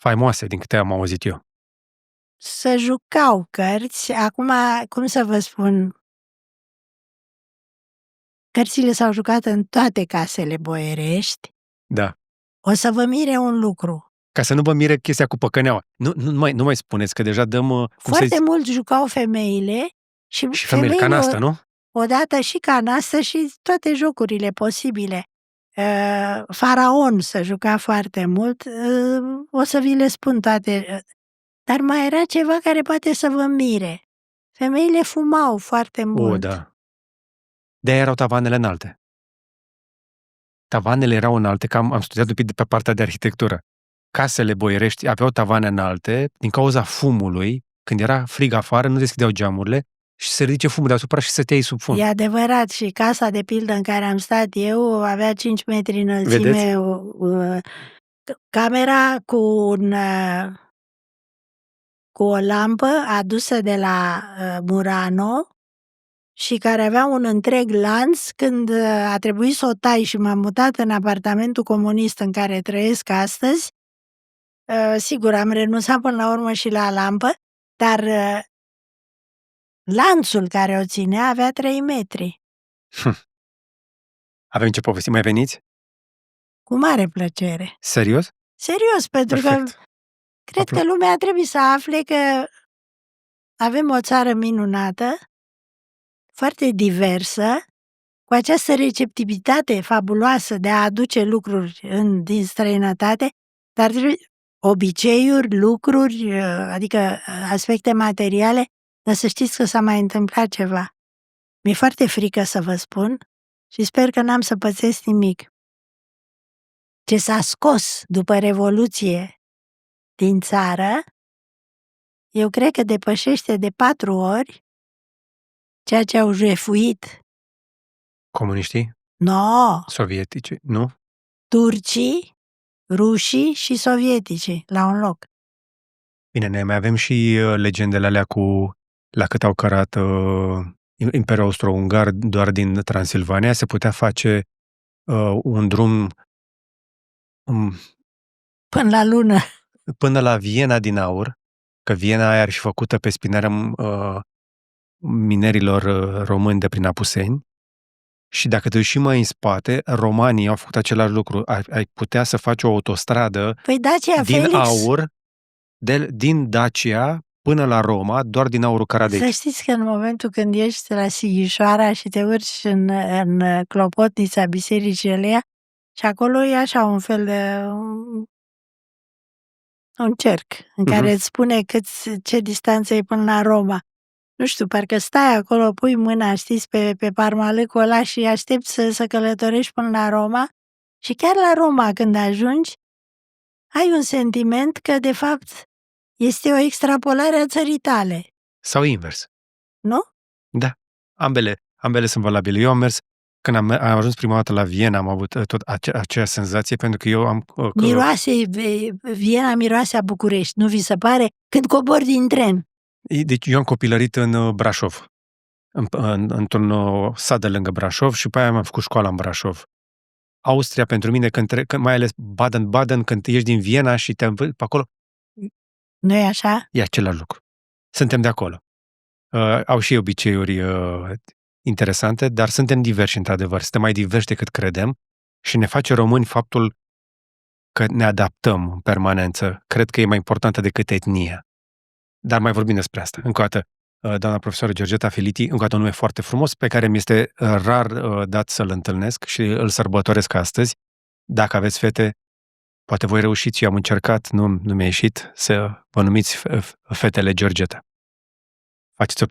Faimoase, din câte am auzit eu. Se jucau cărți. Acum, cum să vă spun, cărțile s-au jucat în toate casele boierești. Da. O să vă mire un lucru. Ca să nu vă mire chestia cu păcăneaua. Nu mai spuneți, că deja dăm... Foarte mult jucau femeile și femeile canastă, nu? Odată și canastă și toate jocurile posibile. Faraon se juca foarte mult, o să vi le spun toate. Dar mai era ceva care poate să vă mire. Femeile fumau foarte mult. O, da. De-aia erau tavanele înalte. Tavanele erau înalte, că am studiat un pic de pe partea de arhitectură. Casele boierești aveau tavane înalte din cauza fumului. Când era frig afară, nu deschideau geamurile și se ridice fumul deasupra și stăteai sub fum. E adevărat, și casa de pildă în care am stat eu avea 5 metri înălțime. Camera cu o lampă adusă de la Murano și care avea un întreg lanț. Când a trebuit să o tai și m-am mutat în apartamentul comunist în care trăiesc astăzi, sigur, am renunțat până la urmă și la lampă, dar lanțul care o ținea avea 3 metri. Avem ce povesti? Mai veniți? Cu mare plăcere. Serios? Serios, pentru Perfect. că cred că lumea trebuie să afle că avem o țară minunată, foarte diversă, cu această receptivitate fabuloasă de a aduce lucruri din străinătate, dar obiceiuri, lucruri, adică aspecte materiale Dar să știți că s-a mai întâmplat ceva. Mi-e foarte frică să vă spun și sper că n-am să pățesc nimic. Ce s-a scos după Revoluție din țară, eu cred că depășește de 4 ori ceea ce au jefuit. Comuniștii? No, Sovietici? Nu? turcii, rușii și sovieticii la un loc. Bine, noi mai avem și legendele alea cu la cât au cărat Imperiul Austro-Ungar doar din Transilvania, se putea face un drum Până la lună. până la Viena din aur, că Viena aia ar fi făcută pe spinarea minerilor români de prin Apuseni. Și dacă te duci și mai în spate, romanii au făcut același lucru. Ai putea să faci o autostradă Păi Dacia, din Felix, aur, din Dacia până la Roma, doar din aurul să Caradeci. știți că în momentul când ești la Sighișoara și te urci în clopotnița bisericii alea, și acolo e așa un fel de un cerc în care îți spune ce distanță e până la Roma. Nu știu, parcă stai acolo, pui mâna, știți, pe parmalicul ăla și aștepți să călătorești până la Roma și chiar la Roma, când ajungi, ai un sentiment că, de fapt, este o extrapolare a țării tale, Sau invers. nu? Da. Ambele sunt valabile. Eu am mers, când am ajuns prima dată la Viena, am avut tot aceeași senzație, pentru că eu am... Viena miroase a București, nu vi se pare? Când cobori din tren. Deci eu am copilărit în Brașov, într-un sat de lângă Brașov și pe aia am făcut școala în Brașov. Austria, pentru mine, mai ales Baden-Baden, când ești din Viena și te învârți pe acolo, Nu-i așa? e același lucru. Suntem de acolo. Au și obiceiuri interesante, dar suntem diversi, într-adevăr. Suntem mai diversi decât credem și ne face români faptul că ne adaptăm în permanență. Cred că e mai importantă decât etnia. Dar mai vorbim despre asta. Încă o dată, doamna profesoră Georgeta Filiti, încă o dată un nume foarte frumos, pe care mi este rar dat să-l întâlnesc și îl sărbătoresc astăzi. Dacă aveți fete, poate voi reușiți, eu am încercat, nu mi-a ieșit, să vă numiți fetele Georgeta. Faceți-o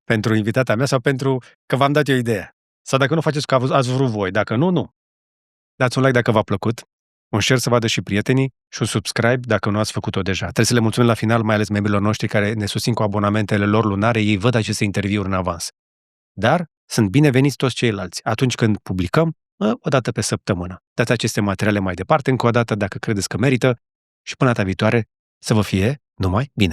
pentru invitata mea sau pentru că v-am dat eu ideea. Sau dacă nu faceți că ați vrut voi. Dacă nu, nu. Dați un like dacă v-a plăcut, un share să vadă și prietenii și un subscribe dacă nu ați făcut-o deja. Trebuie să le mulțumim la final, mai ales membrilor noștri care ne susțin cu abonamentele lor lunare, ei văd aceste interviuri în avans. Dar sunt bineveniți toți ceilalți. Atunci când publicăm, o dată pe săptămână. Dați aceste materiale mai departe, încă o dată, dacă credeți că merită, și până data viitoare, să vă fie numai bine.